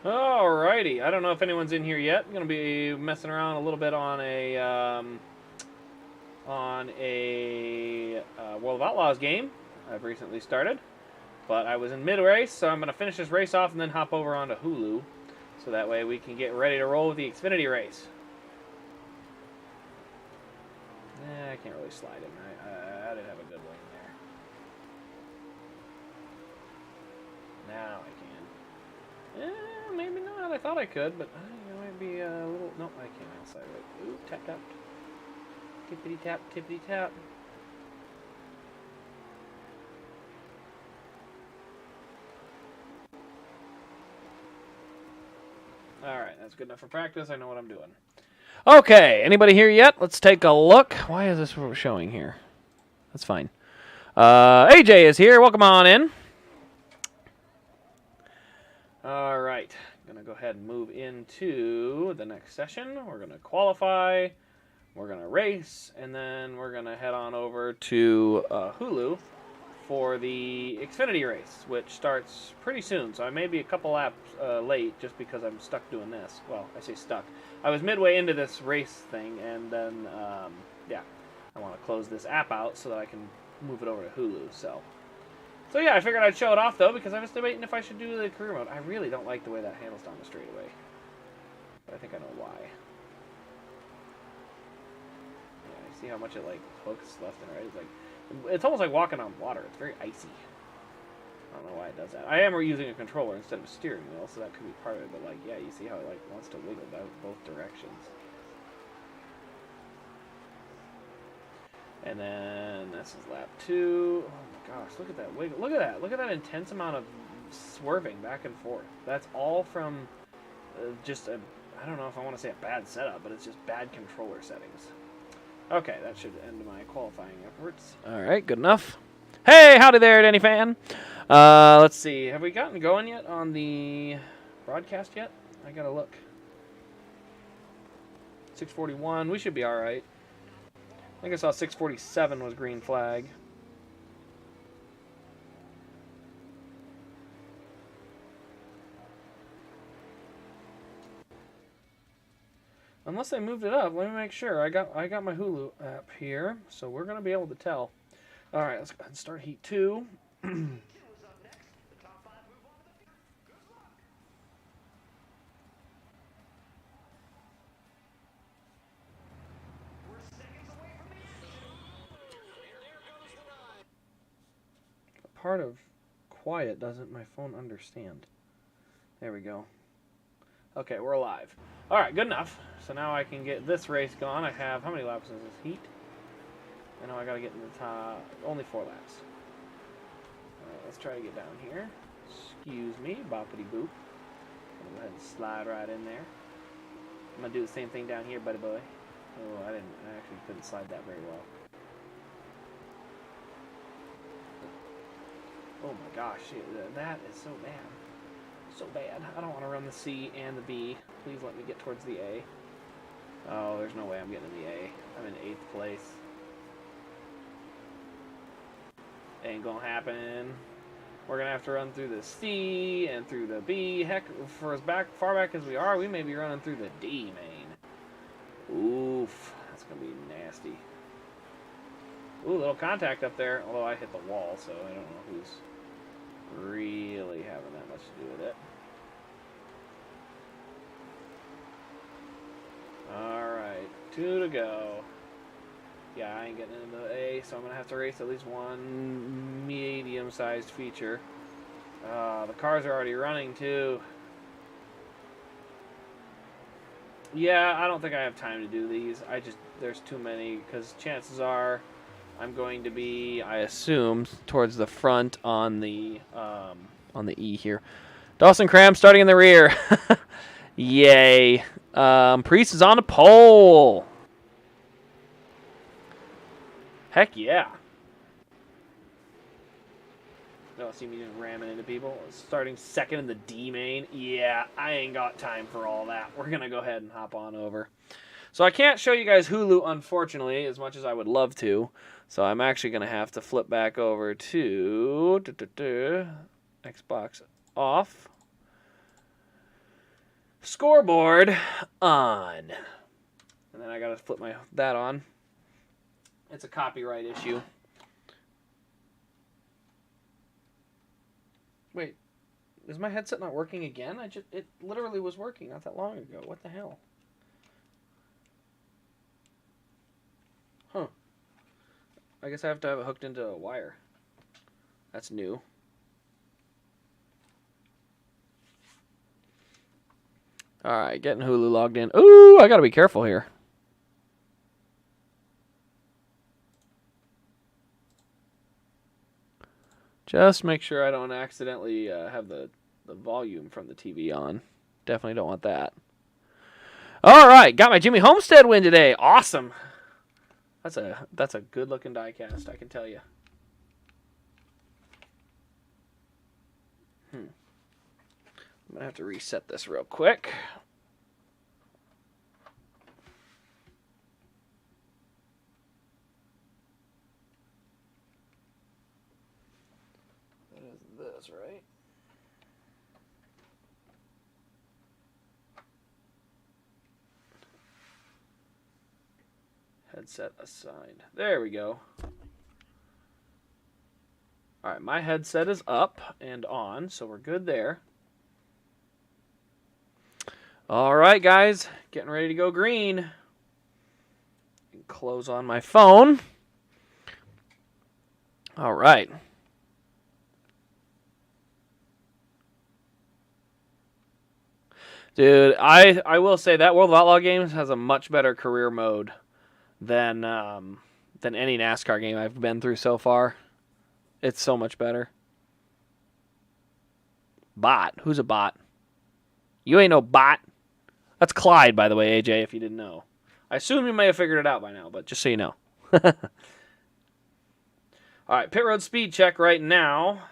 Alrighty, I don't know if anyone's in here yet. I'm gonna be messing around a little bit on a World of Outlaws game I've recently started, but I was in mid race, so I'm gonna finish this race off and then hop over onto Hulu, so that way we can get ready to roll with the Xfinity race. I can't really slide him. I didn't have a good lane there. Now I can. Maybe not. I thought I could, but it might be a little. Nope, I can't outside right. Ooh, tap tap. Tippity tap, tippity tap. Alright, that's good enough for practice. I know what I'm doing. Okay, anybody here yet? Let's take a look. Why is this showing here? That's fine. AJ is here. Welcome on in. Alright, I'm going to go ahead and move into the next session. We're going to qualify. We're going to race. And then we're going to head on over to Hulu for the Xfinity race, which starts pretty soon. So I may be a couple laps late just because I'm stuck doing this. Well, I say stuck. I was midway into this race thing, and then, yeah, I want to close this app out so that I can move it over to Hulu. So yeah, I figured I'd show it off, though, because I was debating if I should do the career mode. I really don't like the way that handles down the straightaway, but I think I know why. Yeah, you see how much it, like, hooks left and right? It's like, it's almost like walking on water. It's very icy. I don't know why it does that. I am using a controller instead of a steering wheel, so that could be part of it. But, like, yeah, you see how it, like, wants to wiggle both directions. And then this is lap 2. Oh my gosh, look at that wiggle. Look at that. Look at that intense amount of swerving back and forth. That's all from just a, I don't know if I want to say a bad setup, but it's just bad controller settings. Okay, that should end my qualifying efforts. All right, good enough. Hey, howdy there, Danny fan. Let's see. Have we gotten going yet on the broadcast yet? I gotta look. 6:41. We should be all right. I think I saw 6:47 was green flag. Unless they moved it up, let me make sure. I got my Hulu app here, so we're gonna be able to tell. All right, let's go ahead and start heat 2. Part of quiet doesn't my phone understand. There we go. Okay, we're alive. All right, good enough. So now I can get this race going. I have, how many laps is this heat? I know I gotta get in the top, only 4 laps. All right, let's try to get down here. Excuse me, boppity boop. I'm gonna go ahead and slide right in there. I'm gonna do the same thing down here, buddy boy. Oh, I actually couldn't slide that very well. Oh my gosh, that is so bad. So bad. I don't want to run the C and the B. Please let me get towards the A. Oh, there's no way I'm getting in the A. I'm in 8th place. Ain't gonna happen. We're gonna have to run through the C and through the B. Heck, for as far back as we are, we may be running through the D main. Oof, that's gonna be nasty. Ooh, little contact up there. Although I hit the wall, so I don't know who's really having that much to do with it. Alright, 2 to go. Yeah, I ain't getting into the A, so I'm going to have to race at least one medium-sized feature. The cars are already running, too. Yeah, I don't think I have time to do these. There's too many, because chances are I'm going to be, I assume, towards the front on the E here. Dawson Cram starting in the rear. Yay. Priest is on the pole. Heck yeah. No, see me just ramming into people. Starting second in the D main. Yeah, I ain't got time for all that. We're going to go ahead and hop on over. So I can't show you guys Hulu, unfortunately, as much as I would love to. So I'm actually going to have to flip back over to Xbox off. Scoreboard on. And then I gotta flip that on. It's a copyright issue. Wait, is my headset not working again? It literally was working not that long ago. What the hell? Huh. I guess I have to have it hooked into a wire. That's new. Alright, getting Hulu logged in. Ooh, I gotta be careful here. Just make sure I don't accidentally have the volume from the TV on. Definitely don't want that. Alright, got my Jimmy Homestead win today. Awesome. That's a good looking die cast, I can tell you. I'm going to have to reset this real quick. That is this, right? Headset assigned. There we go. All right, my headset is up and on, so we're good there. All right, guys, getting ready to go green. Close on my phone. All right. Dude, I will say that World of Outlaw games has a much better career mode than any NASCAR game I've been through so far. It's so much better. Bot? Who's a bot? You ain't no bot. That's Clyde, by the way, AJ, if you didn't know. I assume you may have figured it out by now, but just so you know. All right, pit road speed check right now.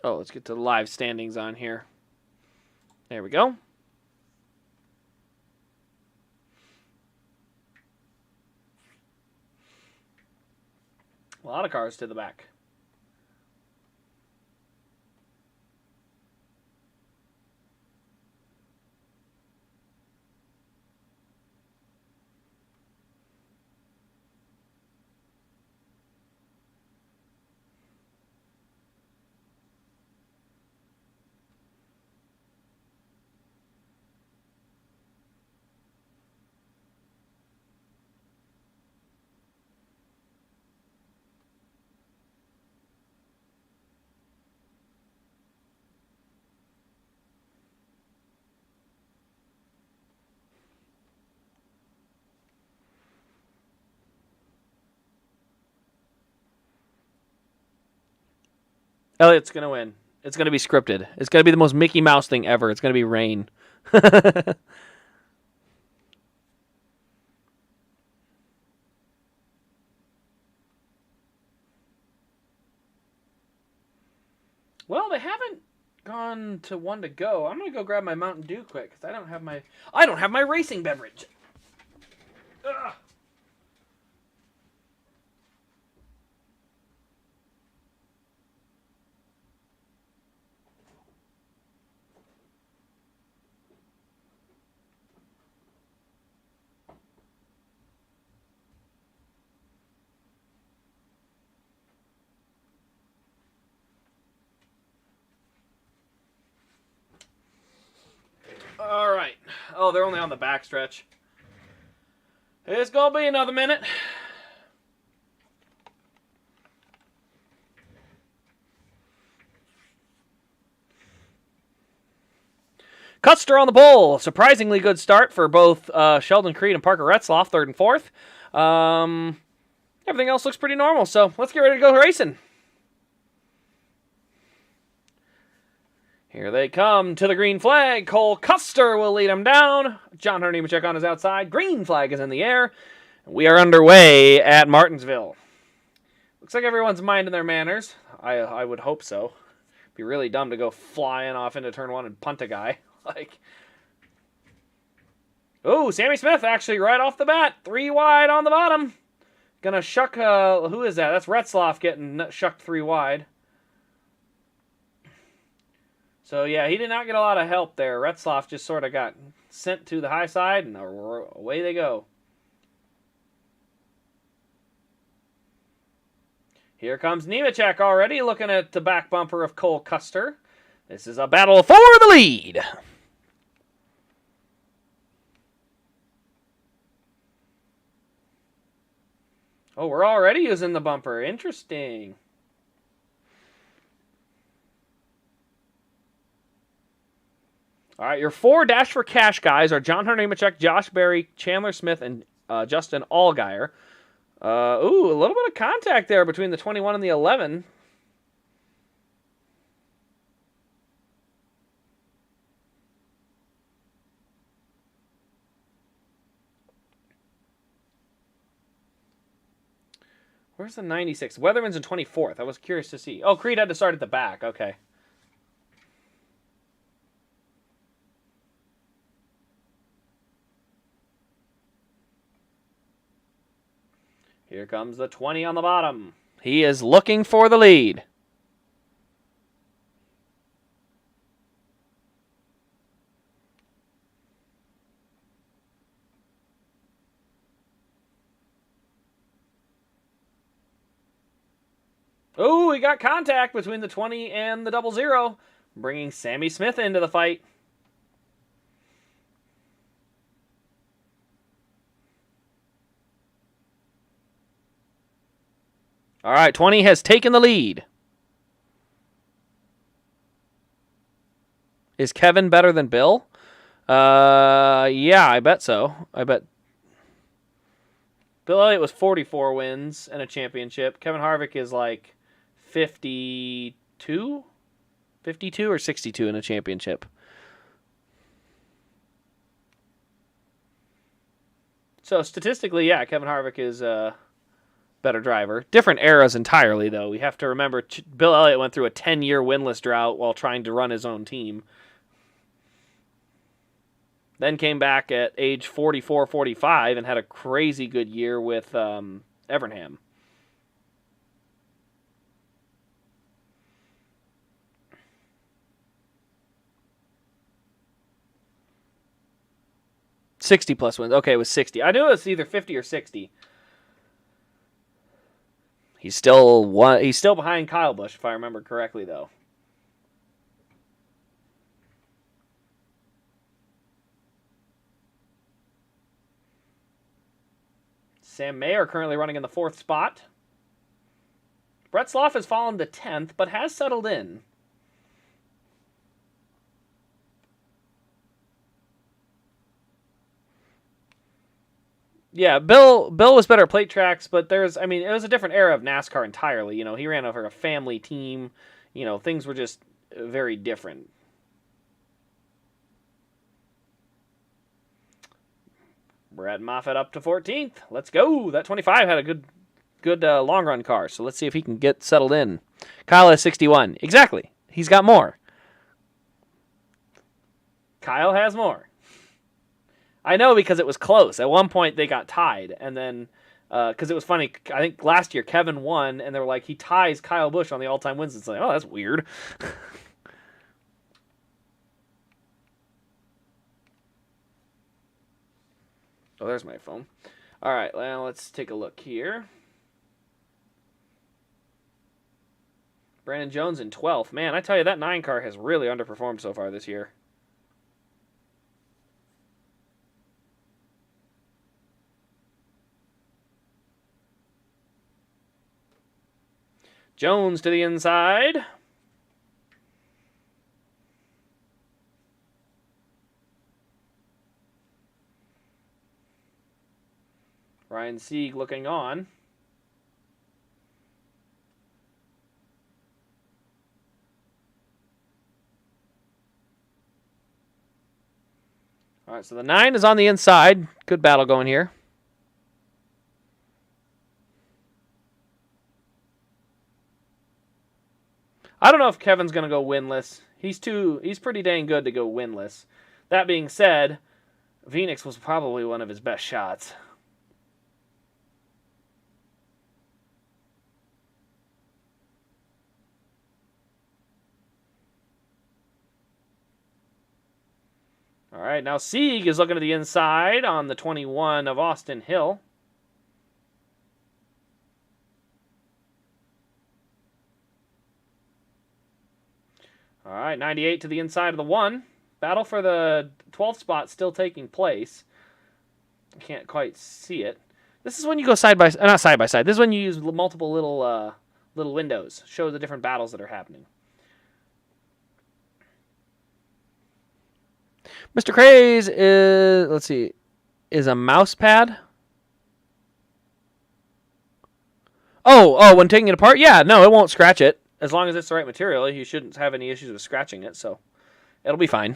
Oh, let's get to the live standings on here. There we go. A lot of cars to the back. Elliot's going to win. It's going to be scripted. It's going to be the most Mickey Mouse thing ever. It's going to be rain. Well, they haven't gone to one to go. I'm going to go grab my Mountain Dew quick because I don't have my racing beverage. Ugh. All right. Oh, they're only on the back stretch. It's going to be another minute. Custer on the pole. Surprisingly good start for both Sheldon Creed and Parker Retzloff, third and fourth. Everything else looks pretty normal, so let's get ready to go racing. Here they come to the green flag. Cole Custer will lead them down. John Hunter Nemechek on his outside. Green flag is in the air. We are underway at Martinsville. Looks like everyone's minding their manners. I would hope so. It'd be really dumb to go flying off into turn one and punt a guy. Oh, Sammy Smith actually right off the bat. 3 wide on the bottom. Gonna shuck, who is that? That's Retzloff getting shucked 3 wide. So, yeah, he did not get a lot of help there. Retzloff just sort of got sent to the high side, and away they go. Here comes Nemechek already, looking at the back bumper of Cole Custer. This is a battle for the lead. Oh, we're already using the bumper. Interesting. All right, your 4 Dash for Cash guys are John Hunter Nemechek, Josh Berry, Chandler Smith, and Justin Allgaier. Ooh, a little bit of contact there between the 21 and the 11. Where's the 96? Weatherman's in 24th. I was curious to see. Oh, Creed had to start at the back. Okay. Here comes the 20 on the bottom. He is looking for the lead. Oh, we got contact between the 20 and the 00, bringing Sammy Smith into the fight. All right, 20 has taken the lead. Is Kevin better than Bill? Yeah, I bet so. I bet Bill Elliott was 44 wins and a championship. Kevin Harvick is like 52? 52 or 62 in a championship. So statistically, yeah, Kevin Harvick is a better driver. Different eras entirely, though. We have to remember Bill Elliott went through a 10-year winless drought while trying to run his own team. Then came back at age 44, 45 and had a crazy good year with Evernham. +60 wins. Okay, it was 60. I knew it was either 50 or 60. He's still behind Kyle Busch, if I remember correctly, though. Sam Mayer currently running in the 4th spot. Brett Sloff has fallen to 10th, but has settled in. Yeah, Bill was better at plate tracks, but it was a different era of NASCAR entirely. You know, he ran over a family team. You know, things were just very different. Brad Moffitt up to 14th. Let's go. That 25 had a good long run car, so let's see if he can get settled in. Kyle has 61. Exactly. He's got more. Kyle has more. I know because it was close. At one point, they got tied, and then, because it was funny, I think last year Kevin won, and they were like, he ties Kyle Busch on the all-time wins. It's like, oh, that's weird. Oh, there's my phone. All right, well, let's take a look here. Brandon Jones in 12th. Man, I tell you, that 9 car has really underperformed so far this year. Jones to the inside. Ryan Sieg looking on. All right, so the 9 is on the inside. Good battle going here. I don't know if Kevin's going to go winless. He's pretty dang good to go winless. That being said, Phoenix was probably one of his best shots. All right, now Sieg is looking to the inside on the 21 of Austin Hill. All right, 98 to the inside of the 1. Battle for the 12th spot still taking place. I can't quite see it. This is when you go not side by side. This is when you use multiple little windows. Show the different battles that are happening. Mr. Craze is a mouse pad. Oh, when taking it apart? Yeah, no, it won't scratch it. As long as it's the right material, you shouldn't have any issues with scratching it, so it'll be fine.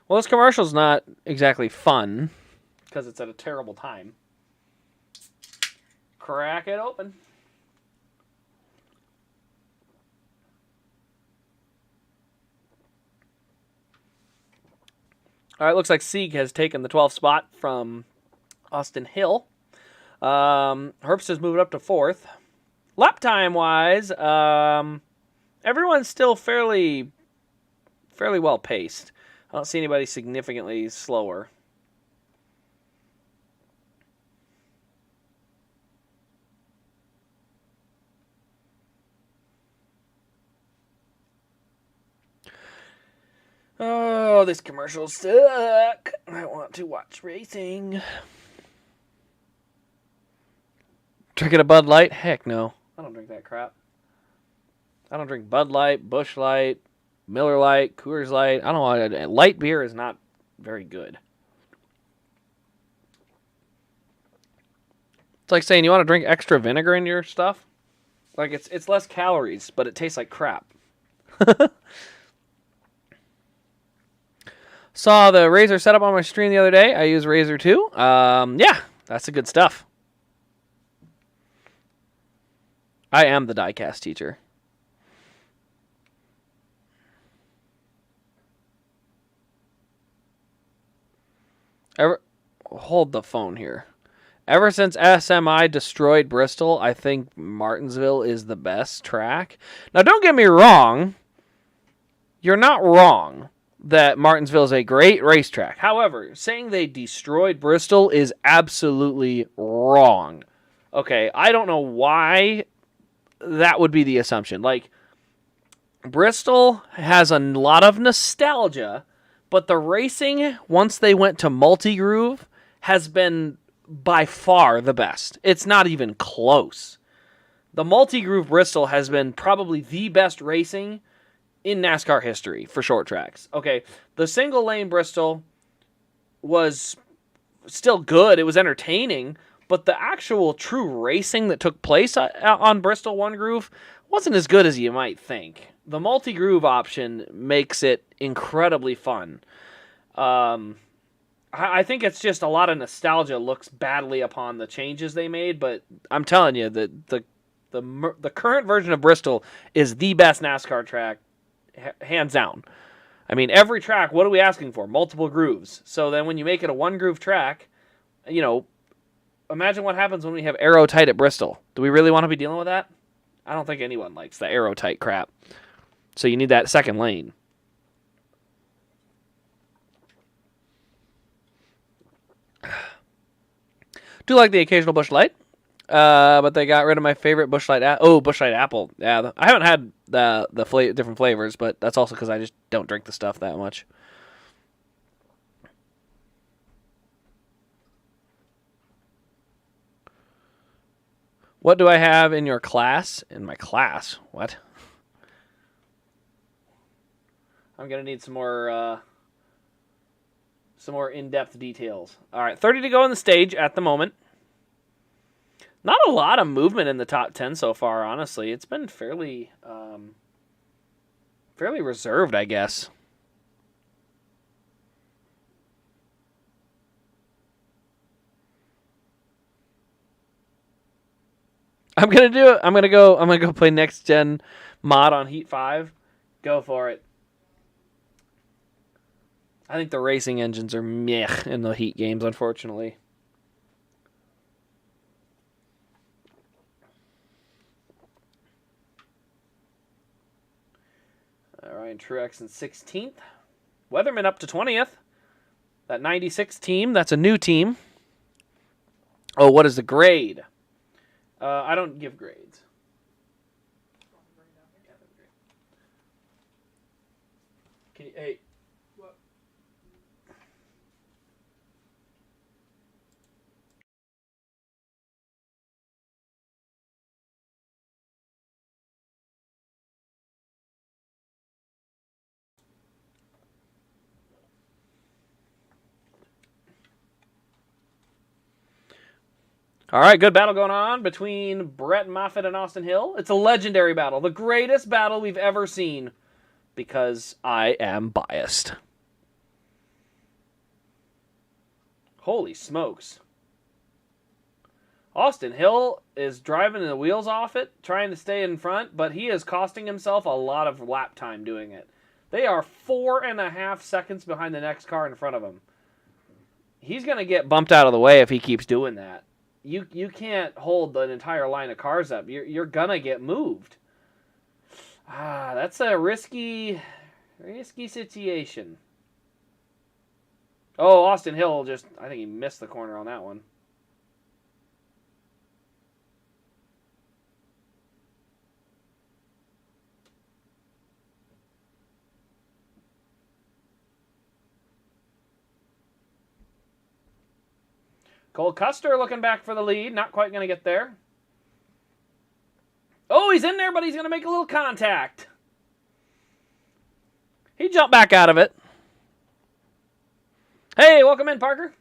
Well, this commercial's not exactly fun because it's at a terrible time. Crack it open. All right, looks like Sieg has taken the 12th spot from Austin Hill. Herbst is moving up to 4th. Lap time wise, everyone's still fairly well paced. I don't see anybody significantly slower. Oh, this commercial suck. I want to watch racing. Drinking a Bud Light? Heck no. I don't drink that crap. I don't drink Bud Light, Busch Light, Miller Light, Coors Light. I don't know. Light beer is not very good. It's like saying you want to drink extra vinegar in your stuff. Like it's less calories, but it tastes like crap. Saw the Razor setup on my stream the other day. I use Razor too. Yeah, that's the good stuff. I am the diecast teacher. Hold the phone here. Ever since SMI destroyed Bristol, I think Martinsville is the best track. Now, don't get me wrong. You're not wrong that Martinsville is a great racetrack. However, saying they destroyed Bristol is absolutely wrong. Okay, I don't know why that would be the assumption. Like, Bristol has a lot of nostalgia, but the racing, once they went to multi-groove, has been by far the best. It's not even close. The multi-groove Bristol has been probably the best racing in NASCAR history for short tracks. Okay, the single-lane Bristol was still good. It was entertaining, but the actual true racing that took place on Bristol One Groove wasn't as good as you might think. The multi-groove option makes it incredibly fun. I think it's just a lot of nostalgia looks badly upon the changes they made, but I'm telling you that the current version of Bristol is the best NASCAR track, hands down. I mean, every track, what are we asking for? Multiple grooves. So then when you make it a one-groove track, you know, imagine what happens when we have aero-tight at Bristol. Do we really want to be dealing with that? I don't think anyone likes the aero-tight crap. So you need that second lane. Do like the occasional Busch Light, but they got rid of my favorite Busch Light. Busch Light Apple. Yeah, I haven't had the different flavors, but that's also because I just don't drink the stuff that much. What do I have in your class? In my class? What? I'm going to need some more in-depth details. All right, 30 to go on the stage at the moment. Not a lot of movement in the top 10 so far, honestly. It's been fairly reserved, I guess. I'm gonna do it. I'm gonna go play next gen mod on Heat 5. Go for it. I think the racing engines are meh in the Heat games, unfortunately. Ryan Truex in 16th. Weatherman up to 20th. That 96 team, that's a new team. Oh, what is the grade? I don't give grades. Can you, hey. What? All right, good battle going on between Brett Moffitt and Austin Hill. It's a legendary battle, the greatest battle we've ever seen, because I am biased. Holy smokes. Austin Hill is driving the wheels off it, trying to stay in front, but he is costing himself a lot of lap time doing it. They are 4.5 seconds behind the next car in front of him. He's going to get bumped out of the way if he keeps doing that. You can't hold an entire line of cars up. You're going to get moved. That's a risky situation. Oh, Austin Hill I think he missed the corner on that one. Cole Custer looking back for the lead. Not quite going to get there. Oh, he's in there, but he's going to make a little contact. He jumped back out of it. Hey, welcome in, Parker.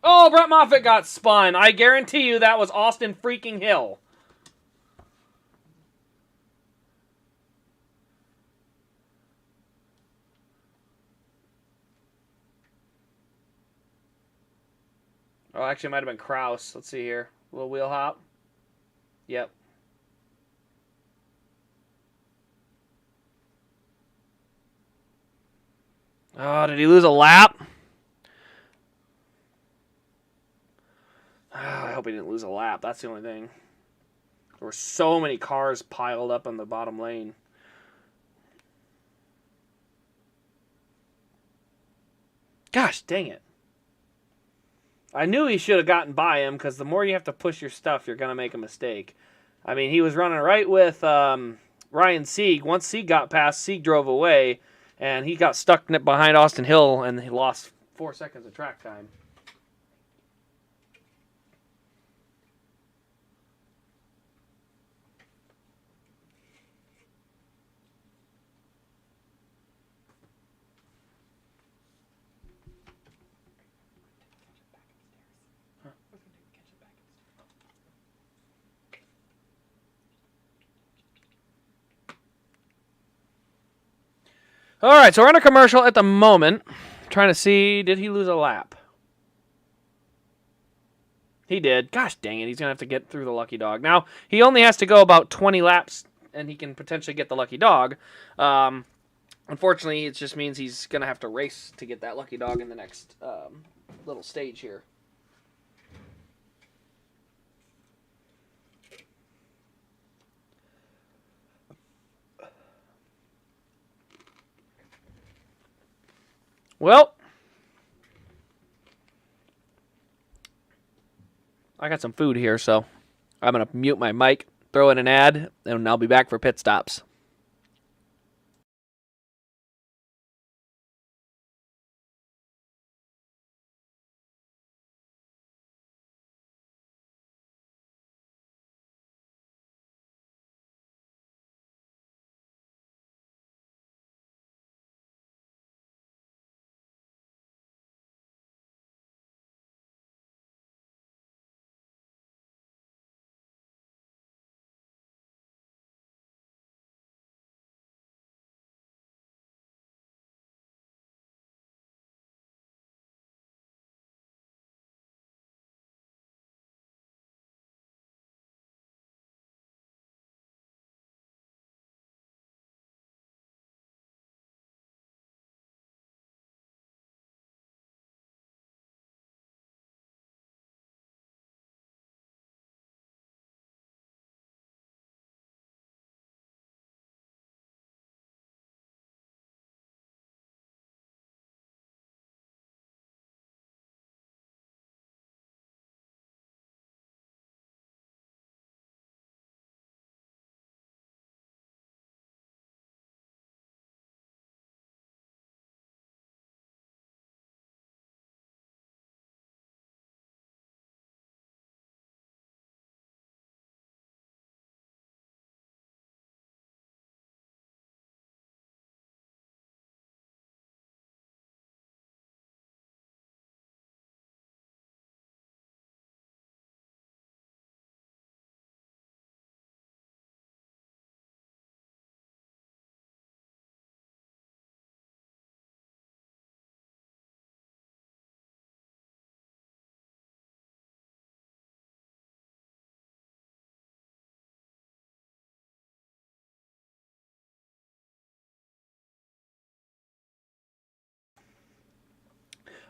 Oh, Brett Moffitt got spun. I guarantee you that was Austin freaking Hill. Oh, actually, it might have been Kraus. Let's see here. A little wheel hop. Yep. Oh, did he lose a lap? Oh, I hope he didn't lose a lap. That's the only thing. There were so many cars piled up on the bottom lane. Gosh, dang it. I knew he should have gotten by him, because the more you have to push your stuff, you're going to make a mistake. I mean, he was running right with Ryan Sieg. Once Sieg got past, Sieg drove away, and he got stuck behind Austin Hill, and he lost 4 seconds of track time. All right, so we're on a commercial at the moment. Trying to see, did he lose a lap? He did. Gosh dang it, he's going to have to get through the lucky dog. Now, he only has to go about 20 laps, and he can potentially get the lucky dog. Unfortunately, it just means he's going to have to race to get that lucky dog in the next little stage here. Well, I got some food here, so I'm going to mute my mic, throw in an ad, and I'll be back for pit stops.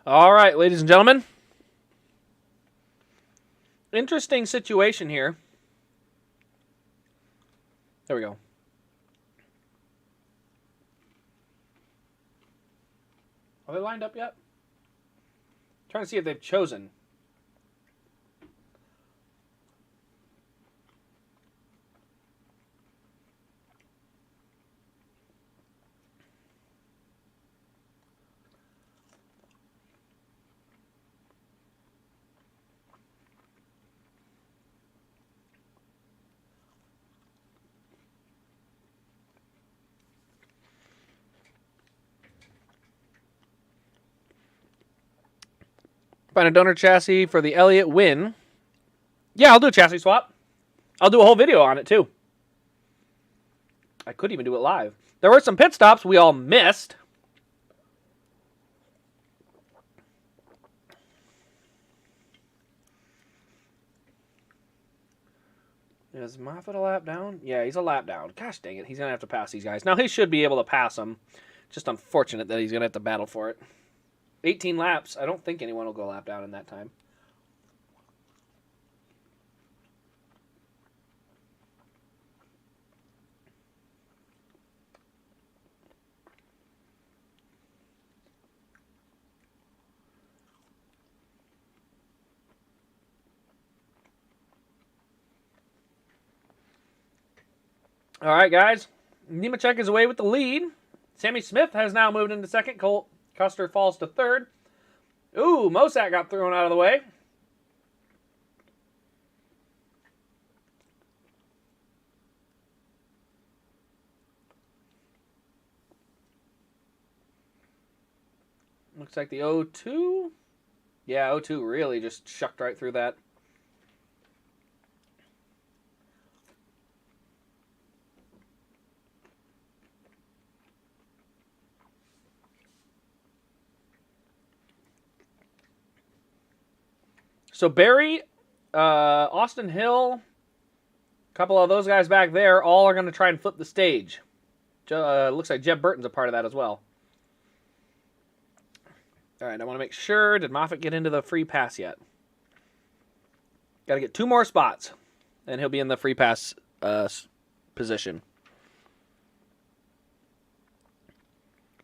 All right, ladies and gentlemen. Interesting situation here. There we go. Are they lined up yet? Trying to see if they've chosen. Find a donor chassis for the Elliott win. Yeah, I'll do a chassis swap. I'll do a whole video on it, too. I could even do it live. There were some pit stops we all missed. Is Moffitt a lap down? Yeah, he's a lap down. Gosh dang it, he's going to have to pass these guys. Now, he should be able to pass them. Just unfortunate that he's going to have to battle for it. 18 laps. I don't think anyone will go lap down in that time. All right, guys. Nemechek is away with the lead. Sammy Smith has now moved into second. Colt Custer falls to third. Ooh, Mosak got thrown out of the way. Looks like the 0-2. Yeah, 0-2 really just shucked right through that. So Barry, Austin Hill, a couple of those guys back there, all are going to try and flip the stage. Looks like Jeb Burton's a part of that as well. All right, I want to make sure. Did Moffitt get into the free pass yet? Got to get 2 more spots, and he'll be in the free pass position.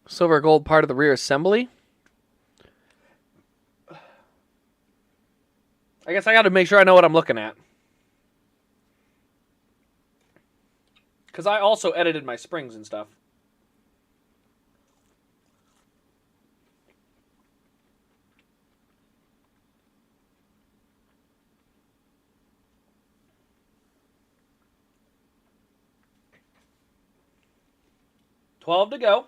Silver gold part of the rear assembly. I guess I got to make sure I know what I'm looking at. Because I also edited my springs and stuff. $12 to go.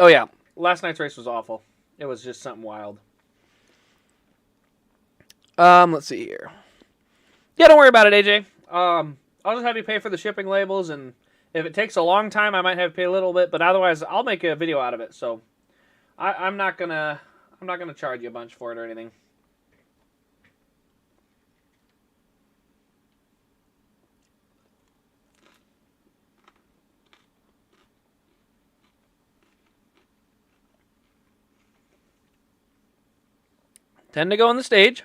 Oh, yeah. Last night's race was awful. It was just something wild. Let's see here. Yeah, don't worry about it, AJ. I'll just have you pay for the shipping labels, and if it takes a long time, I might have to pay a little bit, but otherwise, I'll make a video out of it. So, I'm not gonna charge you a bunch for it or anything. $10 to go on the stage.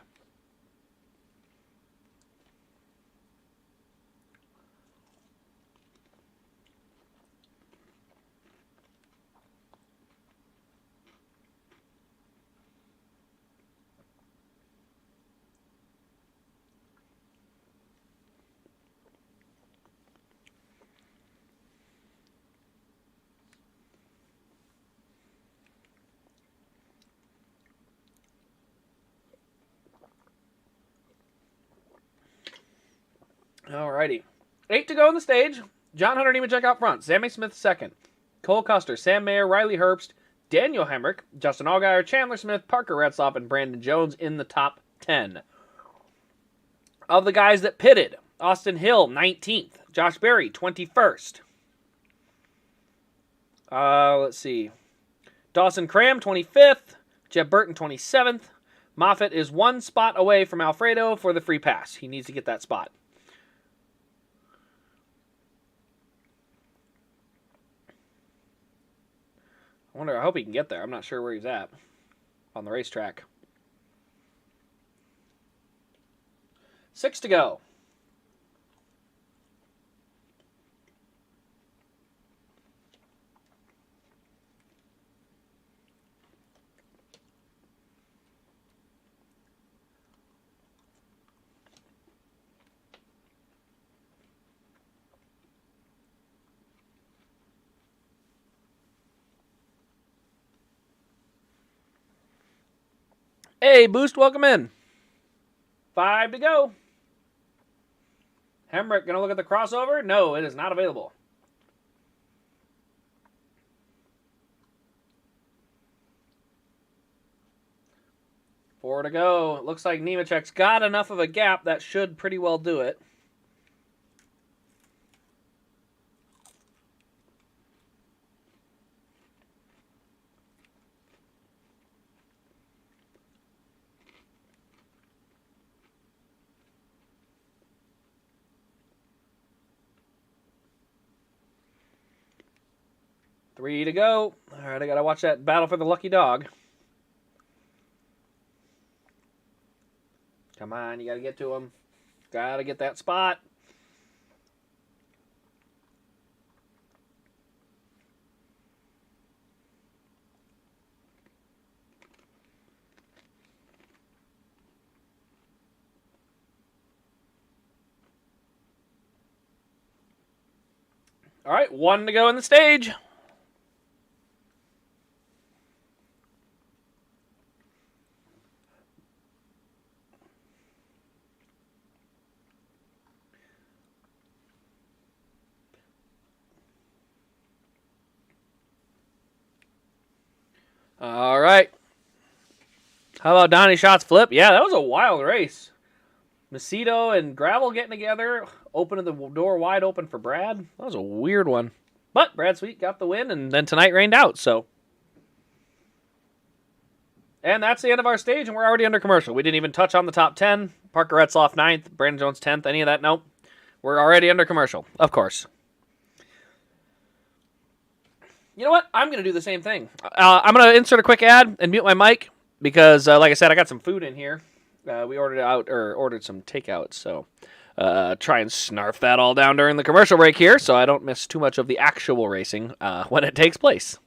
Alrighty. 8 to go on the stage. John Hunter Nemechek out front. Sammy Smith second. Cole Custer, Sam Mayer, Riley Herbst, Daniel Hemrick, Justin Allgaier, Chandler Smith, Parker Retzlaff, and Brandon Jones in the top 10. Of the guys that pitted, Austin Hill, 19th. Josh Berry, 21st. Let's see. Dawson Cram, 25th. Jeb Burton, 27th. Moffitt is one spot away from Alfredo for the free pass. He needs to get that spot. I hope he can get there. I'm not sure where he's at on the racetrack. 6 to go. Hey, Boost, welcome in. 5 to go. Hemrick, gonna look at the crossover? No, it is not available. Four to go. Looks like Nemechek's got enough of a gap that should pretty well do it. Three to go. All right, I got to watch that battle for the lucky dog. Come on, you got to get to him. Got to get that spot. All right, 1 to go in the stage. All right. How about Donnie Shots flip? Yeah, that was a wild race. Macedo and Gravel getting together, opening the door wide open for Brad. That was a weird one. But Brad Sweet got the win, and then tonight rained out, so. And that's the end of our stage, and we're already under commercial. We didn't even touch on the top 10. Parker Retzloff 9th, Brandon Jones 10th, any of that? Nope. We're already under commercial, of course. You know what? I'm going to do the same thing. I'm going to insert a quick ad and mute my mic because, like I said, I got some food in here. We ordered some takeout, so try and snarf that all down during the commercial break here so I don't miss too much of the actual racing when it takes place.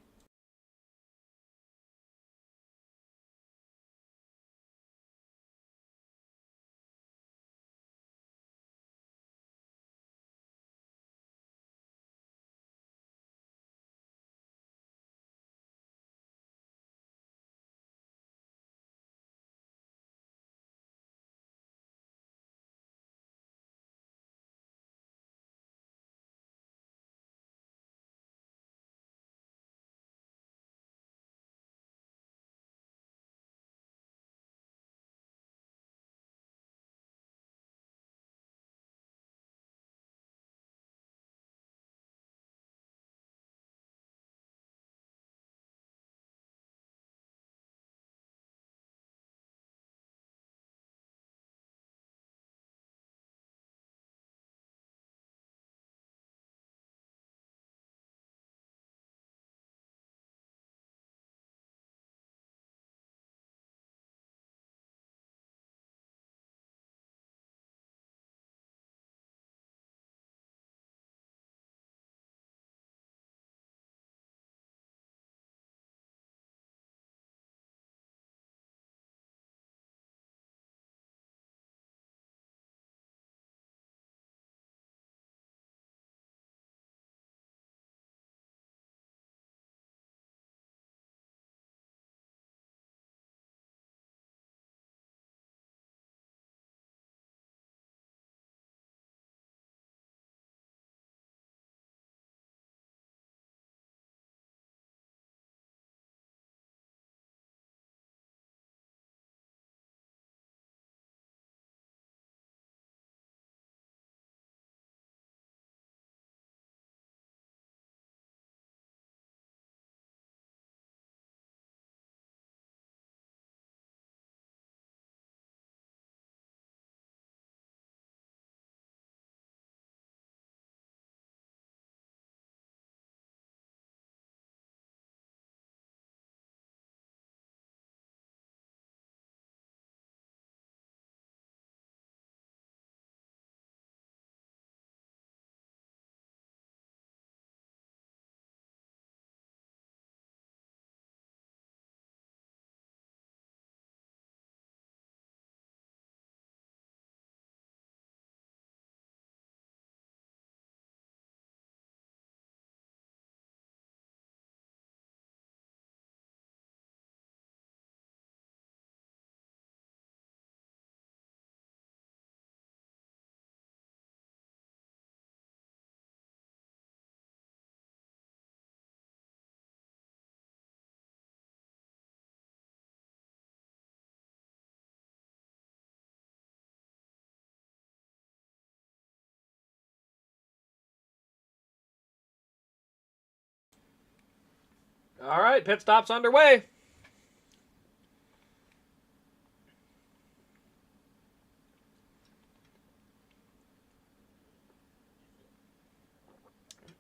All right, pit stop's underway.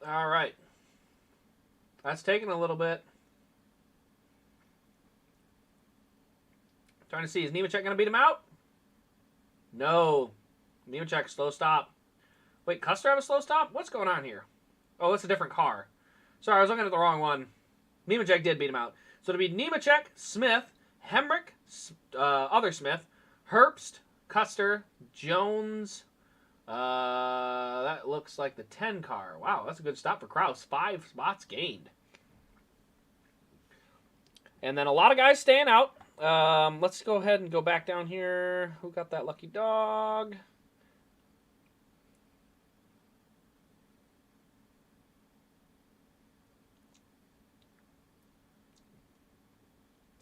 All right. That's taking a little bit. Trying to see, is Nemechek going to beat him out? No. Nemechek, slow stop. Wait, Custer have a slow stop? What's going on here? Oh, it's a different car. Sorry, I was looking at the wrong one. Nemechek did beat him out. So to be Nemechek, Smith, Hemrick, other Smith, Herbst, Custer, Jones. That looks like the 10 car. Wow, that's a good stop for Kraus. 5 spots gained. And then a lot of guys staying out. Let's go ahead and go back down here. Who got that lucky dog?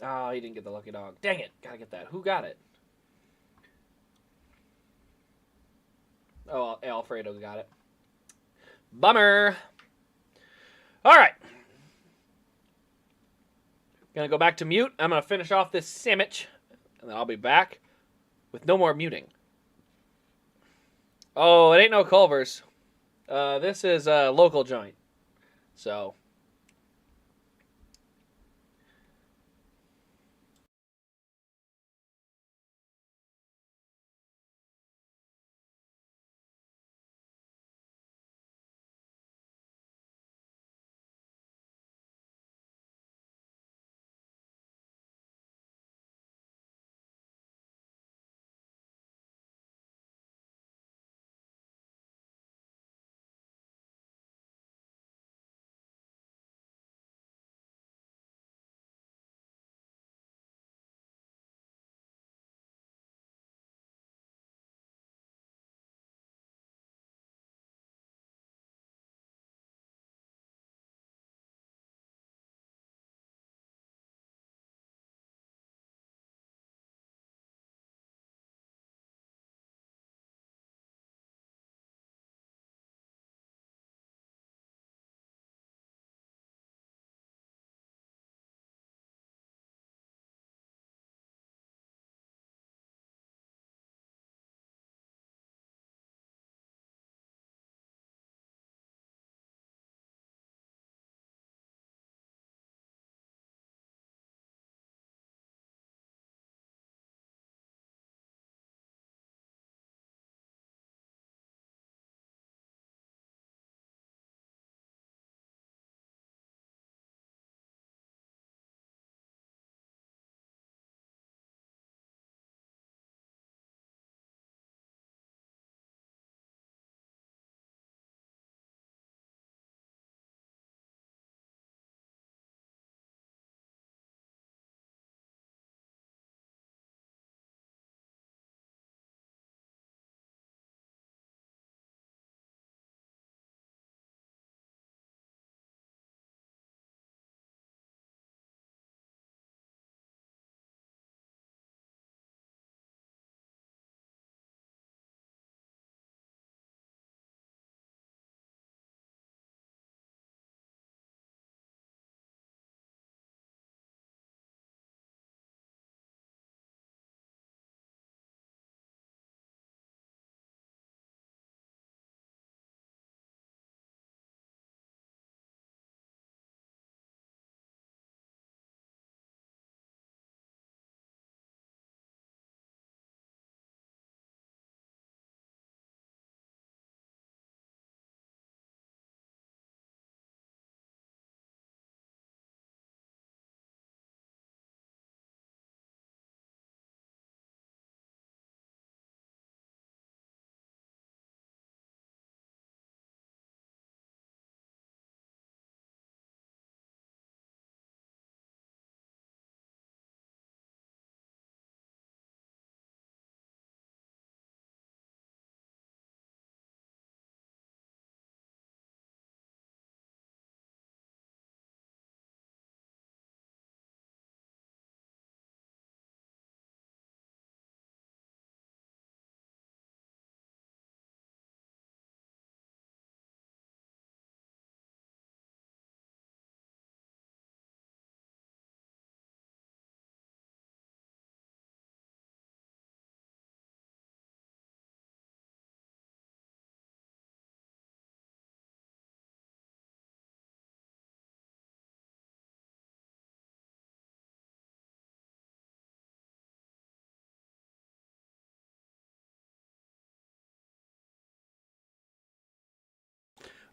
Oh, he didn't get the lucky dog. Dang it. Gotta get that. Who got it? Oh, Alfredo got it. Bummer. All right. Gonna go back to mute. I'm gonna finish off this sandwich, and then I'll be back with no more muting. Oh, it ain't no Culver's. This is a local joint. So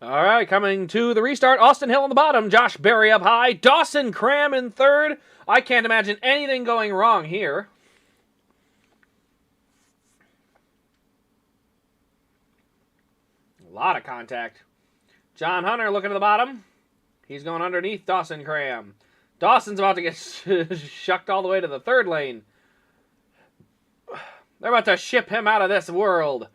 All right, coming to the restart. Austin Hill on the bottom. Josh Berry up high. Dawson Cram in third. I can't imagine anything going wrong here. A lot of contact. John Hunter looking at the bottom. He's going underneath Dawson Cram. Dawson's about to get shucked all the way to the third lane. They're about to ship him out of this world.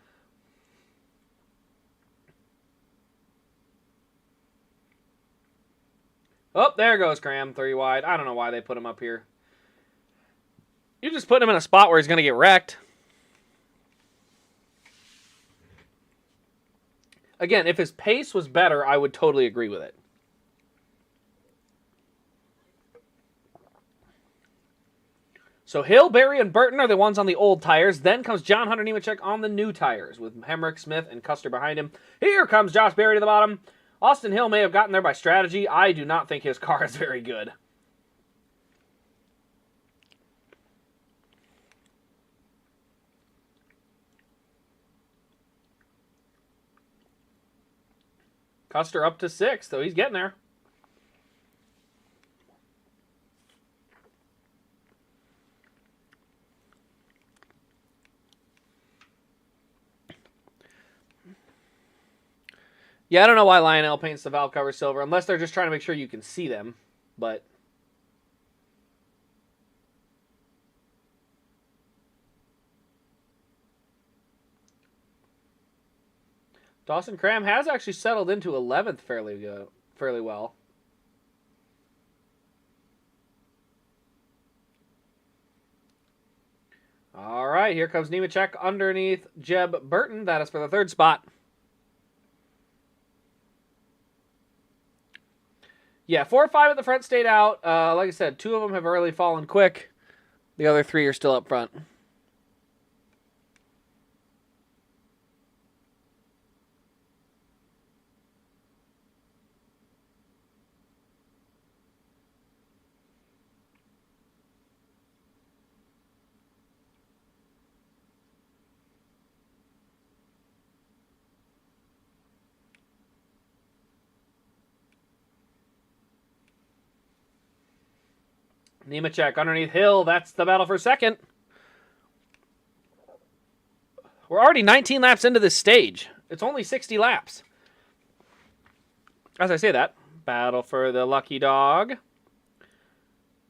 Oh, there goes Cram, 3 wide. I don't know why they put him up here. You just put him in a spot where he's going to get wrecked. Again, if his pace was better, I would totally agree with it. So Hill, Berry, and Burton are the ones on the old tires. Then comes John Hunter Nemechek on the new tires with Hemrick, Smith, and Custer behind him. Here comes Josh Berry to the bottom. Austin Hill may have gotten there by strategy. I do not think his car is very good. Custer up to 6th, so he's getting there. Yeah, I don't know why Lionel paints the valve cover silver, unless they're just trying to make sure you can see them, but... Dawson Cram has actually settled into 11th fairly well. All right, here comes Nemechek underneath Jeb Burton. That is for the 3rd spot. Yeah, 4 or 5 at the front stayed out. Like I said, 2 of them have really fallen quick. The other 3 are still up front. Nemechek underneath Hill. That's the battle for 2nd. We're already 19 laps into this stage. It's only 60 laps. As I say that, battle for the lucky dog.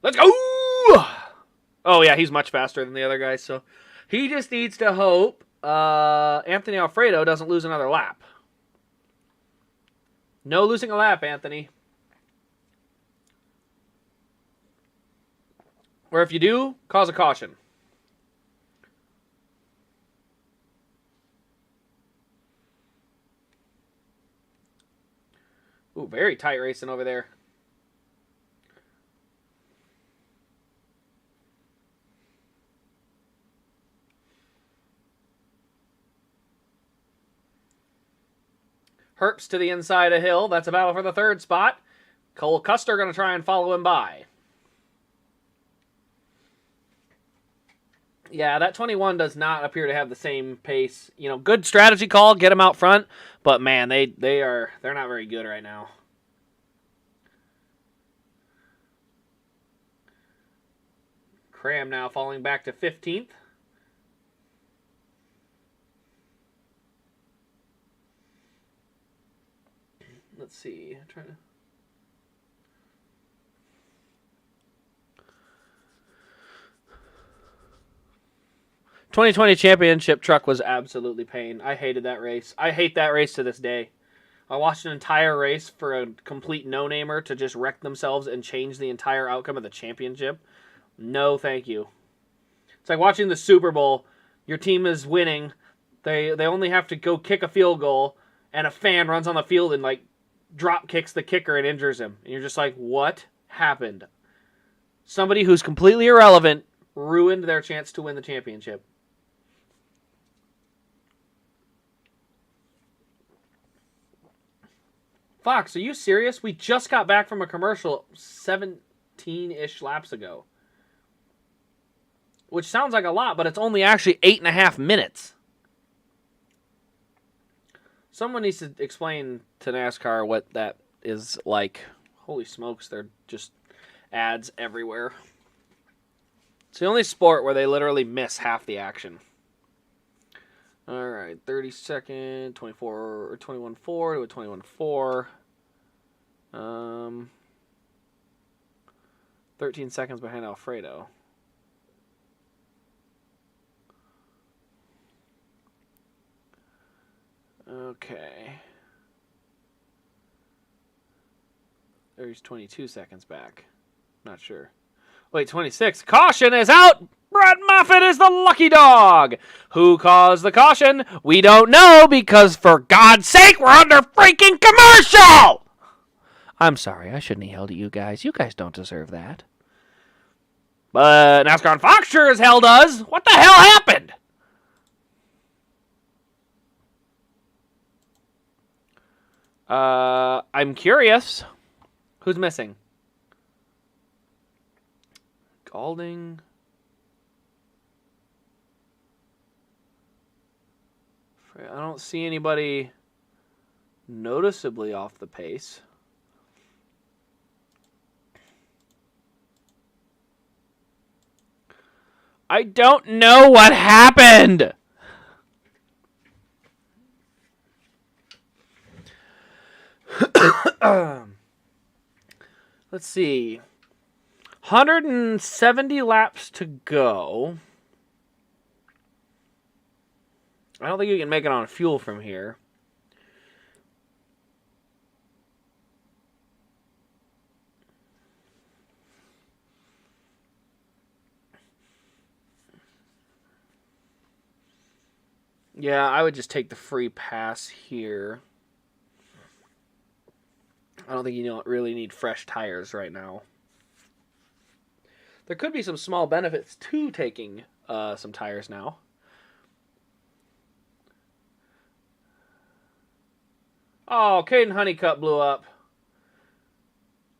Let's go! Oh, yeah, he's much faster than the other guys, so he just needs to hope Anthony Alfredo doesn't lose another lap. No losing a lap, Anthony. Or if you do, cause a caution. Ooh, very tight racing over there. Herps to the inside of Hill. That's a battle for the 3rd spot. Cole Custer going to try and follow him by. Yeah, that 21 does not appear to have the same pace. You know, good strategy call, get them out front, but man, they're not very good right now. Cram now falling back to 15th. Let's see. I'm trying to 2020 championship truck was absolutely pain. I hated that race. I hate that race to this day. I watched an entire race for a complete no-namer to just wreck themselves and change the entire outcome of the championship. No, thank you. It's like watching the Super Bowl. Your team is winning. They only have to go kick a field goal, and a fan runs on the field and like drop kicks the kicker and injures him. And you're just like, what happened? Somebody who's completely irrelevant ruined their chance to win the championship. Fox, are you serious? We just got back from a commercial 17-ish laps ago. Which sounds like a lot, but it's only actually 8.5 minutes. Someone needs to explain to NASCAR what that is like. Holy smokes, they're just ads everywhere. It's the only sport where they literally miss half the action. All right, 30-second, 24 or 21.4 to a 21.4. 13 seconds behind Alfredo. Okay. There's 22 seconds back. Not sure. Wait, 26. Caution is out! Brett Moffitt is the lucky dog! Who caused the caution? We don't know because, for God's sake, we're under freaking commercial! I'm sorry, I shouldn't have yelled at you guys. You guys don't deserve that. But NASCAR on Fox sure as hell does. What the hell happened? I'm curious. Who's missing? Galding. I don't see anybody noticeably off the pace. I don't know what happened. Let's see. 170 laps to go. I don't think you can make it on fuel from here. Yeah, I would just take the free pass here. I don't think you don't really need fresh tires right now. There could be some small benefits to taking some tires now. Oh, Caden Honeycutt blew up.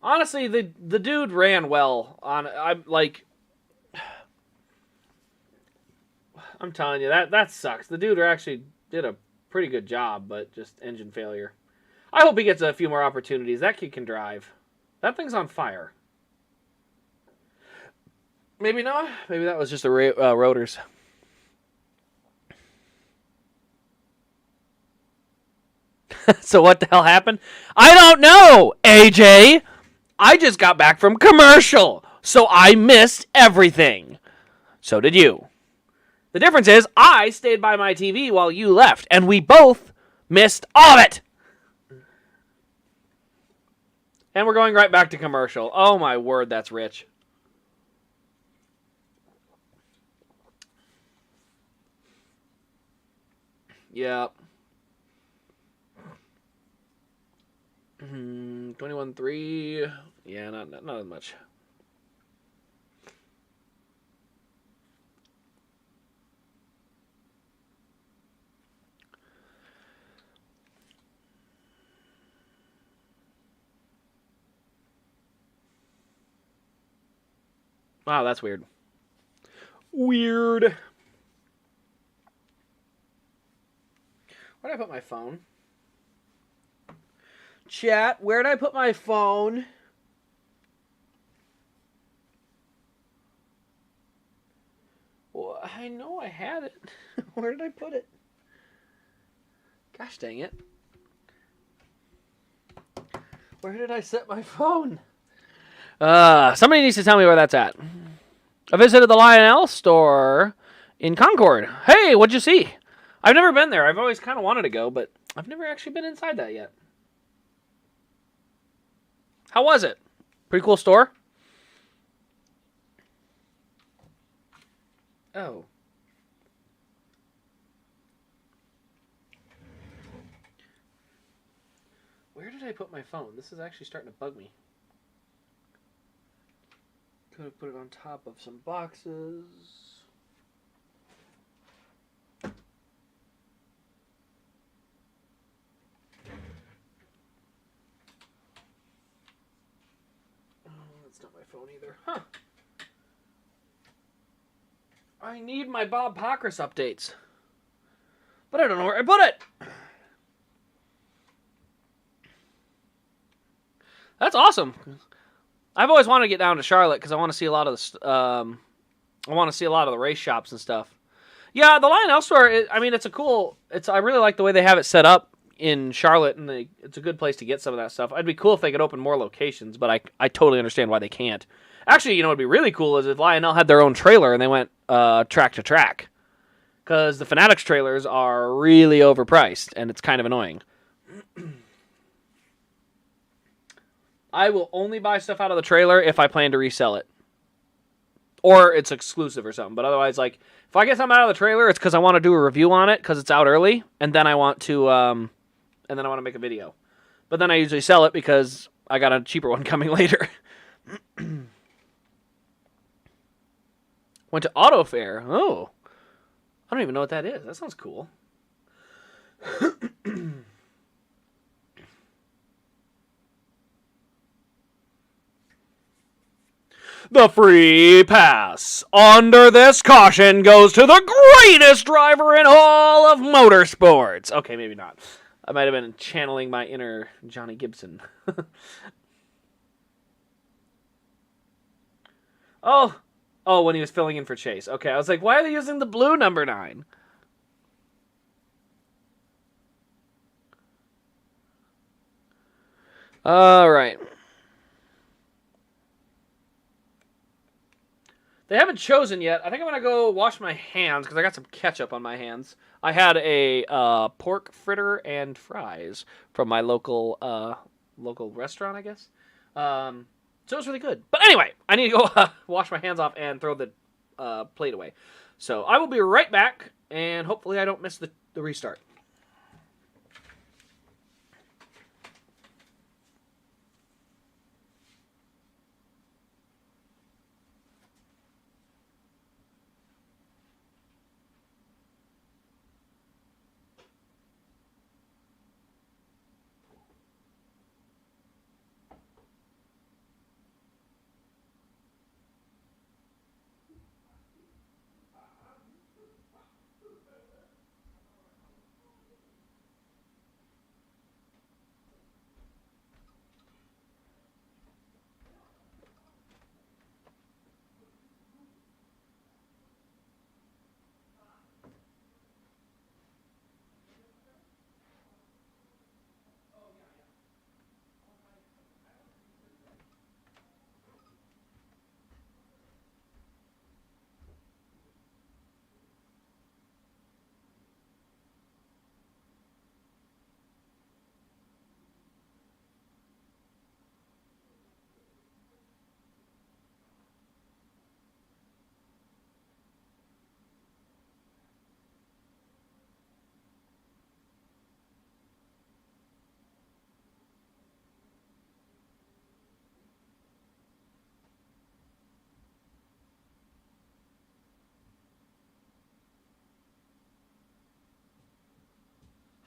Honestly, the dude ran well. I'm telling you, that sucks. The dude actually did a pretty good job, but just engine failure. I hope he gets a few more opportunities. That kid can drive. That thing's on fire. Maybe not. Maybe that was just the rotors. So what the hell happened? I don't know, AJ. I just got back from commercial, so I missed everything. So did you. The difference is I stayed by my TV while you left, and we both missed all of it. And we're going right back to commercial. Oh, my word, that's rich. Yep. 21.3. Yeah, not as much. Wow, that's weird. Weird. Where did I put my phone? Chat, where did I put my phone? Well, I know I had it. Where did I put it? Gosh dang it. Where did I set my phone? Somebody needs to tell me where that's at. I visited the Lionel store in Concord. Hey, what'd you see? I've never been there. I've always kind of wanted to go, but I've never actually been inside that yet. How was it? Pretty cool store? Oh. Where did I put my phone? This is actually starting to bug me. Could have put it on top of some boxes. Oh, that's not my phone either. Huh. I need my Bob Pockrass updates. But I don't know where I put it. That's awesome. I've always wanted to get down to Charlotte because I want to see a lot of the I want to see a lot of the race shops and stuff. Yeah, the Lionel store. It's a cool. I really like the way they have it set up in Charlotte, and it's a good place to get some of that stuff. It'd be cool if they could open more locations, but I totally understand why they can't. Actually, you know what'd be really cool is if Lionel had their own trailer and they went track to track, because the Fanatics trailers are really overpriced and it's kind of annoying. I will only buy stuff out of the trailer if I plan to resell it. Or it's exclusive or something. But otherwise, like, if I get something out of the trailer, it's because I want to do a review on it because it's out early, and then I want to make a video. But then I usually sell it because I got a cheaper one coming later. Went to Auto Fair. Oh. I don't even know what that is. That sounds cool. The free pass under this caution goes to the greatest driver in all of motorsports. Okay, maybe not. I might have been channeling my inner Johnny Gibson. Oh, when he was filling in for Chase. Okay, I was like, why are they using the blue number 9? All right. They haven't chosen yet. I think I'm going to go wash my hands because I got some ketchup on my hands. I had a pork fritter and fries from my local restaurant, I guess. So it was really good. But anyway, I need to go wash my hands off and throw the plate away. So I will be right back, and hopefully I don't miss the restart.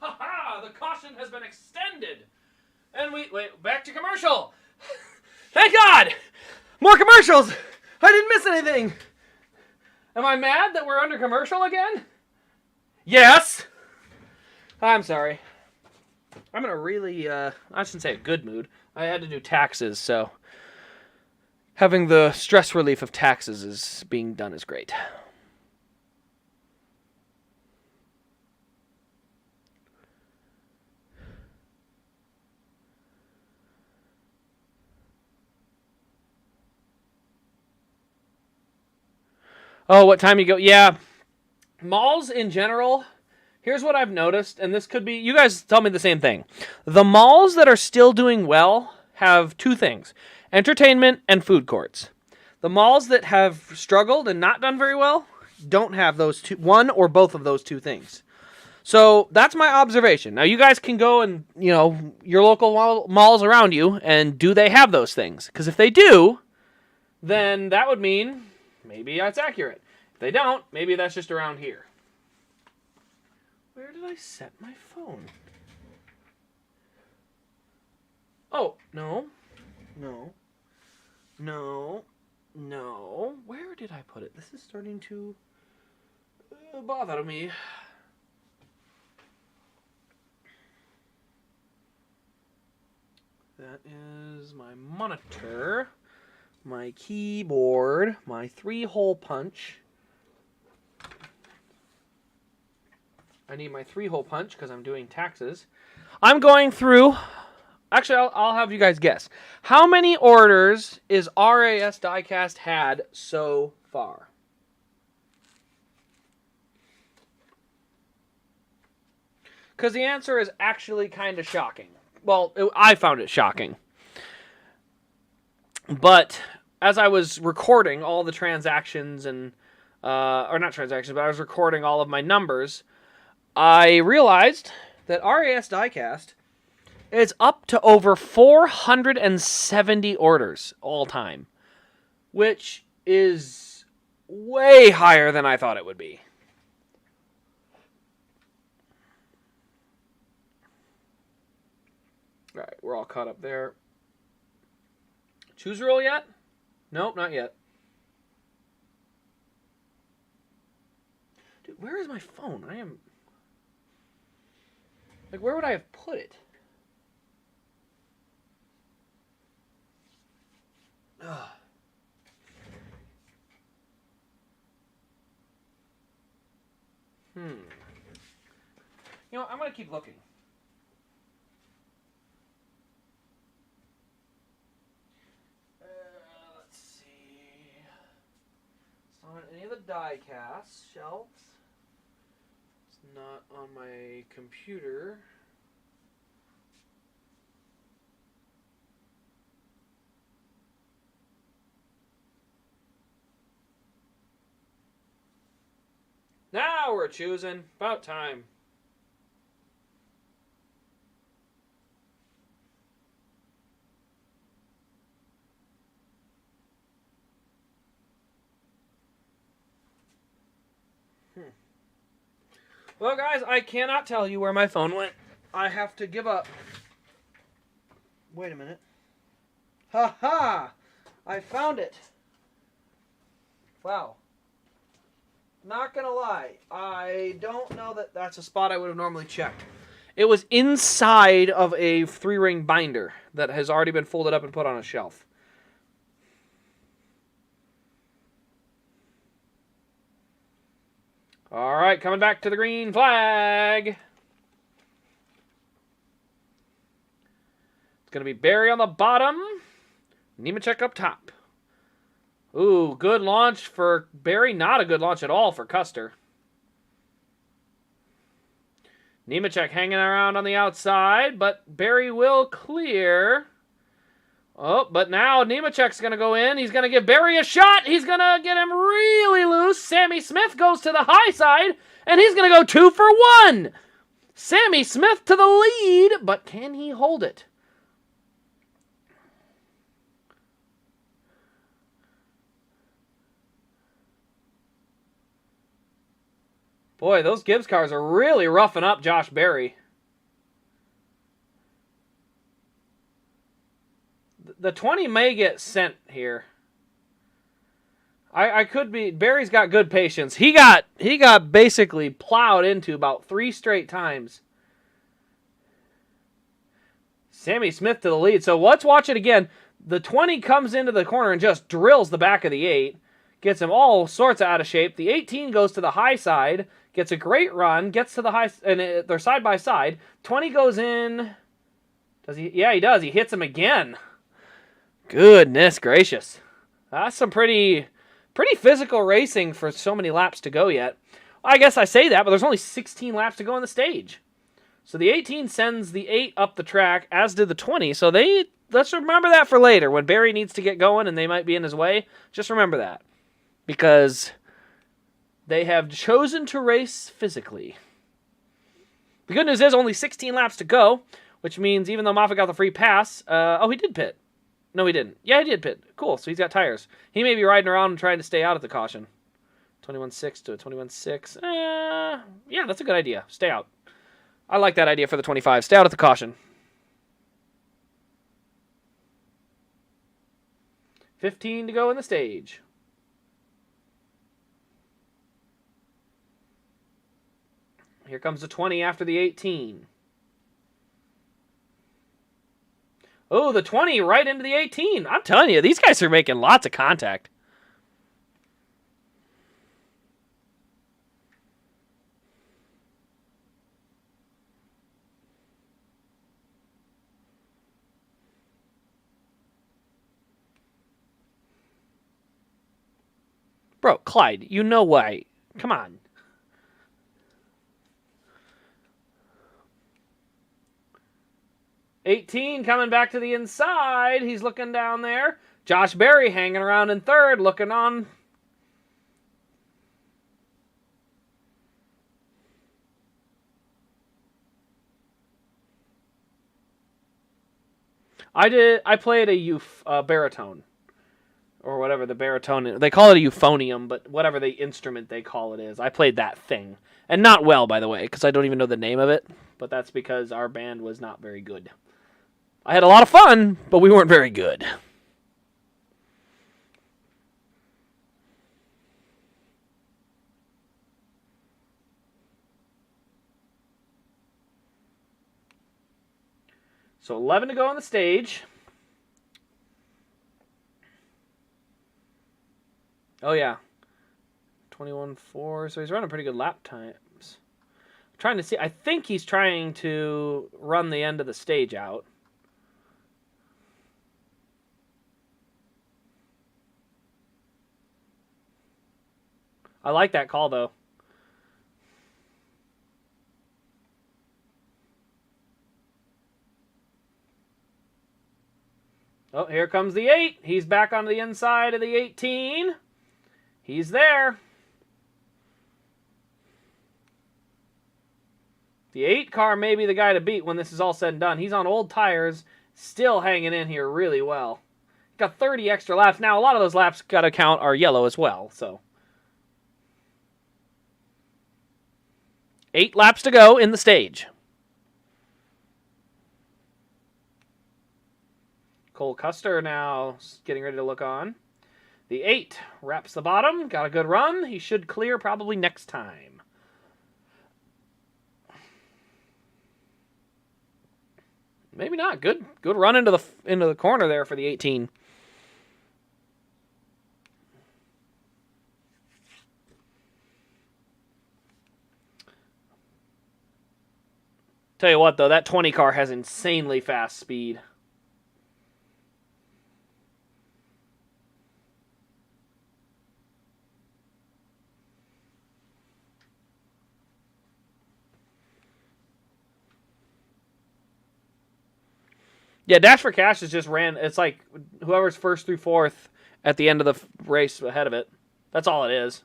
Ha-ha! The caution has been extended! And wait, back to commercial! Thank God! More commercials! I didn't miss anything! Am I mad that we're under commercial again? Yes! I'm sorry. I'm in a really, I shouldn't say a good mood. I had to do taxes, so having the stress relief of taxes is being done is great. Oh, what time you go? Yeah. Malls in general, here's what I've noticed, and this could be, you guys tell me the same thing. The malls that are still doing well have two things: entertainment and food courts. The malls that have struggled and not done very well don't have those two, one or both of those two things. So that's my observation. Now you guys can go and, your local malls around you, and do they have those things? Because if they do, then that would mean maybe that's accurate. If they don't, maybe that's just around here. Where did I set my phone? Oh, no. Where did I put it? This is starting to bother me. That is my monitor, my keyboard, my 3-hole punch. I need my 3-hole punch because I'm doing taxes. I'm going through... Actually, I'll have you guys guess. How many orders is RAS Diecast had so far? Because the answer is actually kind of shocking. Well, I found it shocking. But as I was recording all the transactions and... or not transactions, but I was recording all of my numbers... I realized that RAS Diecast is up to over 470 orders all time, which is way higher than I thought it would be. All right, we're all caught up there. Choose roll yet? Nope, not yet. Dude, where is my phone? I am... Like, where would I have put it? Ugh. You know, I'm going to keep looking. Let's see. It's not on any of the die-cast shelves. Not on my computer. Now we're choosing. About time. Well, guys, I cannot tell you where my phone went. I have to give up. Wait a minute. Ha ha! I found it. Wow. Not gonna lie, I don't know that that's a spot I would have normally checked. It was inside of a 3-ring binder that has already been folded up and put on a shelf. All right, coming back to the green flag. It's going to be Barry on the bottom, Nemechek up top. Ooh, good launch for Barry. Not a good launch at all for Custer. Nemechek hanging around on the outside, but Barry will clear. Oh, but now Nemechek's going to go in. He's going to give Barry a shot. He's going to get him really loose. Sammy Smith goes to the high side, and he's going to go 2 for 1. Sammy Smith to the lead, but can he hold it? Boy, those Gibbs cars are really roughing up Josh Berry. The 20 may get sent here. I could be... Barry's got good patience. He got basically plowed into about 3 straight times. Sammy Smith to the lead. So let's watch it again. The 20 comes into the corner and just drills the back of the 8. Gets him all sorts of out of shape. The 18 goes to the high side. Gets a great run. Gets to the high... And they're side by side. 20 goes in... Does he? Yeah, he does. He hits him again. Goodness gracious. That's some pretty physical racing for so many laps to go yet. I guess I say that, but there's only 16 laps to go on the stage. So the 18 sends the 8 up the track, as did the 20. So let's remember that for later. When Barry needs to get going and they might be in his way, just remember that. Because they have chosen to race physically. The good news is only 16 laps to go, which means even though Moffitt got the free pass, he did pit. No, he didn't. Yeah, he did pit. Cool, so he's got tires. He may be riding around and trying to stay out at the caution. 21.6 to a 21.6. Yeah, that's a good idea. Stay out. I like that idea for the 25. Stay out at the caution. 15 to go in the stage. Here comes the 20 after the 18. Oh, the 20 right into the 18. I'm telling you, these guys are making lots of contact. Bro, Clyde, you know why. Come on. $18 coming back to the inside. He's looking down there. Josh Berry hanging around in third, looking on. I played a baritone. Or whatever the baritone, they call it a euphonium, but whatever the instrument they call it is. I played that thing. And not well, by the way, because I don't even know the name of it. But that's because our band was not very good. I had a lot of fun, but we weren't very good. So 11 to go on the stage. Oh, yeah. 21.4. So he's running pretty good lap times. I'm trying to see. I think he's trying to run the end of the stage out. I like that call, though. Oh, here comes the 8. He's back on the inside of the 18. He's there. The 8 car may be the guy to beat when this is all said and done. He's on old tires, still hanging in here really well. Got 30 extra laps. Now, a lot of those laps, got to count, are yellow as well. So 8 laps to go in the stage. Cole Custer now getting ready to look on. The 8 wraps the bottom. Got a good run. He should clear probably next time. Maybe not. Good run into the corner there for the 18. Tell you what, though, that 20 car has insanely fast speed. Yeah, Dash for Cash is just ran. It's like whoever's first through fourth at the end of the race ahead of it. That's all it is.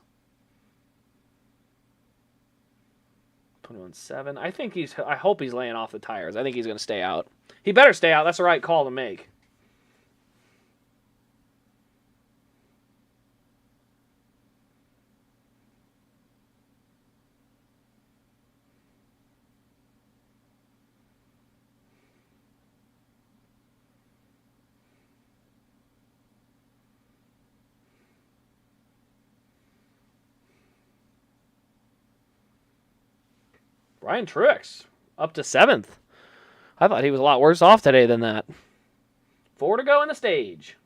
21.7. I hope he's laying off the tires. I think he's going to stay out. He better stay out. That's the right call to make. Brian Truex up to 7th. I thought he was a lot worse off today than that. 4 to go in the stage.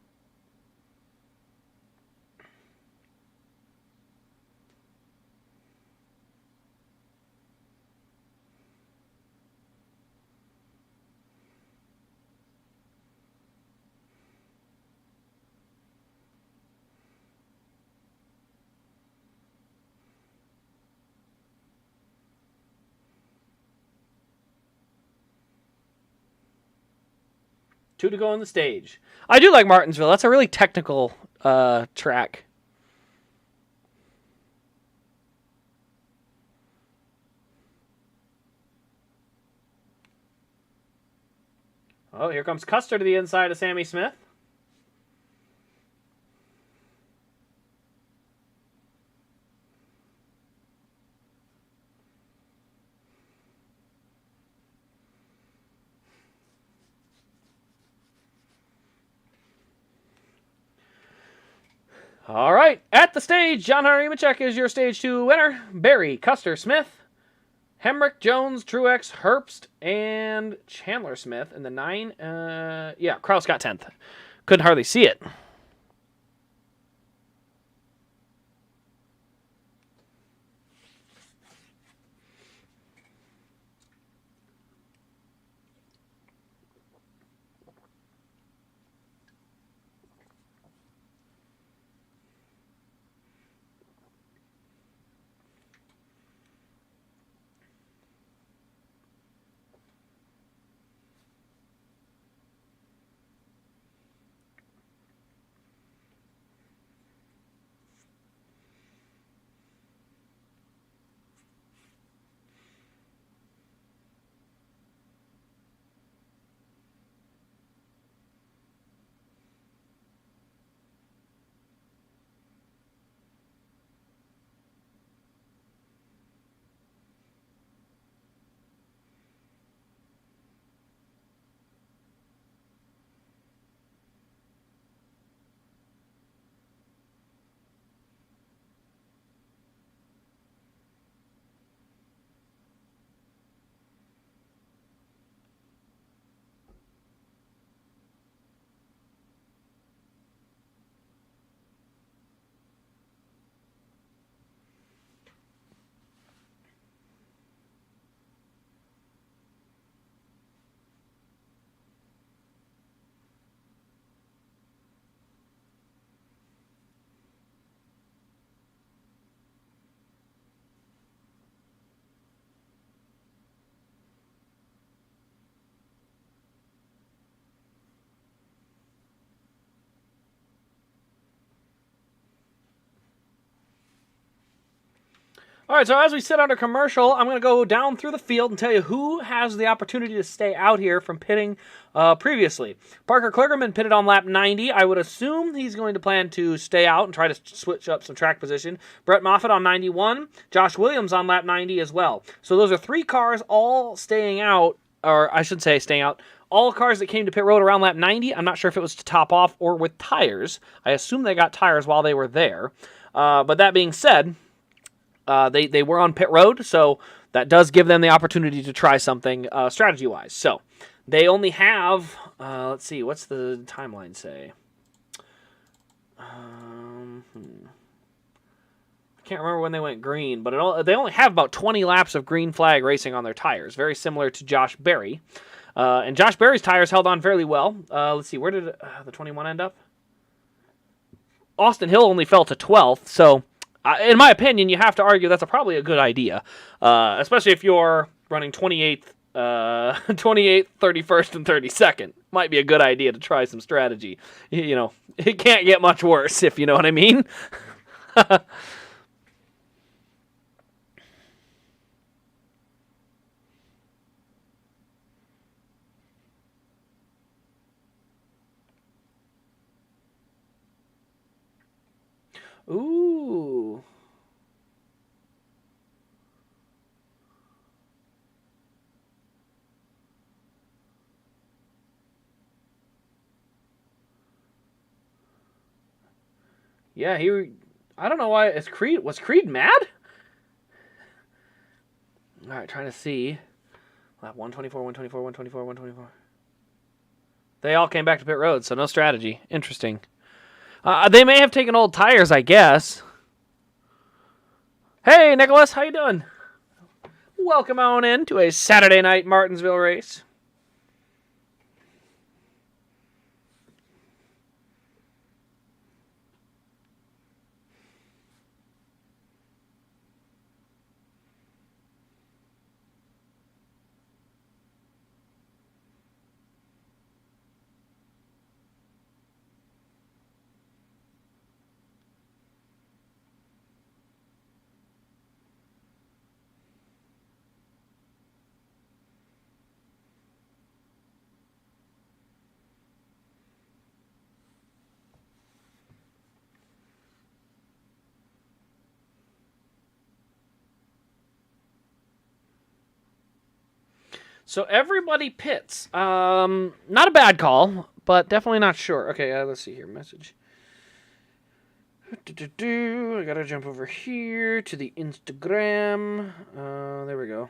Two to go on the stage. I do like Martinsville. That's a really technical track. Oh, here comes Custer to the inside of Sammy Smith. All right, at the stage, John Hunter Nemechek is your Stage 2 winner. Barry, Custer, Smith, Hemrick, Jones, Truex, Herbst, and Chandler Smith in the 9. Yeah, Kraus got 10th. Couldn't hardly see it. All right, so as we sit under commercial, I'm going to go down through the field and tell you who has the opportunity to stay out here from pitting previously. Parker Kligerman pitted on lap 90. I would assume he's going to plan to stay out and try to switch up some track position. Brett Moffitt on 91. Josh Williams on lap 90 as well. So those are 3 cars all staying out, or I should say staying out. All cars that came to pit road around lap 90. I'm not sure if it was to top off or with tires. I assume they got tires while they were there. But that being said, they were on pit road, so that does give them the opportunity to try something strategy-wise. So they only have, let's see, what's the timeline say? I can't remember when they went green, but they only have about 20 laps of green flag racing on their tires, very similar to Josh Berry. And Josh Berry's tires held on fairly well. Let's see, where did the 21 end up? Austin Hill only fell to 12th, so in my opinion, you have to argue that's probably a good idea, especially if you're running 28th, 31st, and 32nd. Might be a good idea to try some strategy. You know, it can't get much worse, if you know what I mean. Ooh. Yeah, I don't know why. Was Creed mad? All right, trying to see. Lap 124, 124, 124, 124. They all came back to pit road, so no strategy. Interesting. They may have taken old tires, I guess. Hey, Nicholas, how you doing? Welcome on in to a Saturday night Martinsville race. So everybody pits. Not a bad call, but definitely not sure. Okay, let's see here. Message. I gotta jump over here to the Instagram. There we go.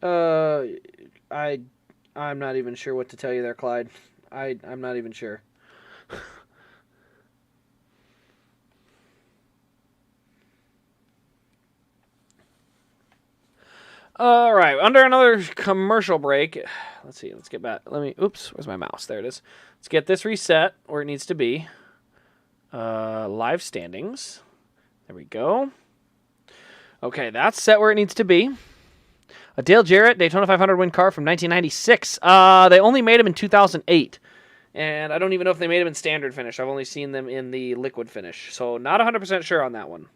I'm not even sure what to tell you there, Clyde. I'm not even sure. All right, under another commercial break. Let's see. Let's get back. Oops, where's my mouse? There it is. Let's get this reset where it needs to be. Live standings. There we go. Okay, that's set where it needs to be. A Dale Jarrett Daytona 500 win car from 1996. They only made him in 2008. And I don't even know if they made him in standard finish. I've only seen them in the liquid finish. So not 100% sure on that one.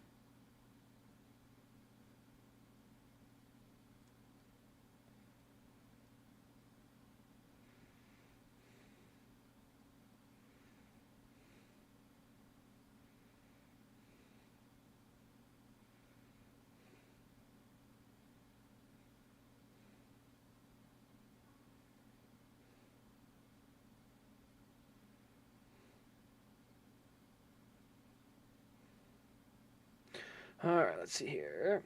All right, let's see here.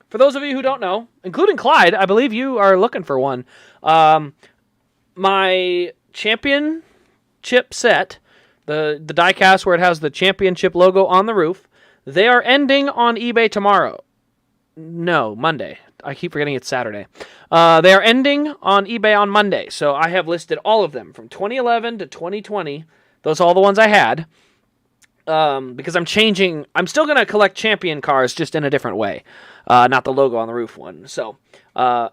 For those of you who don't know, including Clyde, I believe you are looking for one. My championship set, the diecast where it has the championship logo on the roof, they are ending on eBay tomorrow. No, Monday. I keep forgetting it's Saturday. They are ending on eBay on Monday. So I have listed all of them from 2011 to 2020. Those are all the ones I had. Because I'm changing. I'm still going to collect champion cars, just in a different way. Not the logo on the roof one. So, I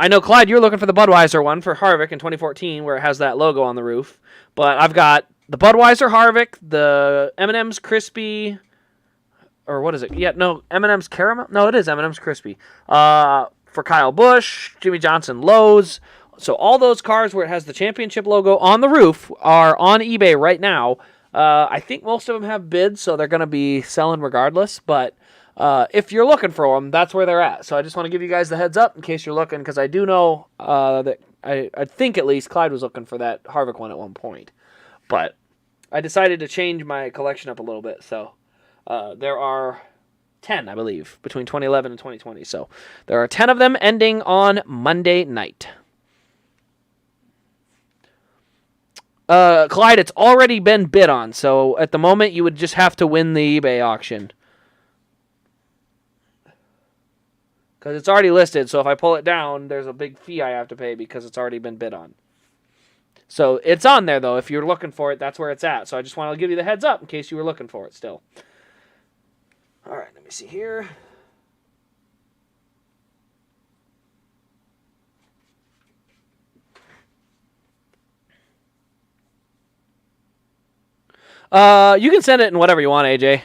know, Clyde, you're looking for the Budweiser one for Harvick in 2014, where it has that logo on the roof. But I've got the Budweiser Harvick, the M&M's Crispy, or what is it? Yeah, no, M&M's Caramel? No, it is M&M's Crispy. For Kyle Busch, Jimmy Johnson Lowe's. So all those cars where it has the championship logo on the roof are on eBay right now. I think most of them have bids, so they're going to be selling regardless. But if you're looking for them, that's where they're at. So I just want to give you guys the heads up in case you're looking, because I do know that I think at least Clyde was looking for that Harvick one at one point. But I decided to change my collection up a little bit. So there are 10, I believe, between 2011 and 2020. So there are 10 of them ending on Monday night. Clyde, it's already been bid on, so at the moment you would just have to win the eBay auction. Because it's already listed, so if I pull it down, there's a big fee I have to pay because it's already been bid on. So it's on there, though. If you're looking for it, that's where it's at. So I just want to give you the heads up in case you were looking for it still. All right, let me see here. You can send it in whatever you want, AJ.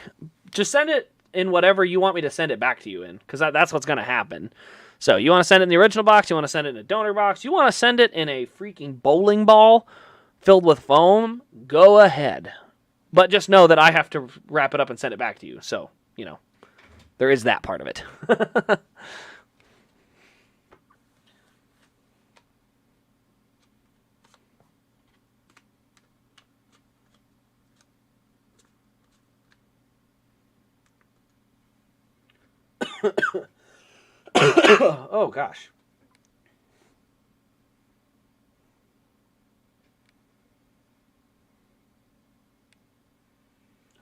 Just send it in whatever you want me to send it back to you in, because that's what's going to happen. So you want to send it in the original box, you want to send it in a donor box, you want to send it in a freaking bowling ball filled with foam, go ahead. But just know that I have to wrap it up and send it back to you. So, there is that part of it. Oh, gosh.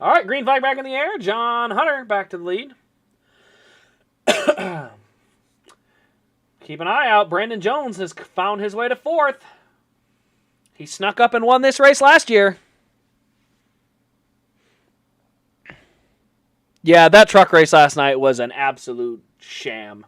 All right, green flag back in the air. John Hunter back to the lead. Keep an eye out. Brandon Jones has found his way to fourth. He snuck up and won this race last year. Yeah, that truck race last night was an absolute sham.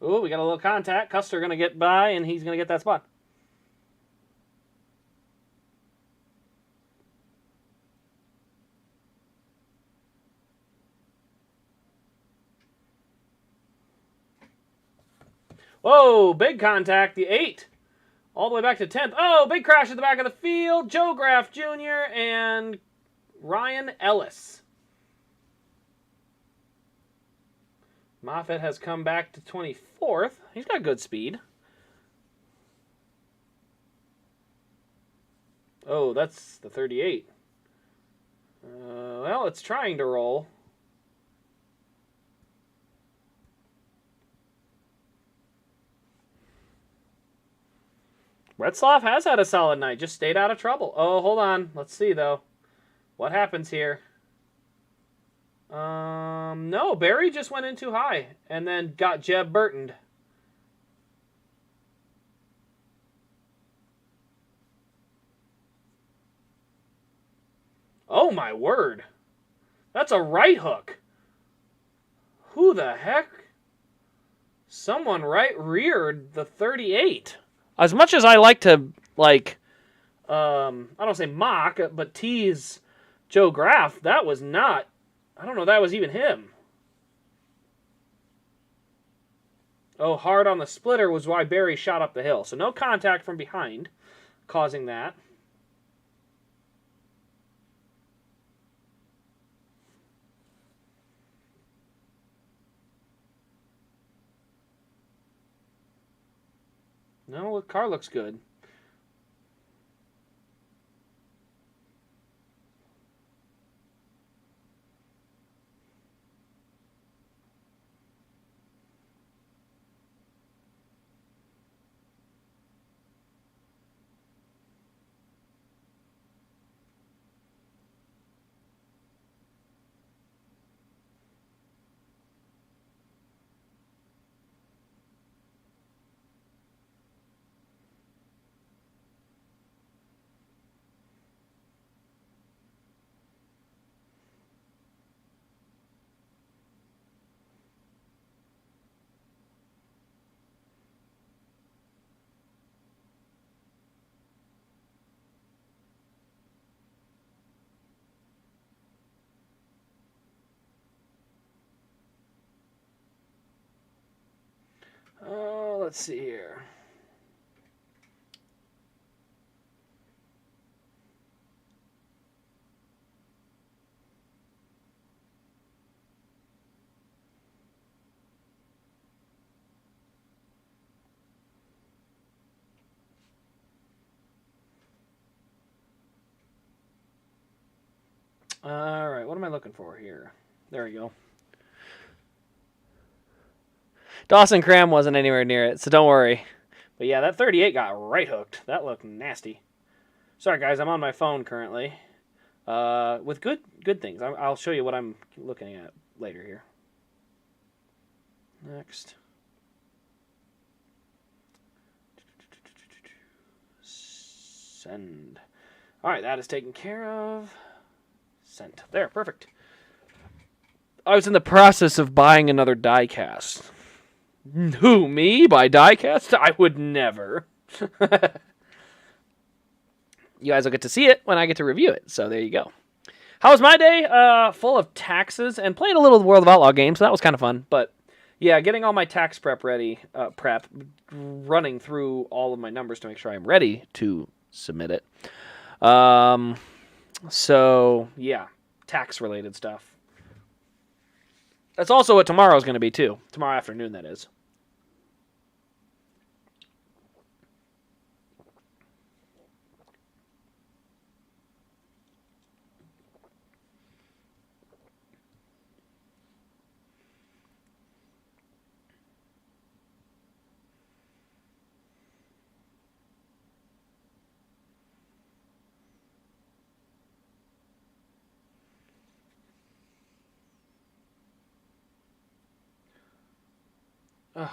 Ooh, we got a little contact. Custer going to get by, and he's going to get that spot. Whoa, big contact, the 8. All the way back to 10th. Oh, big crash at the back of the field. Joe Graff Jr. and Ryan Ellis. Moffitt has come back to 24th. He's got good speed. Oh, that's the 38. Well, it's trying to roll. Retzlaff has had a solid night. Just stayed out of trouble. Oh, hold on. Let's see, though. What happens here? No. Barry just went in too high and then got Jeb Burtoned. Oh, my word. That's a right hook. Who the heck? Someone right reared the 38. As much as I like to, I don't say mock, but tease Joe Graff, that was not, I don't know if that was even him. Oh, hard on the splitter was why Barry shot up the hill. So no contact from behind causing that. No, the car looks good. Oh, let's see here. All right, what am I looking for here? There we go. Dawson Cram wasn't anywhere near it, so don't worry. But yeah, that 38 got right hooked. That looked nasty. Sorry, guys, I'm on my phone currently. With good things. I'll show you what I'm looking at later here. Next. Send. All right, that is taken care of. Sent. There, perfect. I was in the process of buying another diecast. Who, me? Buy diecast? I would never. You guys will get to see it when I get to review it, so there you go. How was my day? Full of taxes and playing a little World of Outlaw game, so that was kind of fun. But yeah, getting all my tax prep ready, running through all of my numbers to make sure I'm ready to submit it. So yeah, tax related stuff. That's also what tomorrow's going to be too. Tomorrow afternoon, that is.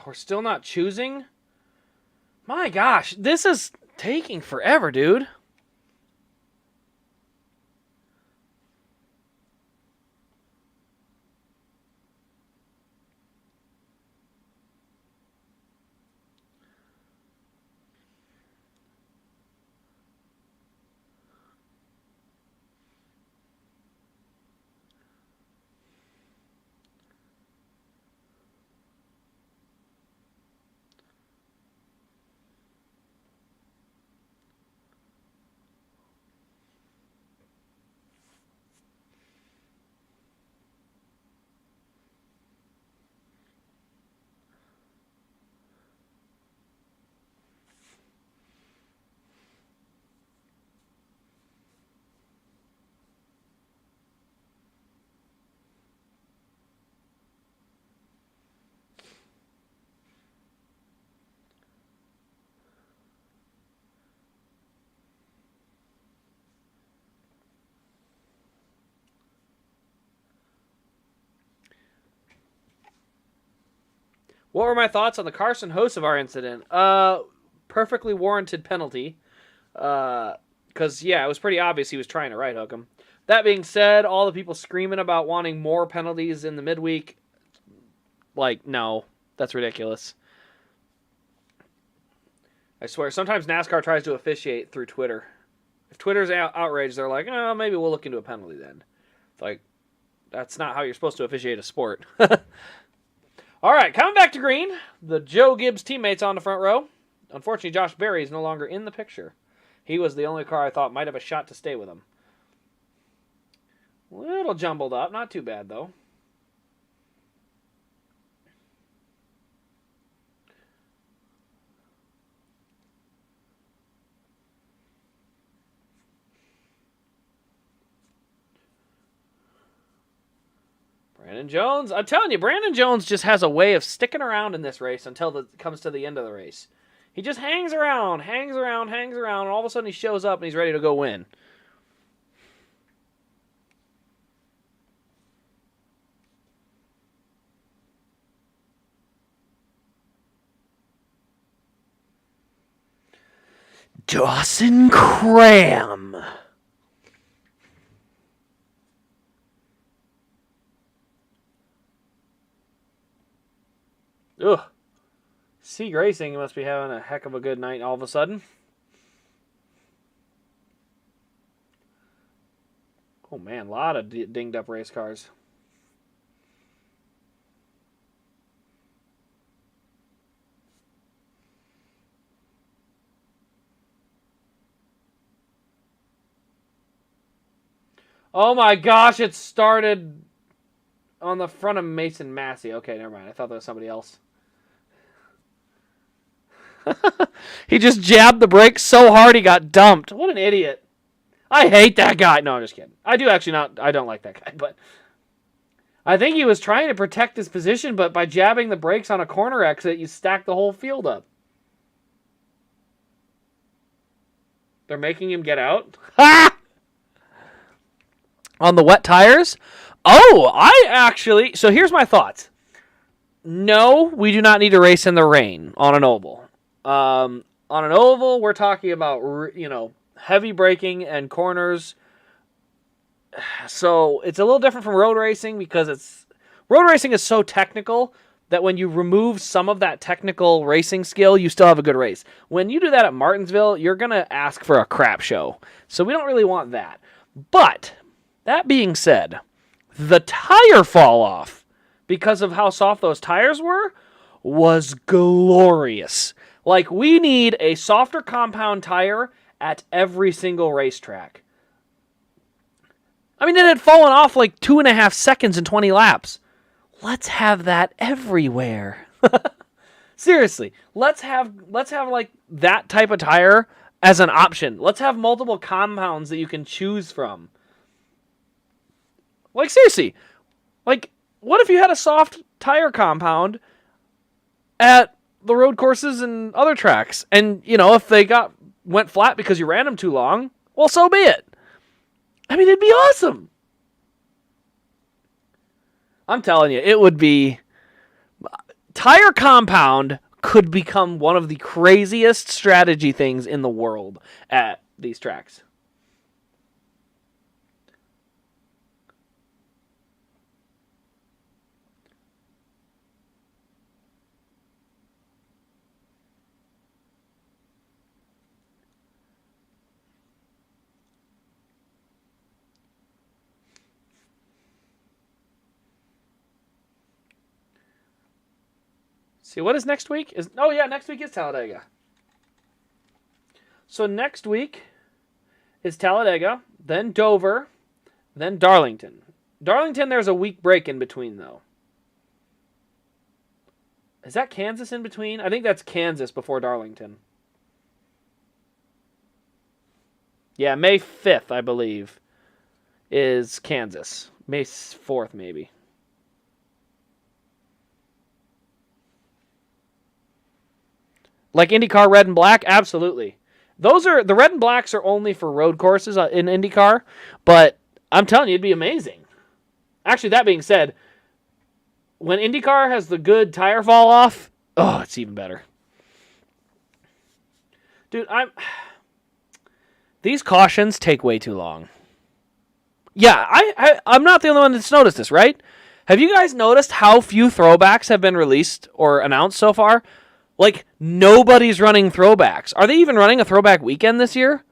We're still not choosing? My gosh, this is taking forever, dude. What were my thoughts on the Carson Hocevar incident? Perfectly warranted penalty. Because, yeah, it was pretty obvious he was trying to right hook him. That being said, all the people screaming about wanting more penalties in the midweek, like, no, that's ridiculous. I swear, sometimes NASCAR tries to officiate through Twitter. If Twitter's outraged, they're like, oh, maybe we'll look into a penalty then. It's like, that's not how you're supposed to officiate a sport. All right, coming back to green, the Joe Gibbs teammates on the front row. Unfortunately, Josh Berry is no longer in the picture. He was the only car I thought might have a shot to stay with him. A little jumbled up, not too bad though. Brandon Jones, I'm telling you, Brandon Jones just has a way of sticking around in this race until it comes to the end of the race. He just hangs around, and all of a sudden he shows up and he's ready to go win. Dawson Cram. Ugh. Sieg Racing must be having a heck of a good night all of a sudden. Oh man, a lot of dinged up race cars. Oh my gosh, it started on the front of Mason Massey. Okay, never mind. I thought that was somebody else. He just jabbed the brakes so hard he got dumped. What an idiot. I hate that guy. No, I'm just kidding. I don't like that guy, but I think he was trying to protect his position, but by jabbing the brakes on a corner exit, you stack the whole field up. They're making him get out? Ha! On the wet tires? Oh, so here's my thoughts. No, we do not need to race in the rain on an oval. On an oval, we're talking about, heavy braking and corners. So it's a little different from road racing because road racing is so technical that when you remove some of that technical racing skill, you still have a good race. When you do that at Martinsville, you're going to ask for a crap show. So we don't really want that. But that being said, the tire fall off because of how soft those tires were was glorious. Like, we need a softer compound tire at every single racetrack. I mean, it had fallen off like 2.5 seconds in 20 laps. Let's have that everywhere. Seriously, let's have like that type of tire as an option. Let's have multiple compounds that you can choose from. Like, seriously, like, what if you had a soft tire compound at the road courses and other tracks? And, if they went flat because you ran them too long, well, so be it. I mean, it'd be awesome. I'm telling you, it would be... Tire compound could become one of the craziest strategy things in the world at these tracks. See, what is next week? Next week is Talladega. So next week is Talladega, then Dover, then Darlington. Darlington, there's a week break in between, though. Is that Kansas in between? I think that's Kansas before Darlington. Yeah, May 5th, I believe, is Kansas. May 4th, maybe. Like IndyCar Red and Black? Absolutely. The Red and Blacks are only for road courses in IndyCar, but I'm telling you, it'd be amazing. Actually, that being said, when IndyCar has the good tire fall off, oh, it's even better. Dude, these cautions take way too long. Yeah, I'm not the only one that's noticed this, right? Have you guys noticed how few throwbacks have been released or announced so far? Like, nobody's running throwbacks. Are they even running a throwback weekend this year?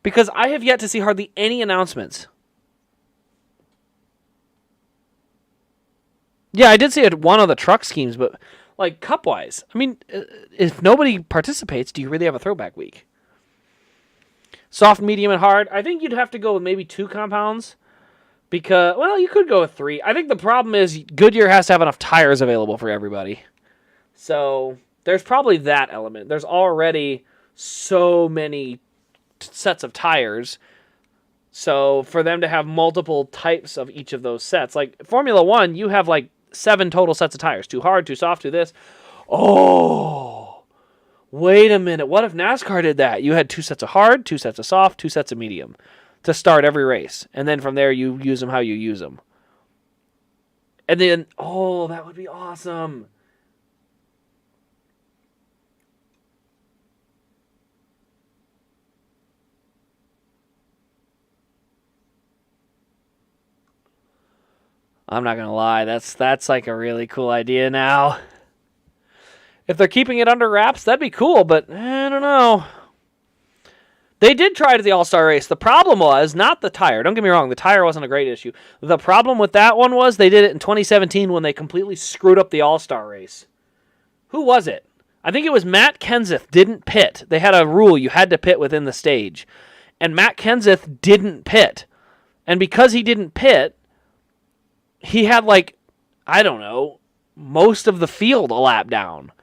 Because I have yet to see hardly any announcements. Yeah, I did see one of the truck schemes, but like cup-wise, I mean, if nobody participates, do you really have a throwback week? Soft, medium, and hard. I think you'd have to go with maybe 2 compounds. Because, well, you could go with 3. I think the problem is Goodyear has to have enough tires available for everybody. So there's probably that element. There's already so many sets of tires. So for them to have multiple types of each of those sets, like Formula 1, you have like 7 total sets of tires. 2 hard, 2 soft, 2 this. Oh, wait a minute. What if NASCAR did that? You had 2 sets of hard, 2 sets of soft, 2 sets of medium to start every race. And then from there, you use them how you use them. And then, oh, that would be awesome. I'm not going to lie. That's like a really cool idea now. If they're keeping it under wraps, that'd be cool, but I don't know. They did try it at the All-Star race. The problem was not the tire. Don't get me wrong. The tire wasn't a great issue. The problem with that one was they did it in 2017 when they completely screwed up the All-Star race. Who was it? I think it was Matt Kenseth didn't pit. They had a rule you had to pit within the stage. And Matt Kenseth didn't pit. And because he didn't pit, he had like, I don't know, most of the field a lap down.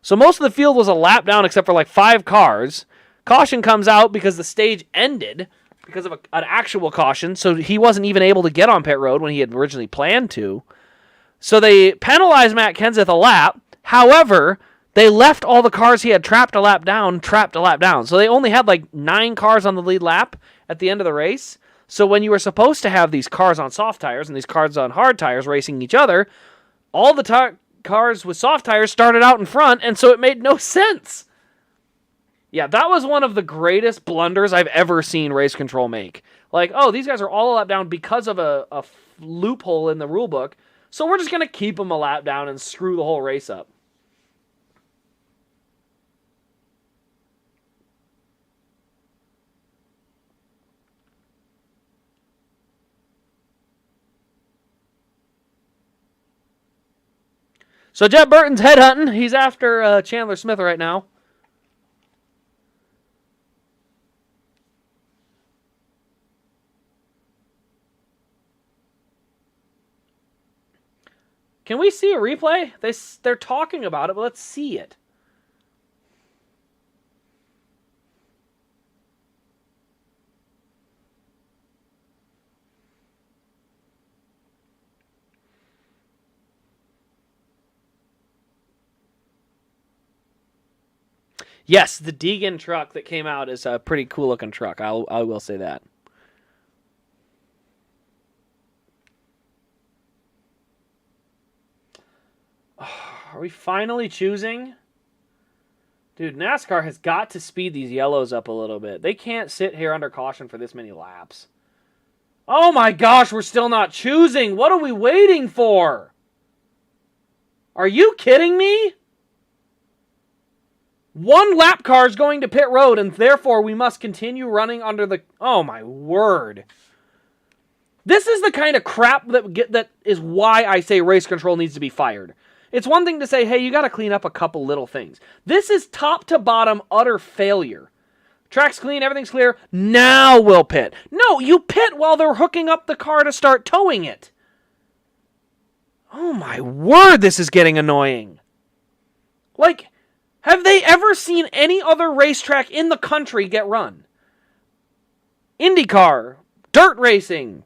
So most of the field was a lap down except for like 5 cars. Caution comes out because the stage ended because of an actual caution, so he wasn't even able to get on pit road when he had originally planned to. So they penalized Matt Kenseth a lap. However, they left all the cars he had trapped a lap down. So they only had like 9 cars on the lead lap at the end of the race. So when you were supposed to have these cars on soft tires and these cars on hard tires racing each other, all the cars with soft tires started out in front, and so it made no sense. Yeah, that was one of the greatest blunders I've ever seen race control make. Like, oh, these guys are all a lap down because of a loophole in the rule book, so we're just going to keep them a lap down and screw the whole race up. So Jeff Burton's headhunting. He's after Chandler Smith right now. Can we see a replay? They're talking about it, but let's see it. Yes, the Deegan truck that came out is a pretty cool looking truck. I will say that. Are we finally choosing? Dude, NASCAR has got to speed these yellows up a little bit. They can't sit here under caution for this many laps. Oh my gosh, we're still not choosing. What are we waiting for? Are you kidding me? 1 lap car is going to pit road, and therefore we must continue running under the... Oh my word. This is the kind of crap that is why I say race control needs to be fired. It's one thing to say, hey, you got to clean up a couple little things. This is top to bottom utter failure. Track's clean, everything's clear. Now we'll pit. No, you pit while they're hooking up the car to start towing it. Oh my word, this is getting annoying. Like, have they ever seen any other racetrack in the country get run? IndyCar, dirt racing,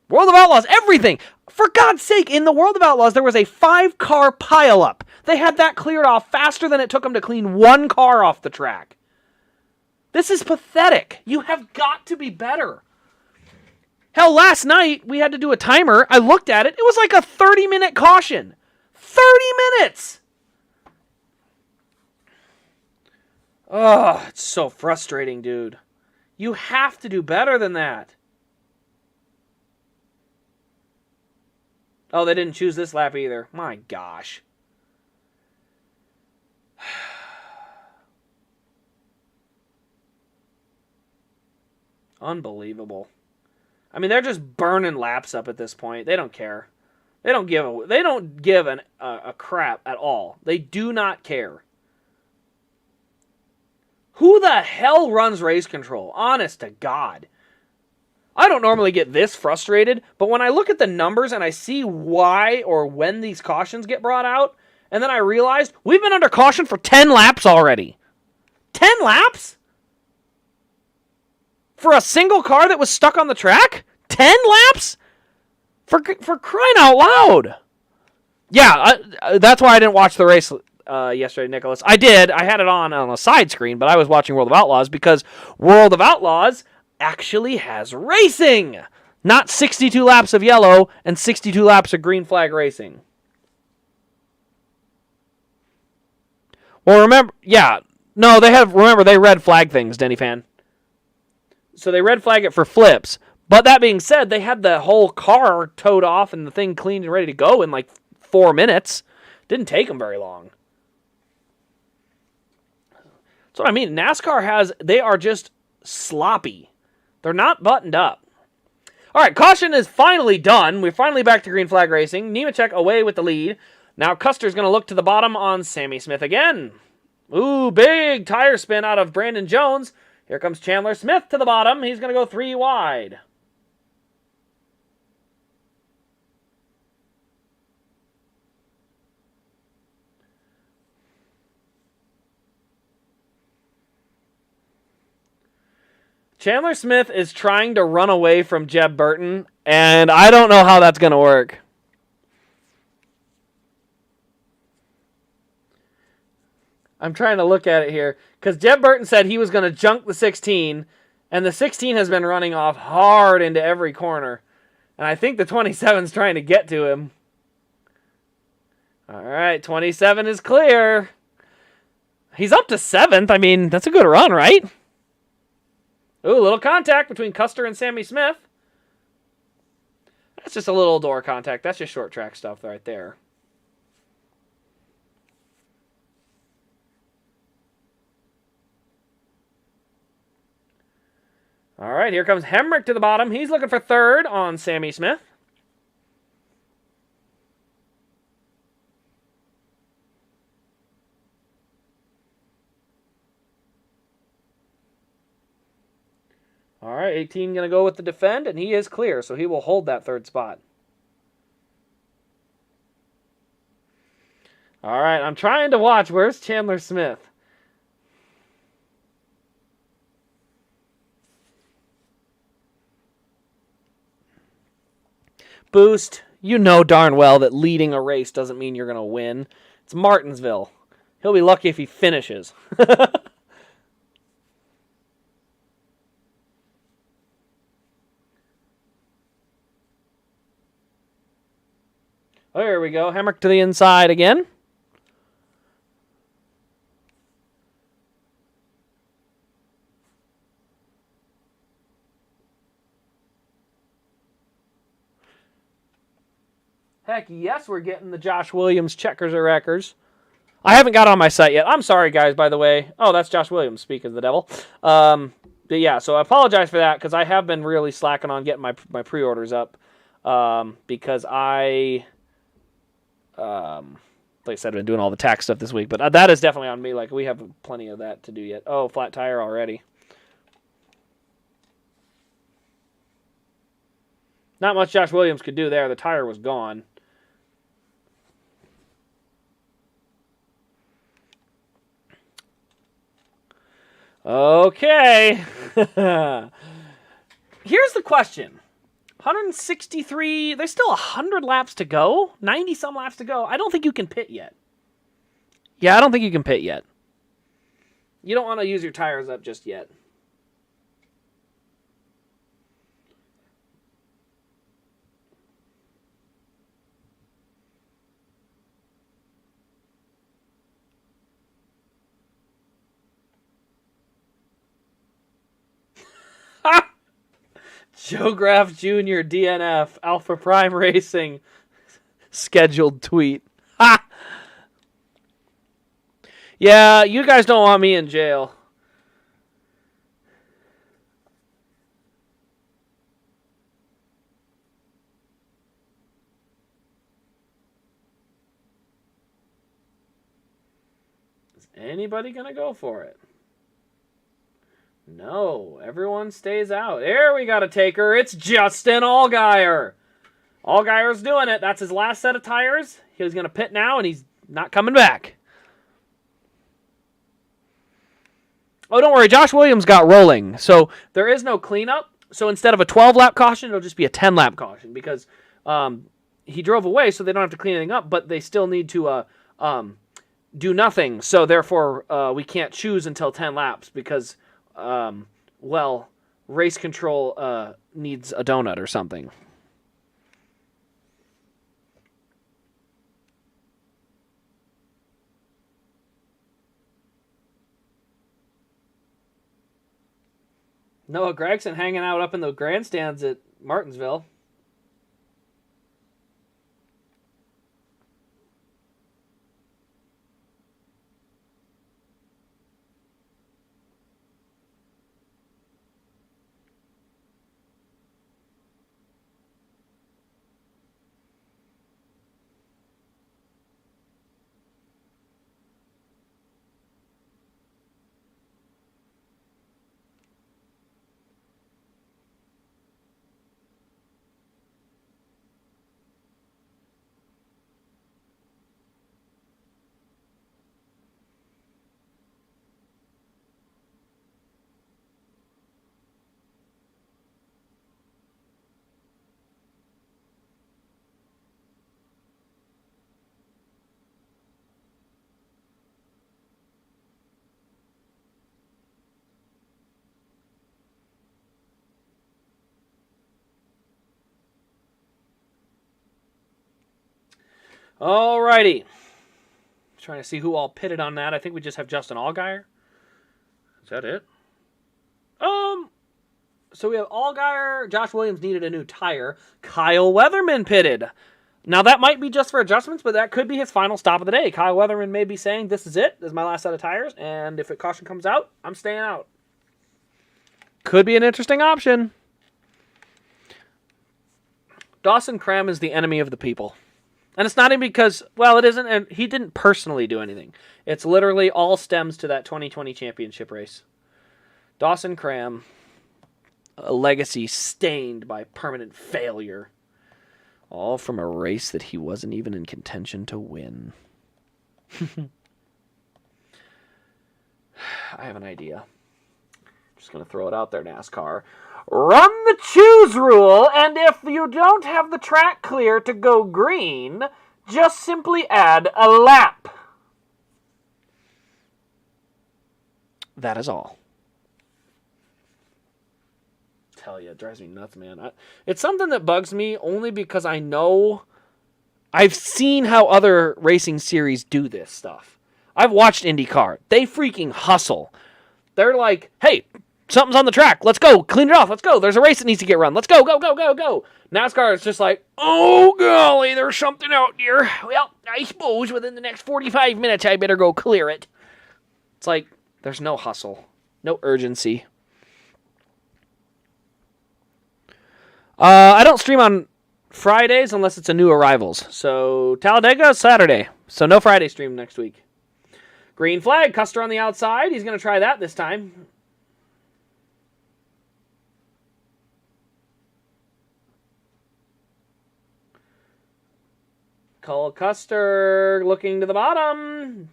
World of Outlaws, everything. For God's sake, in the World of Outlaws, there was a 5-car pileup. They had that cleared off faster than it took them to clean 1 car off the track. This is pathetic. You have got to be better. Hell, last night we had to do a timer. I looked at it. It was like a 30-minute caution. 30 minutes! Oh, it's so frustrating, dude. You have to do better than that. Oh, they didn't choose this lap either. My gosh. Unbelievable. I mean, they're just burning laps up at this point. They don't care. They don't give a crap at all. They do not care. Who the hell runs race control? Honest to God. I don't normally get this frustrated, but when I look at the numbers and I see why or when these cautions get brought out, and then I realized we've been under caution for 10 laps already. 10 laps? For a single car that was stuck on the track? 10 laps? For crying out loud. Yeah, that's why I didn't watch the race yesterday, Nicholas. I did. I had it on a side screen, but I was watching World of Outlaws because World of Outlaws actually has racing. Not 62 laps of yellow and 62 laps of green flag racing. Well, remember, yeah. No, they red flag things, Denny fan. So they red flag it for flips. But that being said, they had the whole car towed off and the thing cleaned and ready to go in like 4 minutes. Didn't take them very long. That's what I mean. NASCAR they are just sloppy. They're not buttoned up. All right, caution is finally done. We're finally back to green flag racing. Nemechek away with the lead. Now Custer's going to look to the bottom on Sammy Smith again. Ooh, big tire spin out of Brandon Jones. Here comes Chandler Smith to the bottom. He's going to go 3 wide. Chandler Smith is trying to run away from Jeb Burton, and I don't know how that's going to work. I'm trying to look at it here, because Jeb Burton said he was going to junk the 16, and the 16 has been running off hard into every corner. And I think the 27's trying to get to him. All right, 27 is clear. He's up to 7th. I mean, that's a good run, right? Ooh, a little contact between Custer and Sammy Smith. That's just a little door contact. That's just short track stuff right there. All right, here comes Hemrick to the bottom. He's looking for 3rd on Sammy Smith. All right, 18 going to go with the defend, and he is clear, so he will hold that 3rd spot. All right, I'm trying to watch. Where's Chandler Smith? Boost, you know darn well that leading a race doesn't mean you're going to win. It's Martinsville. He'll be lucky if he finishes. Oh, here we go. Hemrick to the inside again. Heck yes, we're getting the Josh Williams checkers or wreckers. I haven't got on my site yet. I'm sorry, guys, by the way. Oh, that's Josh Williams, speaking of the devil. But yeah, so I apologize for that because I have been really slacking on getting my pre-orders up because like I said, I've been doing all the tax stuff this week, but that is definitely on me. Like, we have plenty of that to do yet. Oh, flat tire already. Not much Josh Williams could do there. The tire was gone. Okay. Here's the question. 163, there's still 100 laps to go? 90-some laps to go. I don't think you can pit yet. Yeah, I don't think you can pit yet. You don't want to use your tires up just yet. Joe Graff Jr. DNF Alpha Prime Racing scheduled tweet. Ha! Yeah, you guys don't want me in jail. Is anybody going to go for it? No, everyone stays out. There we got a taker. It's Justin Allgaier. Allgaier's doing it. That's his last set of tires. He's going to pit now, and he's not coming back. Oh, don't worry. Josh Williams got rolling. So there is no cleanup. So instead of a 12-lap caution, it'll just be a 10-lap caution because he drove away, so they don't have to clean anything up, but they still need to do nothing. So therefore, we can't choose until 10 laps because... race control needs a donut or something. Noah Gragson hanging out up in the grandstands at Martinsville. Alrighty. Trying to see who all pitted on that. I think we just have Justin Allgaier. Is that it? So we have Allgaier. Josh Williams needed a new tire. Kyle Weatherman pitted. Now that might be just for adjustments, but that could be his final stop of the day. Kyle Weatherman may be saying, this is it. This is my last set of tires. And if a caution comes out, I'm staying out. Could be an interesting option. Dawson Cram is the enemy of the people. And it's not even because, well, it isn't, and he didn't personally do anything. It's literally all stems to that 2020 championship race. Dawson Cram, a legacy stained by permanent failure. All from a race that he wasn't even in contention to win. I have an idea. Just going to throw it out there, NASCAR. Run the choose rule, and if you don't have the track clear to go green, just simply add a lap. That is all. Tell you, it drives me nuts, man. It's something that bugs me only because I know I've seen how other racing series do this stuff. I've watched IndyCar. They freaking hustle. They're like, hey, something's on the track. Let's go. Clean it off. Let's go. There's a race that needs to get run. Let's go, go, go, go, go. NASCAR is just like, oh, golly, there's something out here. Well, I suppose within the next 45 minutes, I better go clear it. It's like, there's no hustle. No urgency. I don't stream on Fridays unless it's a new arrivals. So, Talladega is Saturday. So, no Friday stream next week. Green flag. Custer on the outside. He's going to try that this time. Cole Custer looking to the bottom.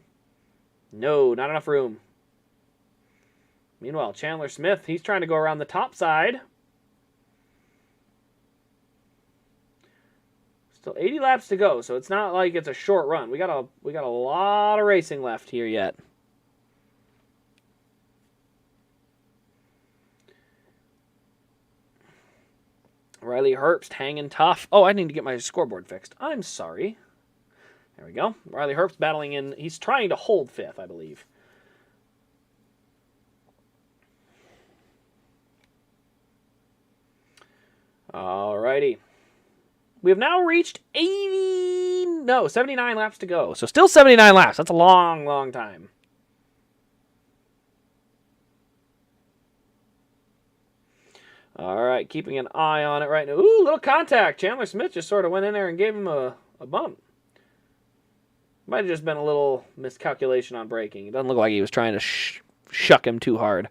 No, not enough room. Meanwhile, Chandler Smith, he's trying to go around the top side. Still 80 laps to go, so it's not like it's a short run. We got a lot of racing left here yet. Riley Herbst hanging tough. Oh, I need to get my scoreboard fixed. I'm sorry. There we go. Riley Herbst battling in. He's trying to hold fifth, I believe. Alrighty. We have now reached 79 laps to go. So still 79 laps. That's a long, long time. All right, keeping an eye on it right now. Ooh, little contact. Chandler Smith just sort of went in there and gave him a bump. Might have just been a little miscalculation on braking. It doesn't look like he was trying to shuck him too hard.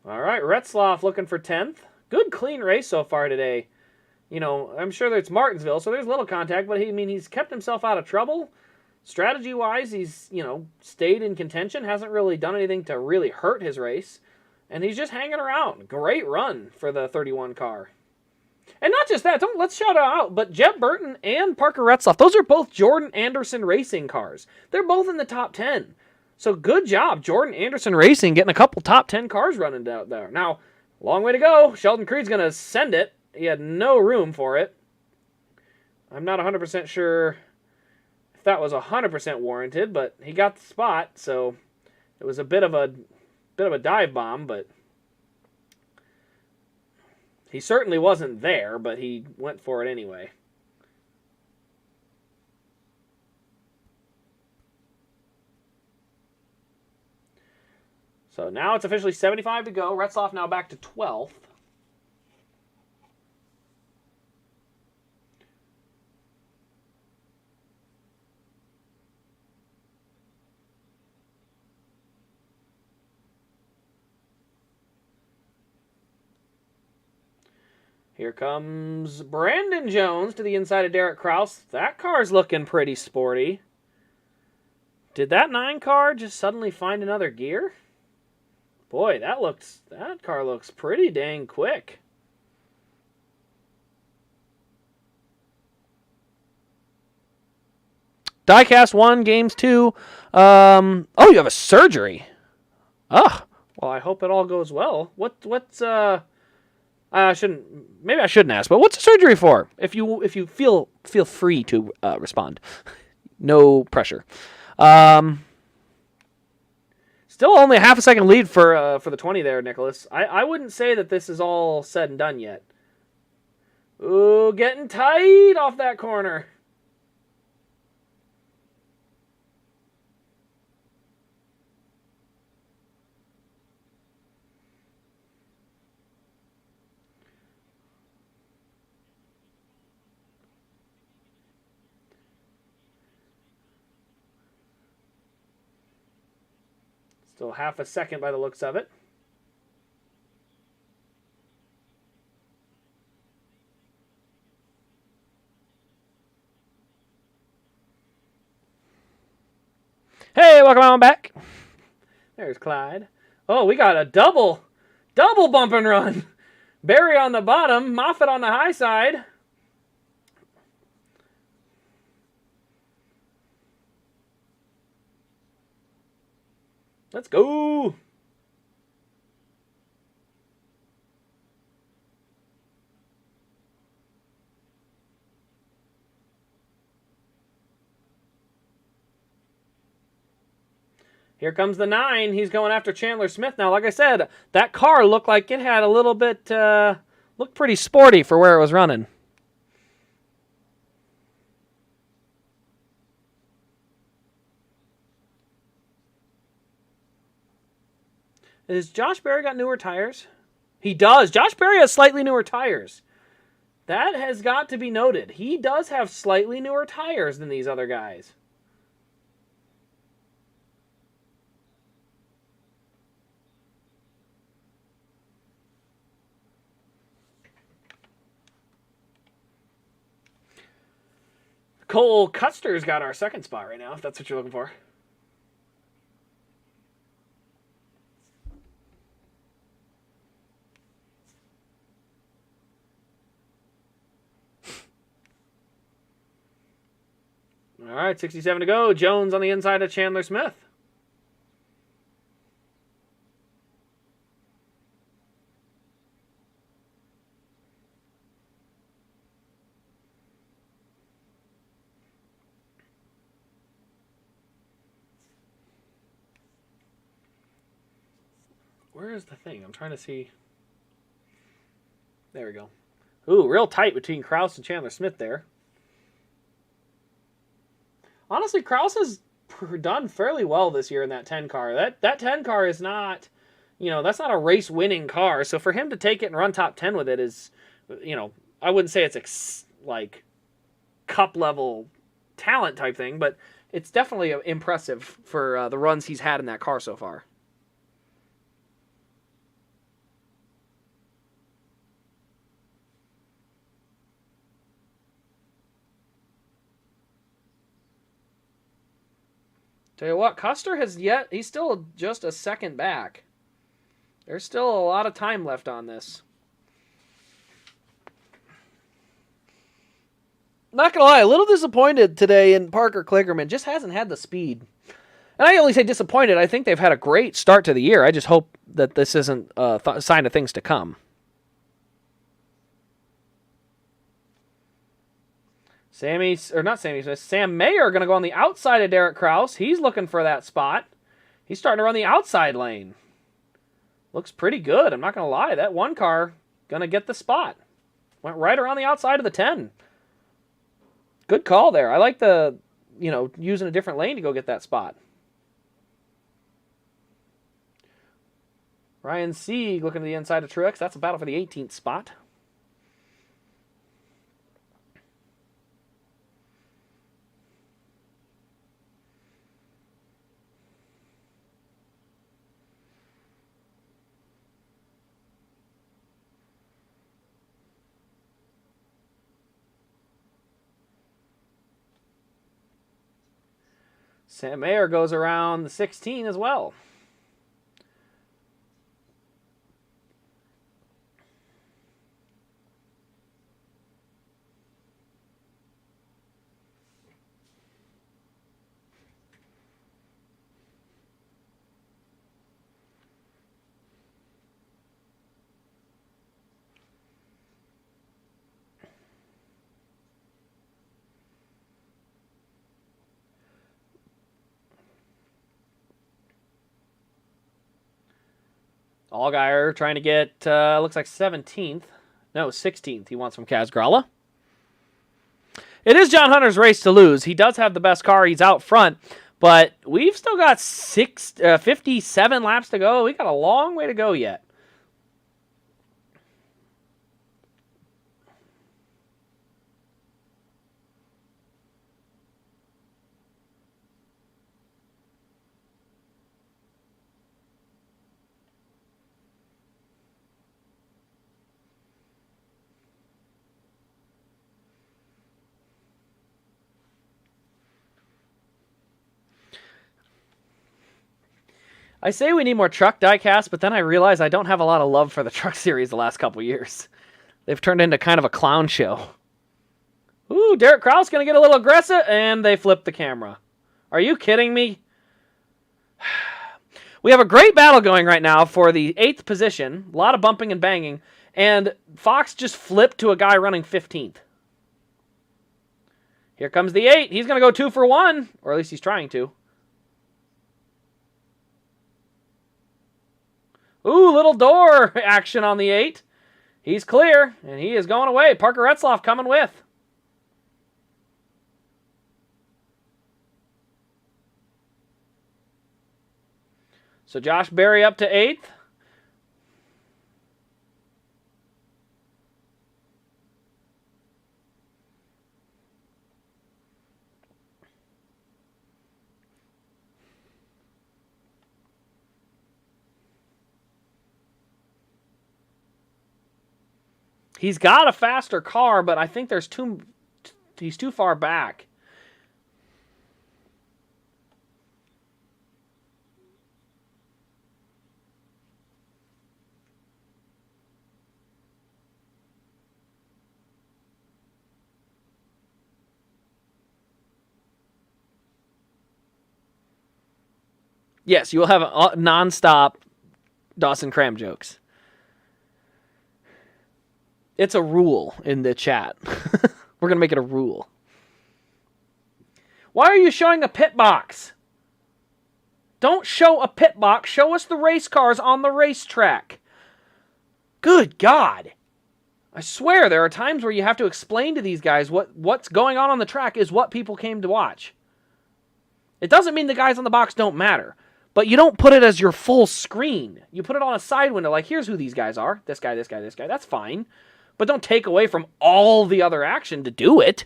All right, Retzloff looking for 10th. Good, clean race so far today. You know, I'm sure that it's Martinsville, so there's little contact, but he's kept himself out of trouble. Strategy-wise, he's, stayed in contention, hasn't really done anything to really hurt his race, and he's just hanging around. Great run for the 31 car. And not just that, let's shout out, but Jeb Burton and Parker Retzloff, those are both Jordan Anderson Racing cars. They're both in the top 10. So good job, Jordan Anderson Racing, getting a couple top 10 cars running out there. Now, long way to go. Sheldon Creed's going to send it. He had no room for it. I'm not 100% sure if that was 100% warranted, but he got the spot, so it was a bit of a dive bomb, but he certainly wasn't there, but he went for it anyway. So now it's officially 75 to go. Retzloff now back to 12th. Here comes Brandon Jones to the inside of Derek Kraus. That car's looking pretty sporty. Did that 9 car just suddenly find another gear? Boy, that car looks pretty dang quick. Diecast 1, games 2. Oh, you have a surgery. Ugh. Well, I hope it all goes well. What's maybe I shouldn't ask, but what's the surgery for? If you feel free to respond. No pressure. Still only a half a second lead for the 20 there, Nicholas. I wouldn't say that this is all said and done yet. Ooh, getting tight off that corner. Still half a second by the looks of it. Hey, welcome on back. There's Clyde. Oh, we got a double bump and run. Barry on the bottom, Moffitt on the high side. Let's go. Here comes the 9. He's going after Chandler Smith now. Like I said, that car looked like it had a little bit, looked pretty sporty for where it was running. Has Josh Berry got newer tires? He does. Josh Berry has slightly newer tires. That has got to be noted. He does have slightly newer tires than these other guys. Cole Custer's got our second spot right now, if that's what you're looking for. All right, 67 to go. Jones on the inside of Chandler Smith. Where is the thing? I'm trying to see. There we go. Ooh, real tight between Kraus and Chandler Smith there. Honestly, Kraus has done fairly well this year in that 10 car. That 10 car is not, that's not a race-winning car. So for him to take it and run top 10 with it is, I wouldn't say it's like cup-level talent type thing, but it's definitely impressive for the runs he's had in that car so far. Tell you what, Custer he's still just a second back. There's still a lot of time left on this. Not going to lie, a little disappointed today in Parker Kligerman. Just hasn't had the speed. And I only say disappointed. I think they've had a great start to the year. I just hope that this isn't a sign of things to come. Sam Mayer are going to go on the outside of Derek Kraus. He's looking for that spot. He's starting to run the outside lane. Looks pretty good. I'm not going to lie. That one car going to get the spot. Went right around the outside of the 10. Good call there. I like the, using a different lane to go get that spot. Ryan Sieg looking to the inside of Truex. That's a battle for the 18th spot. Sam Mayer goes around the 16 as well. Allgaier trying to get, looks like 17th. No, 16th he wants from Kaz Gralla. It is John Hunter's race to lose. He does have the best car. He's out front. But we've still got 57 laps to go. We got a long way to go yet. I say we need more truck diecast, but then I realize I don't have a lot of love for the truck series the last couple years. They've turned into kind of a clown show. Ooh, Derek Kraus going to get a little aggressive, and they flip the camera. Are you kidding me? We have a great battle going right now for the 8th position. A lot of bumping and banging, and Fox just flipped to a guy running 15th. Here comes the 8. He's going to go 2 for 1, or at least he's trying to. Ooh, little door action on the 8. He's clear, and he is going away. Parker Retzloff coming with. So Josh Berry up to 8th. He's got a faster car, but I think he's too far back. Yes, you will have non-stop Dawson Cram jokes. It's a rule in the chat. We're going to make it a rule. Why are you showing a pit box? Don't show a pit box. Show us the race cars on the racetrack. Good God. I swear there are times where you have to explain to these guys what's going on the track is what people came to watch. It doesn't mean the guys on the box don't matter, but you don't put it as your full screen. You put it on a side window like, here's who these guys are. This guy, this guy, this guy. That's fine. But don't take away from all the other action to do it.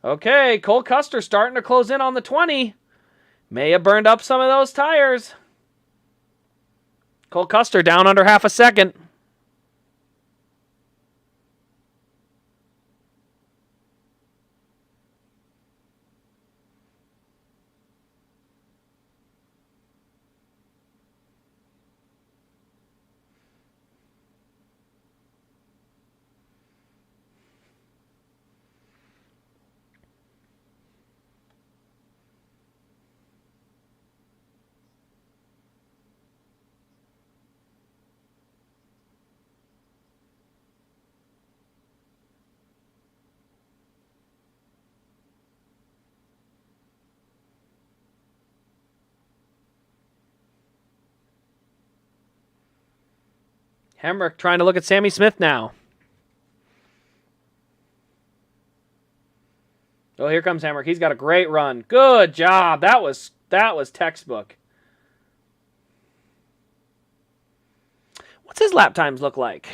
Okay, Cole Custer starting to close in on the 20. May have burned up some of those tires. Cole Custer down under half a second. Hemrick trying to look at Sammy Smith now. Oh, here comes Hemrick. He's got a great run. Good job. That was textbook. What's his lap times look like?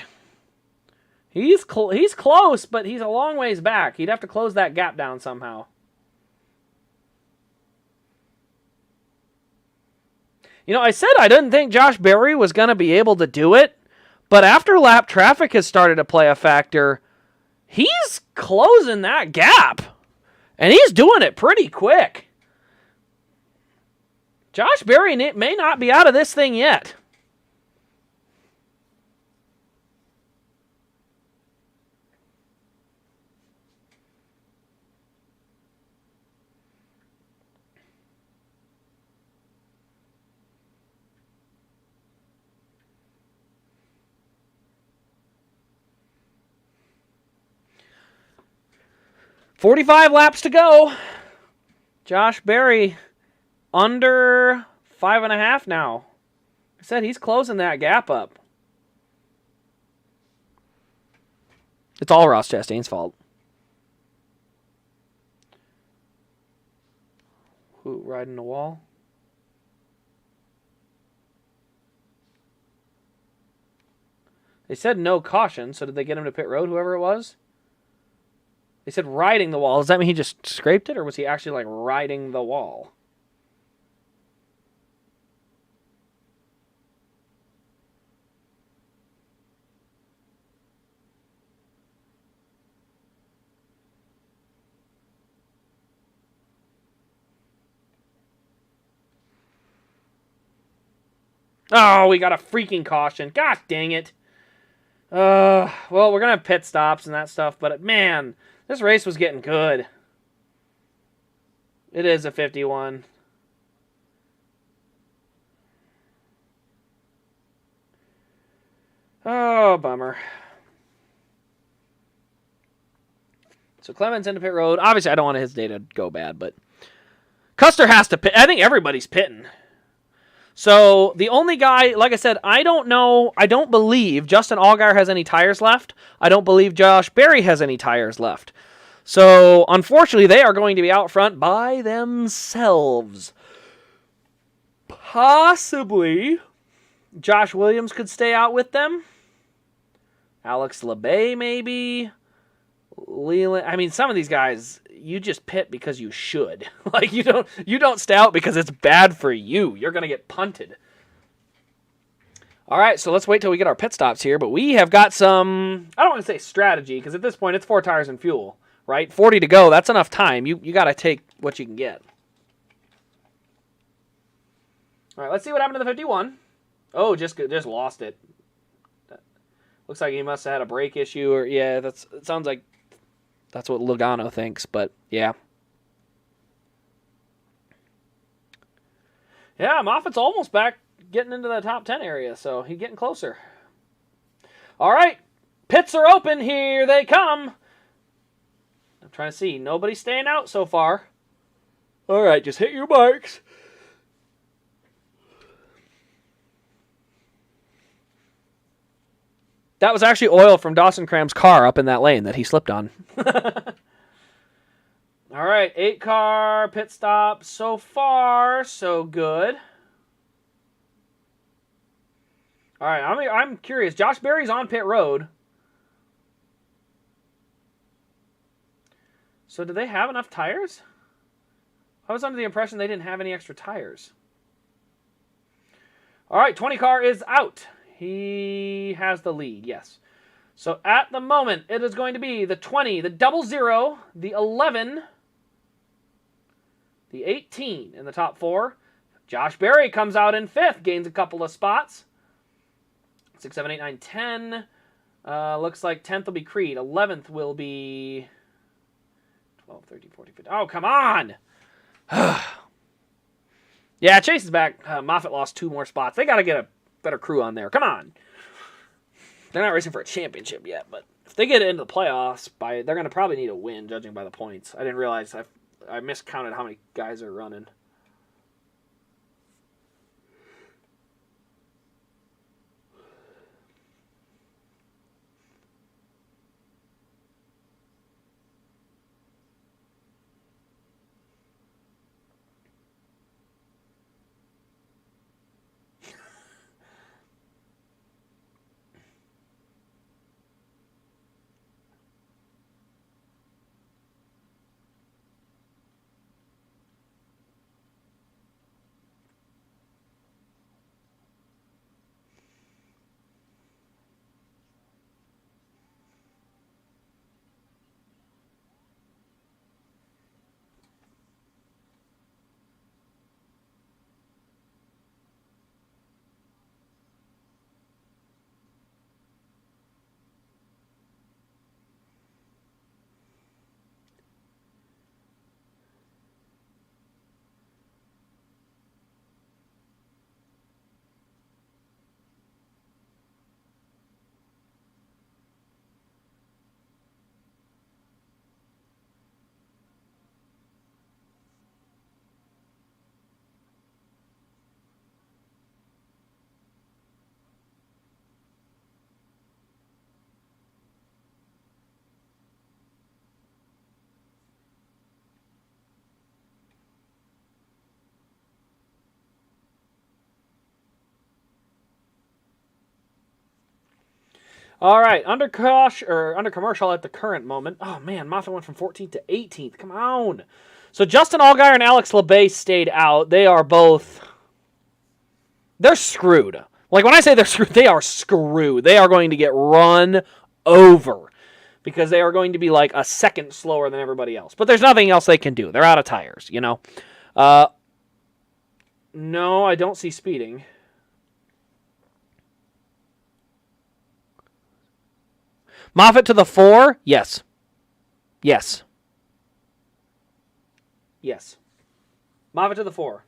He's close, but he's a long ways back. He'd have to close that gap down somehow. You know, I said I didn't think Josh Berry was going to be able to do it. But after lap traffic has started to play a factor, he's closing that gap. And he's doing it pretty quick. Josh Berry may not be out of this thing yet. .45 laps to go. Josh Berry under 5.5 now. I said he's closing that gap up. It's all Ross Chastain's fault. Who riding the wall? They said no caution, so did they get him to pit road, whoever it was? They said riding the wall. Does that mean he just scraped it, or was he actually, like, riding the wall? Oh, we got a freaking caution. God dang it. Well, we're going to have pit stops and that stuff, but, man, this race was getting good. It is a 51. Oh, bummer. So Clemens into pit road. Obviously, I don't want his day to go bad, but Custer has to pit. I think everybody's pitting. So the only guy, like I said, I don't know. I don't believe Justin Allgaier has any tires left. I don't believe Josh Berry has any tires left. So unfortunately, they are going to be out front by themselves. Possibly Josh Williams could stay out with them. Alex LeBay maybe. Leland. I mean, some of these guys, you just pit because you should. Like you don't stay out because it's bad for you. You're gonna get punted. All right, so let's wait till we get our pit stops here. But we have got some. I don't want to say strategy because at this point it's 4 tires and fuel, right? 40 to go. That's enough time. You got to take what you can get. All right, let's see what happened to the 51. Oh, just lost it. Looks like he must have had a brake issue, or yeah, it sounds like that's what Logano thinks, but yeah. Yeah, Moffitt's almost back getting into the top 10 area, so he's getting closer. All right, pits are open. Here they come. I'm trying to see. Nobody's staying out so far. All right, just hit your marks. That was actually oil from Dawson Cram's car up in that lane that he slipped on. All right, 8-car pit stop. So far, so good. All right, I'm curious. Josh Berry's on pit road. So do they have enough tires? I was under the impression they didn't have any extra tires. All right, 20-car is out. He has the lead, yes. So at the moment, it is going to be the 20, the 00, the 11, the 18 in the top 4. Josh Berry comes out in 5th, gains a couple of spots. 6, 7, 8, 9, 10. Looks like 10th will be Creed. 11th will be 12, 13, 14, 15. Oh, come on! Yeah, Chase is back. Moffitt lost 2 more spots. They got to get a better crew on there. Come on. They're not racing for a championship yet, but if they get into the playoffs, they're going to probably need a win, judging by the points. I didn't realize I miscounted how many guys are running. All right, under commercial at the current moment. Oh man, Moffitt went from 14th to 18th. Come on. So Justin Allgaier and Alex LeBay stayed out. They are both. They're screwed. Like when I say they're screwed, they are screwed. They are going to get run over because they are going to be like a second slower than everybody else. But there's nothing else they can do. They're out of tires, you know. No, I don't see speeding. Moffitt to the 4? Yes. Yes. Yes. Moffitt to the 4.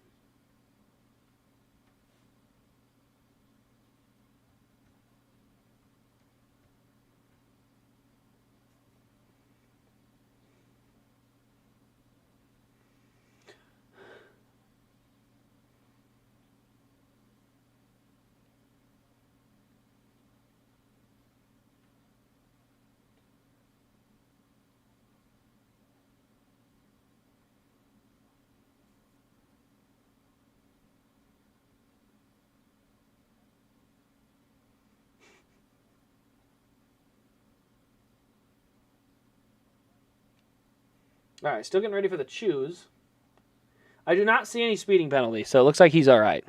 All right, still getting ready for the choose. I do not see any speeding penalty, so it looks like he's all right.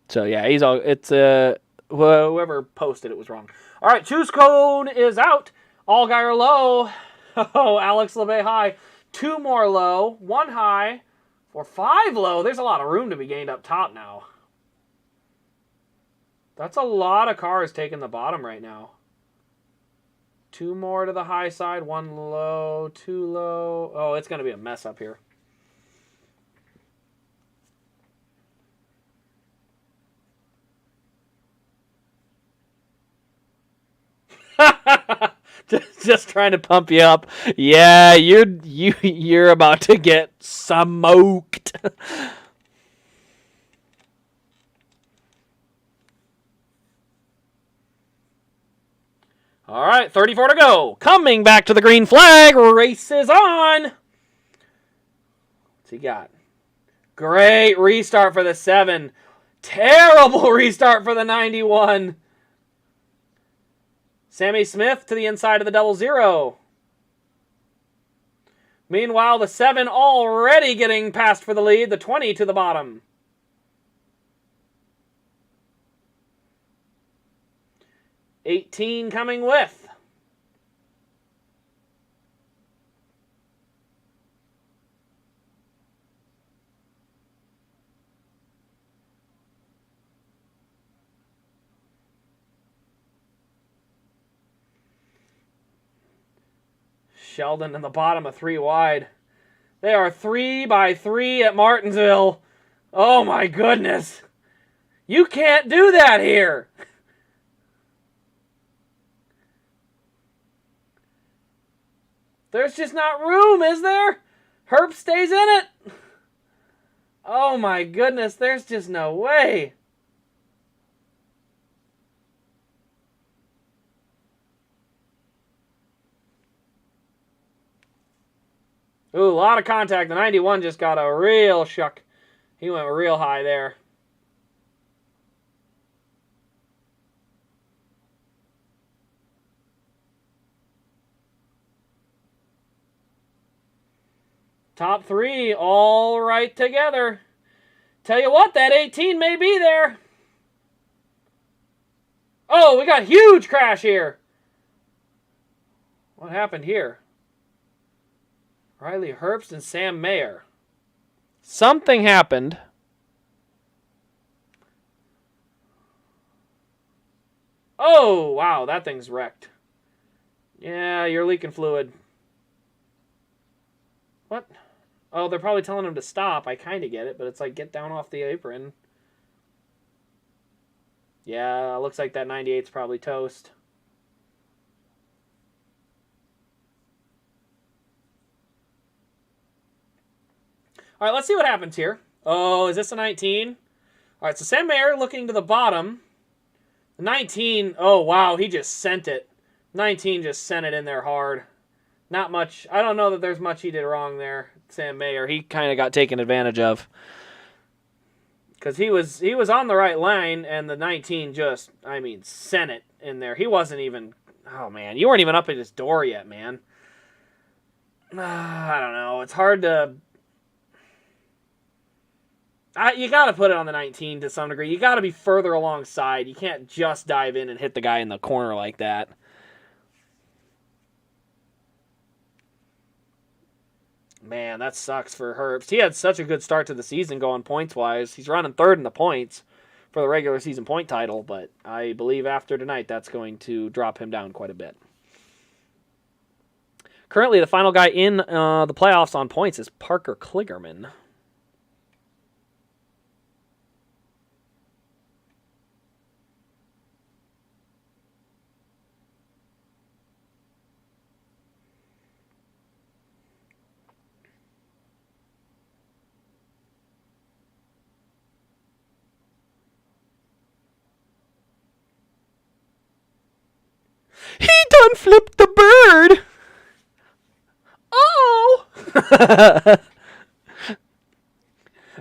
So yeah, he's all. It's whoever posted it was wrong. All right, choose code is out. Allgaier low. Oh, Alex LeBay high. 2 more low. 1 high. For 5 low. There's a lot of room to be gained up top now. That's a lot of cars taking the bottom right now. 2 more to the high side. 1 low. 2 low. Oh, it's going to be a mess up here. Just trying to pump you up. Yeah, you're about to get smoked. All right, 34 to go. Coming back to the green flag. Race is on. What's he got? Great restart for the 7. Terrible restart for the 91. Sammy Smith to the inside of the 00. Meanwhile, the 7 already getting passed for the lead. The 20 to the bottom. $18 coming with. Sheldon in the bottom of 3 wide. They are 3 by 3 at Martinsville. Oh my goodness. You can't do that here. There's just not room, is there? Herb stays in it. Oh my goodness, there's just no way. Ooh, a lot of contact. The 91 just got a real shuck. He went real high there. Top 3 all right together. Tell you what, that 18 may be there. Oh, we got a huge crash here. What happened here? Riley Herbst and Sam Mayer. Something happened. Oh, wow, that thing's wrecked. Yeah, you're leaking fluid. What? Oh, they're probably telling him to stop. I kind of get it, but it's like, get down off the apron. Yeah, looks like that 98's probably toast. All right, let's see what happens here. Oh, is this a 19? All right, so Sam Mayer looking to the bottom. The 19, oh, wow, he just sent it. 19 just sent it in there hard. Not much. I don't know that there's much he did wrong there, Sam Mayer. He kind of got taken advantage of. Because he was on the right line, and the 19 just, I mean, sent it in there. He wasn't even, oh, man, you weren't even up at his door yet, man. I don't know. It's hard to... you got to put it on the 19 to some degree. You got to be further alongside. You can't just dive in and hit the guy in the corner like that. Man, that sucks for Herbst. He had such a good start to the season going points-wise. He's running 3rd in the points for the regular season point title, but I believe after tonight that's going to drop him down quite a bit. Currently, the final guy in the playoffs on points is Parker Kligerman. He done flipped the bird. Oh!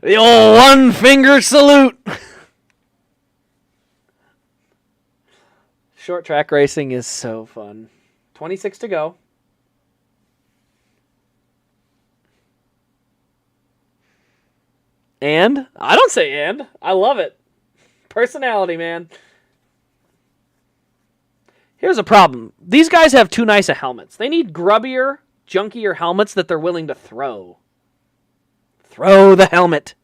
The old one-finger salute. Short track racing is so fun. 26 to go. And? I don't say and. I love it. Personality, man. Here's a problem. These guys have too nice of helmets. They need grubbier, junkier helmets that they're willing to throw. Throw the helmet.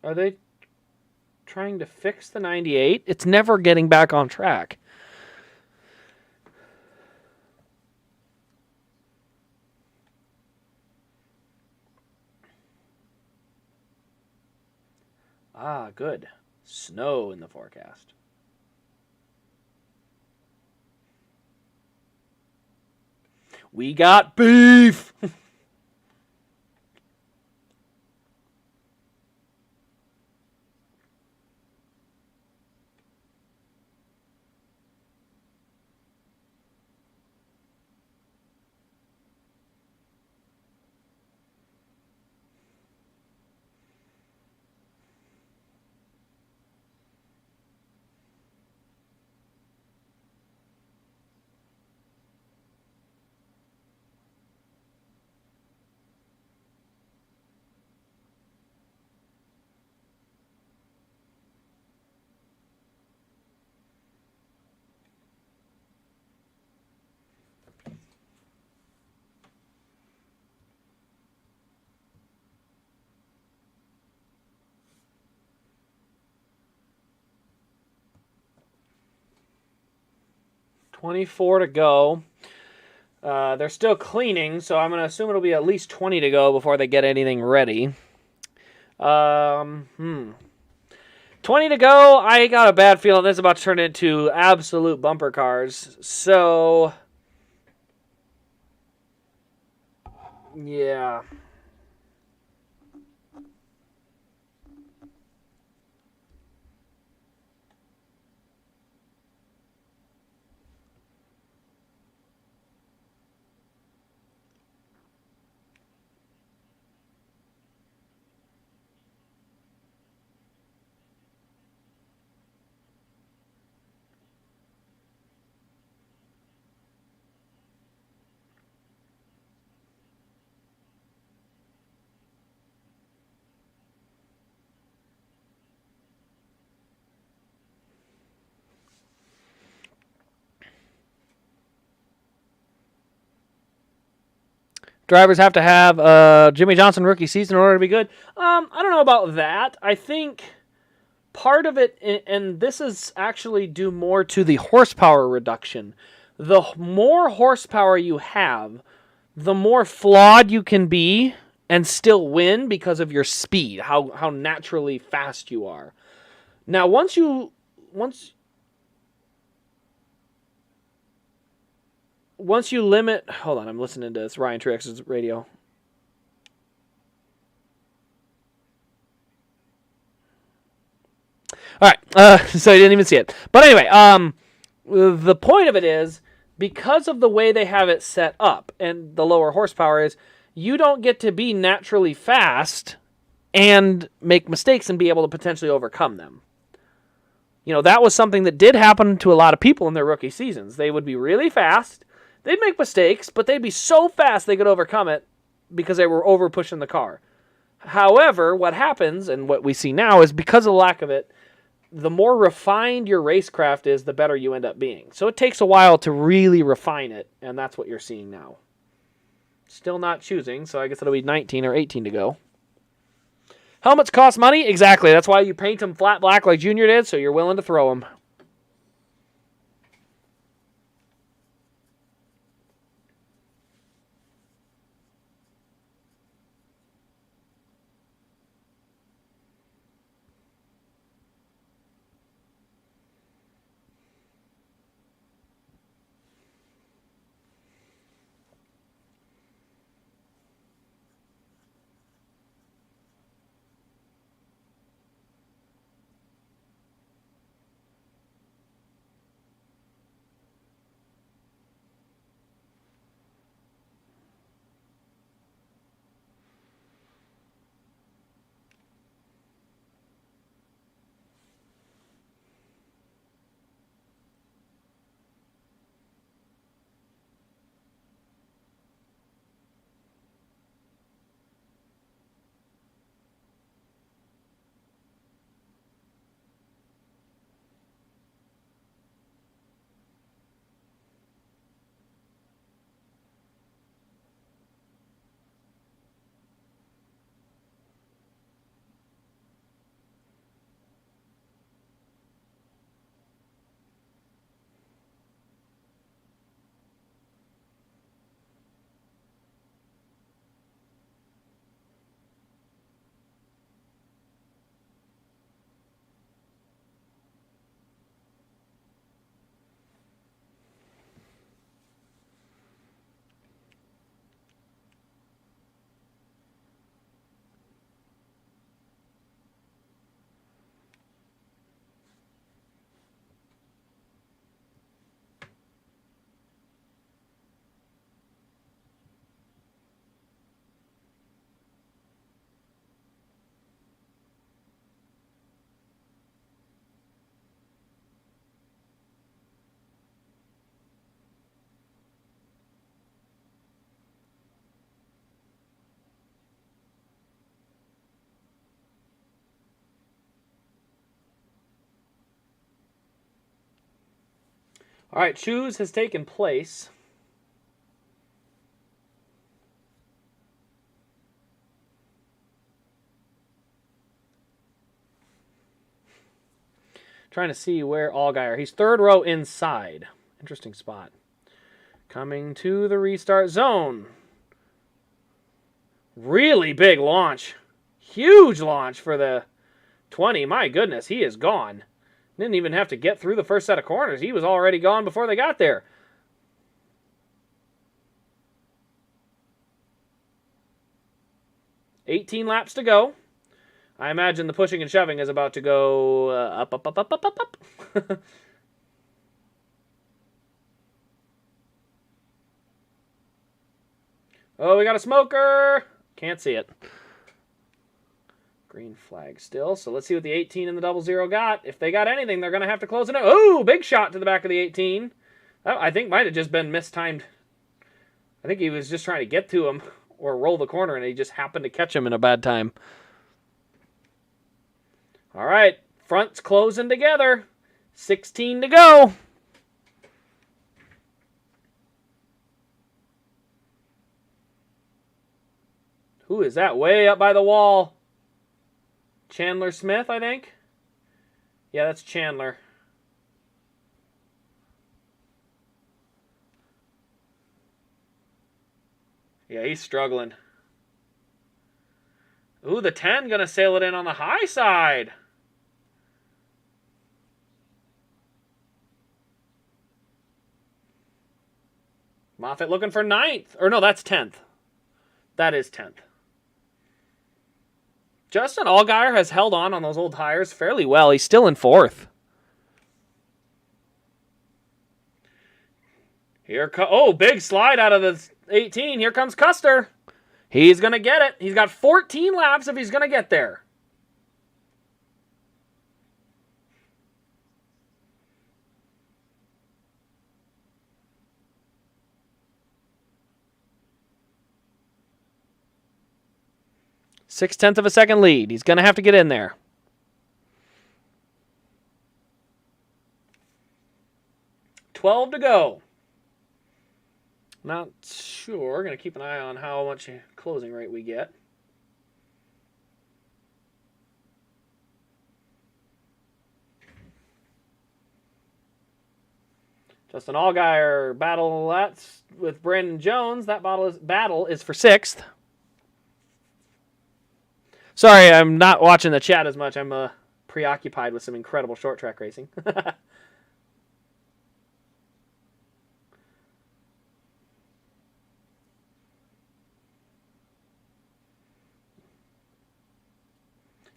Are they trying to fix the 98? It's never getting back on track. Ah, good. Snow in the forecast. We got beef! 24 to go. They're still cleaning, so I'm going to assume it'll be at least 20 to go before they get anything ready. 20 to go. I got a bad feeling this is about to turn into absolute bumper cars. So, yeah. Drivers have to have Jimmy Johnson rookie season in order to be good. I don't know about that. I think part of it, and this is actually due more to the horsepower reduction. The more horsepower you have, the more flawed you can be and still win because of your speed, how naturally fast you are. Now, once you limit, hold on, I'm listening to this Ryan Truex's radio. All right, so you didn't even see it. But anyway, the point of it is, because of the way they have it set up and the lower horsepower is, you don't get to be naturally fast and make mistakes and be able to potentially overcome them. You know, that was something that did happen to a lot of people in their rookie seasons. They would be really fast. They'd make mistakes, but they'd be so fast they could overcome it because they were over pushing the car. However, what happens, and what we see now, is because of the lack of it, the more refined your racecraft is, the better you end up being. So it takes a while to really refine it, and that's what you're seeing now. Still not choosing, so I guess it'll be 19 or 18 to go. Helmets cost money? Exactly. That's why you paint them flat black like Junior did, so you're willing to throw them. All right, choose has taken place. Trying to see where Allgaier. He's third row inside. Interesting spot. Coming to the restart zone. Really big launch. Huge launch for the 20. My goodness, he is gone. Didn't even have to get through the first set of corners. He was already gone before they got there. $18 laps to go. I imagine the pushing and shoving is about to go up, up, up, up, up, up, up. Oh, we got a smoker. Can't see it. Green flag still. So let's see what the 18 and the 00 got. If they got anything, they're going to have to close it out. Oh, big shot to the back of the 18. That, I think might have just been mistimed. I think he was just trying to get to him or roll the corner, and he just happened to catch him in a bad time. All right, front's closing together. 16 to go. Who is that way up by the wall? Chandler Smith, I think. Yeah, that's Chandler. Yeah, he's struggling. Ooh, the 10 going to sail it in on the high side. Moffitt looking for 9th. Or no, that's 10th. That is 10th. Justin Allgaier has held on those old tires fairly well. He's still in 4th. Oh, big slide out of the 18. Here comes Custer. He's going to get it. He's got 14 laps if he's going to get there. Six-tenth of a second lead. He's going to have to get in there. $12 to go. Not sure. We're going to keep an eye on how much closing rate we get. Justin Allgaier battle that's with Brandon Jones. That battle is for 6th. Sorry, I'm not watching the chat as much. I'm preoccupied with some incredible short track racing.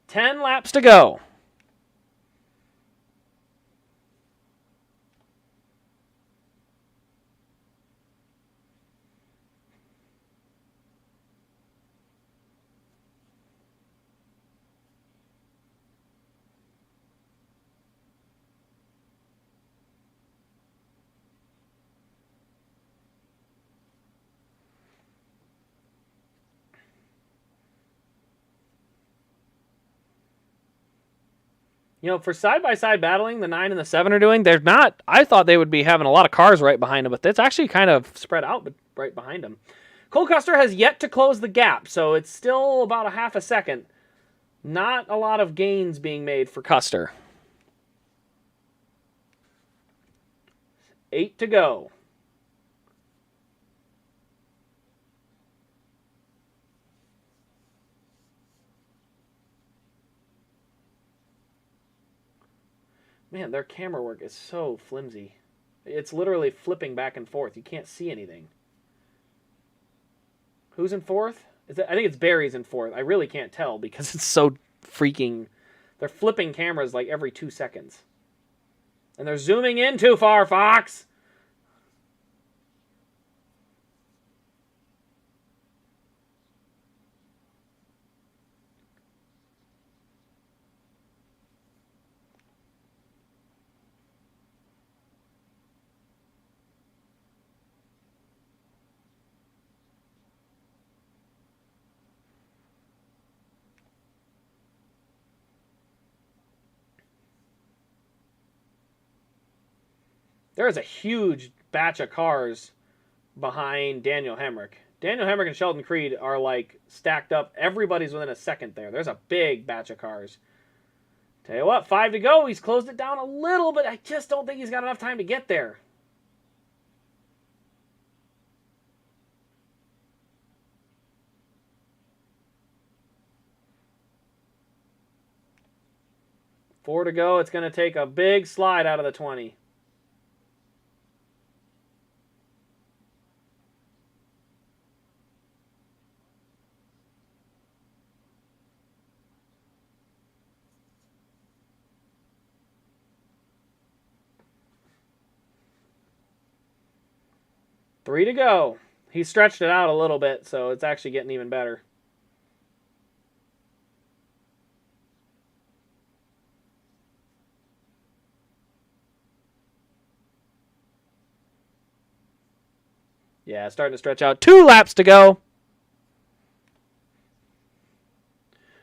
Ten laps to go. You know, for side-by-side battling, the 9 and the 7 are doing, they're not... I thought they would be having a lot of cars right behind them, but it's actually kind of spread out right behind them. Cole Custer has yet to close the gap, so it's still about a half a second. Not a lot of gains being made for Custer. 8 to go. Man, their camera work is so flimsy. It's literally flipping back and forth. You can't see anything. Who's in 4th? I think it's Barry's in 4th. I really can't tell because it's so freaking... They're flipping cameras like every 2 seconds. And they're zooming in too far, Fox! There is a huge batch of cars behind Daniel Hemrick. Daniel Hemrick and Sheldon Creed are like stacked up. Everybody's within a second there. There's a big batch of cars. Tell you what, 5 to go. He's closed it down a little, but I just don't think he's got enough time to get there. Four to go. It's going to take a big slide out of the 20. Three to go. He stretched it out a little bit, so it's actually getting even better. Yeah, starting to stretch out. 2 laps to go.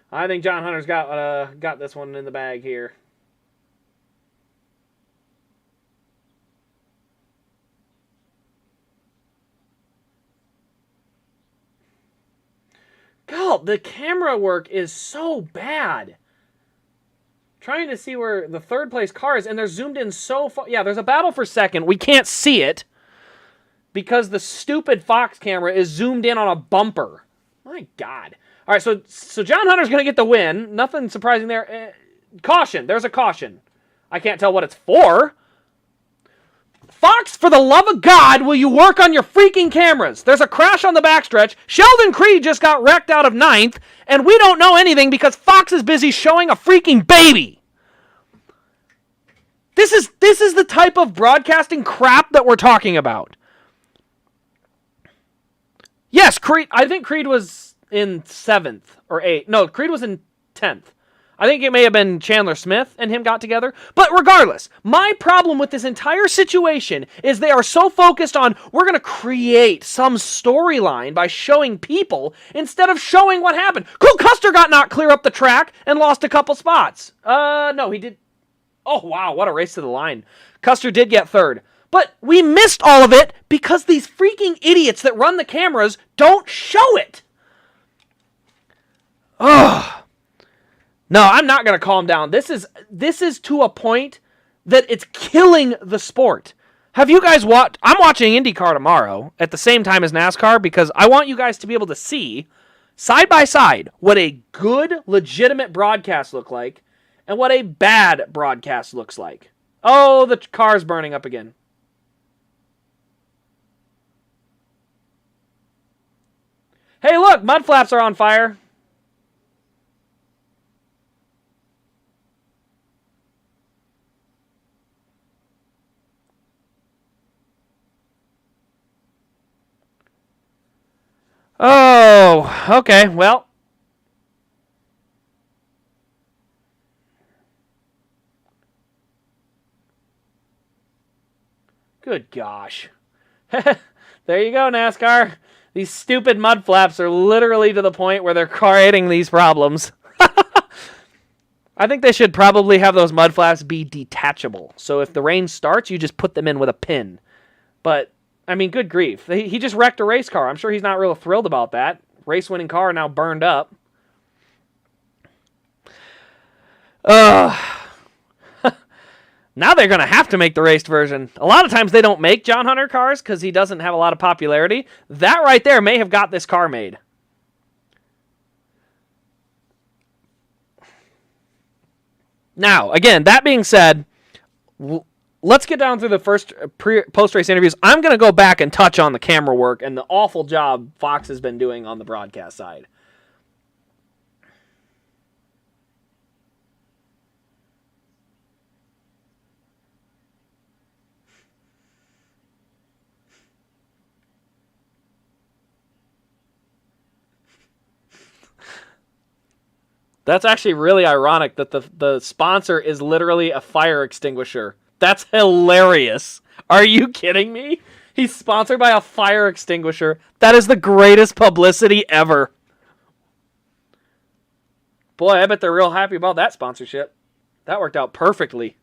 I think John Hunter's got this one in the bag here. God, the camera work is so bad. Trying to see where the third place car is, and they're zoomed in so far. Yeah, there's a battle for second. We can't see it because the stupid Fox camera is zoomed in on a bumper. My God. All right, so John Hunter's going to get the win. Nothing surprising there. Caution. There's a caution. I can't tell what it's for. Fox, for the love of God, will you work on your freaking cameras? There's a crash on the backstretch. Sheldon Creed just got wrecked out of 9th, and we don't know anything because Fox is busy showing a freaking baby. This is the type of broadcasting crap that we're talking about. Yes, Creed. I think Creed was in 7th or 8th. No, Creed was in 10th. I think it may have been Chandler Smith and him got together. But regardless, my problem with this entire situation is they are so focused on, we're going to create some storyline by showing people instead of showing what happened. Cole Custer got knocked clear up the track and lost a couple spots. No, he did. Oh, wow, what a race to the line. Custer did get 3rd. But we missed all of it because these freaking idiots that run the cameras don't show it. Ugh. No, I'm not going to calm down. This is to a point that it's killing the sport. Have you guys watched? I'm watching IndyCar tomorrow at the same time as NASCAR because I want you guys to be able to see side by side what a good, legitimate broadcast looks like and what a bad broadcast looks like. Oh, the car's burning up again. Hey, look, mud flaps are on fire. Oh, okay, well. Good gosh. There you go, NASCAR. These stupid mud flaps are literally to the point where they're creating these problems. I think they should probably have those mud flaps be detachable. So if the rain starts, you just put them in with a pin. But I mean, good grief. He just wrecked a race car. I'm sure he's not real thrilled about that. Race-winning car now burned up. Now they're going to have to make the raced version. A lot of times they don't make John Hunter cars because he doesn't have a lot of popularity. That right there may have got this car made. Now, again, that being said, let's get down through the first post-race interviews. I'm going to go back and touch on the camera work and the awful job Fox has been doing on the broadcast side. That's actually really ironic that the sponsor is literally a fire extinguisher. That's hilarious. Are you kidding me? He's sponsored by a fire extinguisher. That is the greatest publicity ever. Boy, I bet they're real happy about that sponsorship. That worked out perfectly.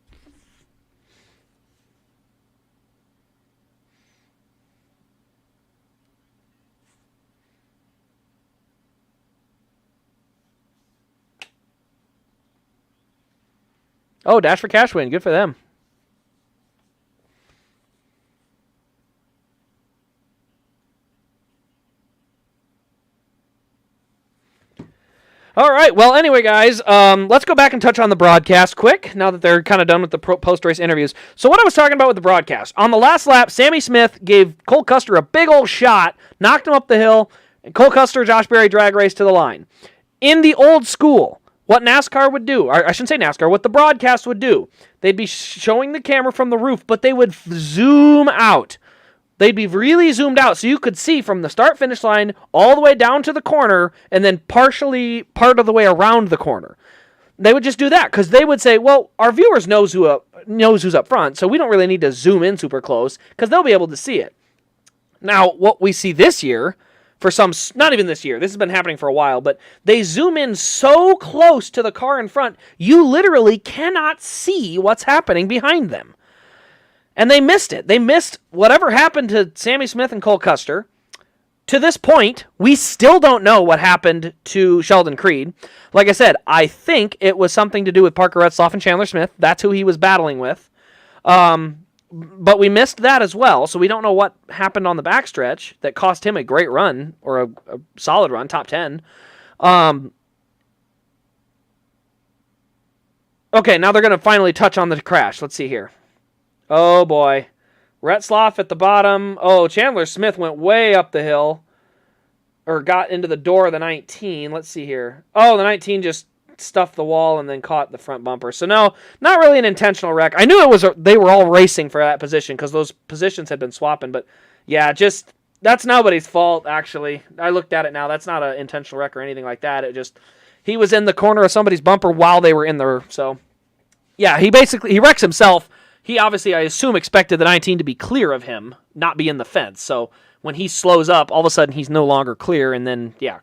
Oh, Dash for Cash win. Good for them. All right. Well, anyway, guys, let's go back and touch on the broadcast quick, now that they're kind of done with the post-race interviews. So what I was talking about with the broadcast, on the last lap, Sammy Smith gave Cole Custer a big old shot, knocked him up the hill, and Cole Custer, Josh Berry drag race to the line. In the old school, what NASCAR would do, or I shouldn't say NASCAR, what the broadcast would do, they'd be showing the camera from the roof, but they would zoom out. They'd be really zoomed out so you could see from the start-finish line all the way down to the corner and then partially part of the way around the corner. They would just do that because they would say, well, our viewers knows who's up front, so we don't really need to zoom in super close because they'll be able to see it. Now, what we see this year, for some, not even this year, this has been happening for a while, but they zoom in so close to the car in front, you literally cannot see what's happening behind them. And they missed it. They missed whatever happened to Sammy Smith and Cole Custer. To this point, we still don't know what happened to Sheldon Creed. Like I said, I think it was something to do with Parker Retzloff and Chandler Smith. That's who he was battling with. But we missed that as well, so we don't know what happened on the backstretch that cost him a great run, or a solid run, top 10. Okay, now they're going to finally touch on the crash. Let's see here. Oh, boy. Retzloff at the bottom. Oh, Chandler Smith went way up the hill. Or got into the door of the 19. Let's see here. Oh, the 19 just stuffed the wall and then caught the front bumper. So, no, not really an intentional wreck. I knew they were all racing for that position because those positions had been swapping. But, yeah, that's nobody's fault, actually. I looked at it now. That's not an intentional wreck or anything like that. He was in the corner of somebody's bumper while they were in there. So, yeah, he wrecks himself. He obviously, I assume, expected the 19 to be clear of him, not be in the fence. So when he slows up, all of a sudden he's no longer clear, and then, yeah,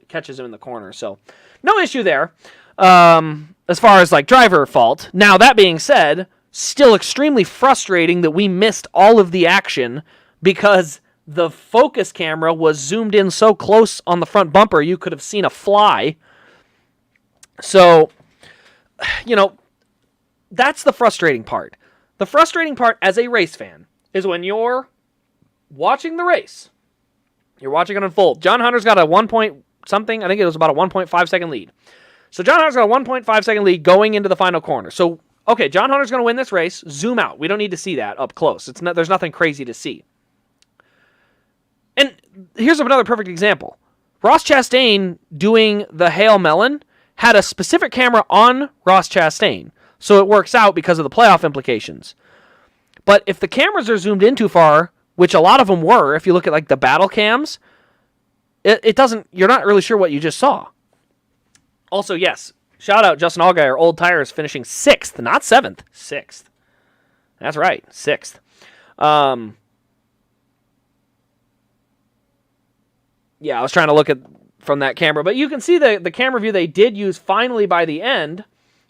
catches him in the corner. So no issue there as far as, like, driver fault. Now, that being said, still extremely frustrating that we missed all of the action because the focus camera was zoomed in so close on the front bumper you could have seen a fly. So, that's the frustrating part. The frustrating part as a race fan is when you're watching the race. You're watching it unfold. John Hunter's got a 1 point something. I think it was about a 1.5 second lead. So John Hunter's got a 1.5 second lead going into the final corner. So, okay, John Hunter's going to win this race. Zoom out. We don't need to see that up close. There's nothing crazy to see. And here's another perfect example. Ross Chastain doing the Hail Melon had a specific camera on Ross Chastain. So it works out because of the playoff implications. But if the cameras are zoomed in too far, which a lot of them were, if you look at like the battle cams, it doesn't, you're not really sure what you just saw. Also, yes, shout out Justin Allgaier, Old Tires finishing 6th, not 7th, 6th. That's right, 6th. Yeah, I was trying to look at from that camera, but you can see the camera view they did use finally by the end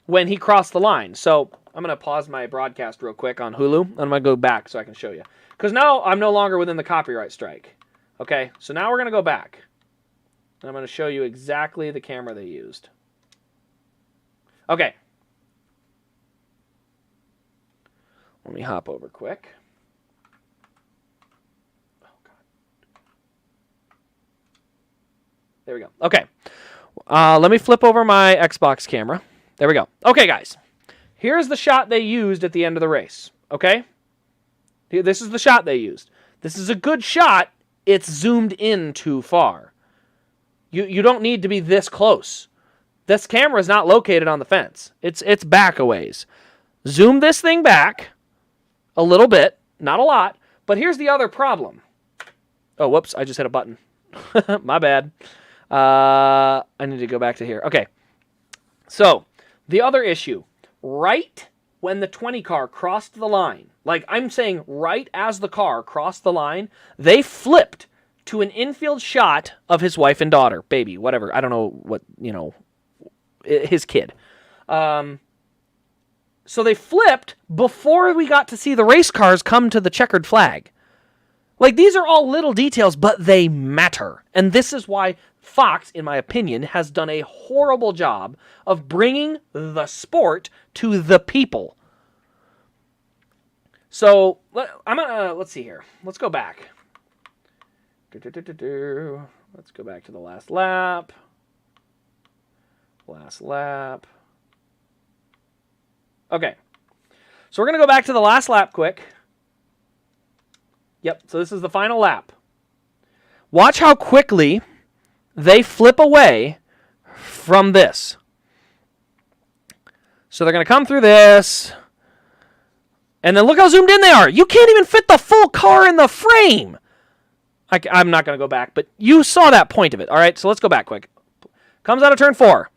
when he crossed the line. So I'm going to pause my broadcast real quick on Hulu, and I'm going to go back so I can show you. Because now I'm no longer within the copyright strike. Okay, so now we're going to go back. And I'm going to show you exactly the camera they used. Okay. Let me hop over quick. Oh, God. There we go. Okay. Let me flip over my Xbox camera. There we go. Okay, guys. Here's the shot they used at the end of the race. Okay? This is the shot they used. This is a good shot. It's zoomed in too far. You don't need to be this close. This camera is not located on the fence. It's back a ways. Zoom this thing back a little bit. Not a lot. But here's the other problem. Oh, whoops. I just hit a button. My bad. I need to go back to here. Okay. So, the other issue, right when the 20 car crossed the line, like I'm saying right as the car crossed the line, they flipped to an infield shot of his wife and daughter, baby, whatever. I don't know what, his kid. So they flipped before we got to see the race cars come to the checkered flag. Like, these are all little details, but they matter. And this is why Fox, in my opinion, has done a horrible job of bringing the sport to the people. So, let's see here. Let's go back. Let's go back to the last lap. Okay. So we're going to go back to the last lap quick. Yep, so this is the final lap. Watch how quickly they flip away from this. So they're going to come through this. And then look how zoomed in they are. You can't even fit the full car in the frame. I'm not going to go back, but you saw that point of it. All right, so let's go back quick. Comes out of turn 4.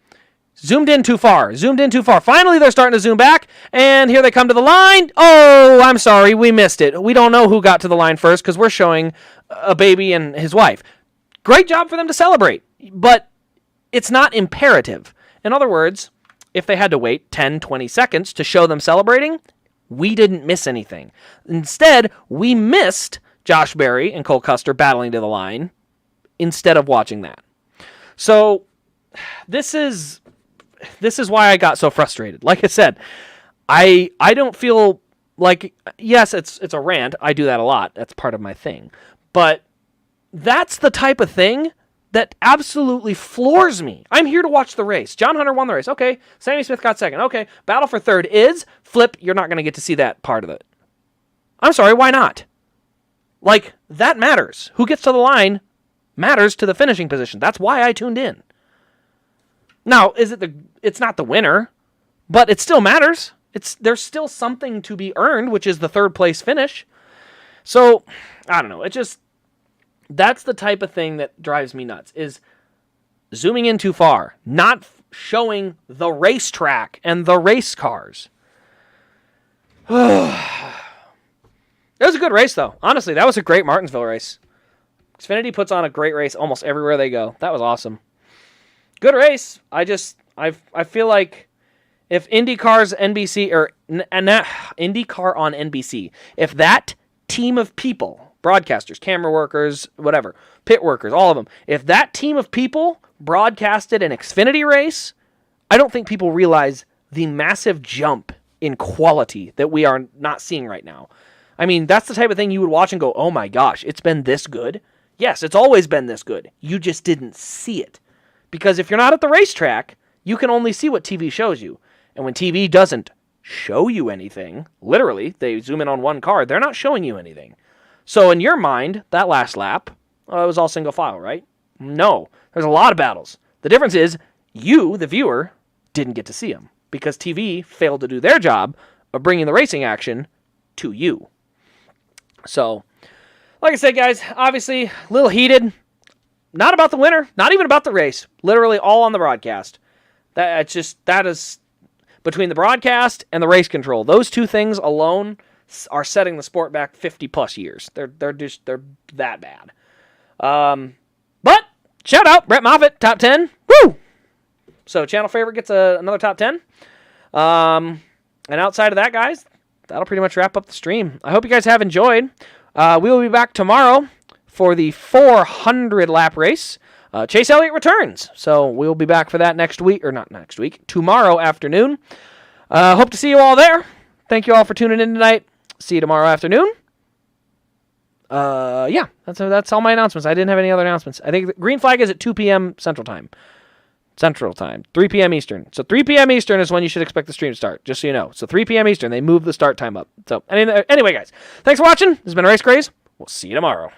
Zoomed in too far. Finally, they're starting to zoom back, and here they come to the line. Oh, I'm sorry, we missed it. We don't know who got to the line first because we're showing a baby and his wife. Great job for them to celebrate, but it's not imperative. In other words, if they had to wait 10, 20 seconds to show them celebrating, we didn't miss anything. Instead, we missed Josh Berry and Cole Custer battling to the line instead of watching that. So this is why I got so frustrated. Like I said, I don't feel like, yes, it's a rant. I do that a lot. That's part of my thing. But that's the type of thing that absolutely floors me. I'm here to watch the race. John Hunter won the race. Okay. Sammy Smith got second. Okay. Battle for third is flip. You're not going to get to see that part of it. I'm sorry. Why not? Like, that matters. Who gets to the line matters to the finishing position. That's why I tuned in. Now, it's not the winner, but it still matters. There's still something to be earned, which is the third place finish. So, I don't know. That's the type of thing that drives me nuts, is zooming in too far, not showing the racetrack and the race cars. It was a good race, though. Honestly, that was a great Martinsville race. Xfinity puts on a great race almost everywhere they go. That was awesome. Good race. I feel like if IndyCar's NBC or IndyCar on NBC, if that team of people, broadcasters, camera workers, whatever, pit workers, all of them, if that team of people broadcasted an Xfinity race, I don't think people realize the massive jump in quality that we are not seeing right now. I mean, that's the type of thing you would watch and go, oh my gosh, it's been this good. Yes, it's always been this good. You just didn't see it. Because if you're not at the racetrack, you can only see what TV shows you. And when TV doesn't show you anything, literally, they zoom in on one car, they're not showing you anything. So in your mind, that last lap, it was all single file, right? No, there's a lot of battles. The difference is you, the viewer, didn't get to see them because TV failed to do their job of bringing the racing action to you. So, like I said, guys, obviously a little heated. Not about the winner, not even about the race. Literally all on the broadcast. That is between the broadcast and the race control. Those two things alone are setting the sport back 50 plus years. They're that bad. But shout out Brett Moffitt, top 10. Woo! So channel favorite gets another top 10. And outside of that, guys, that'll pretty much wrap up the stream. I hope you guys have enjoyed. We will be back tomorrow for the 400 lap race. Chase Elliott returns. So we'll be back for that tomorrow afternoon. Hope to see you all there. Thank you all for tuning in tonight. See you tomorrow afternoon. Yeah, that's all my announcements. I didn't have any other announcements. I think the green flag is at 2 p.m. Central Time, 3 p.m. Eastern. So 3 p.m. Eastern is when you should expect the stream to start, just so you know. So 3 p.m. Eastern, they moved the start time up. So anyway, guys, thanks for watching. This has been Race Craze. We'll see you tomorrow.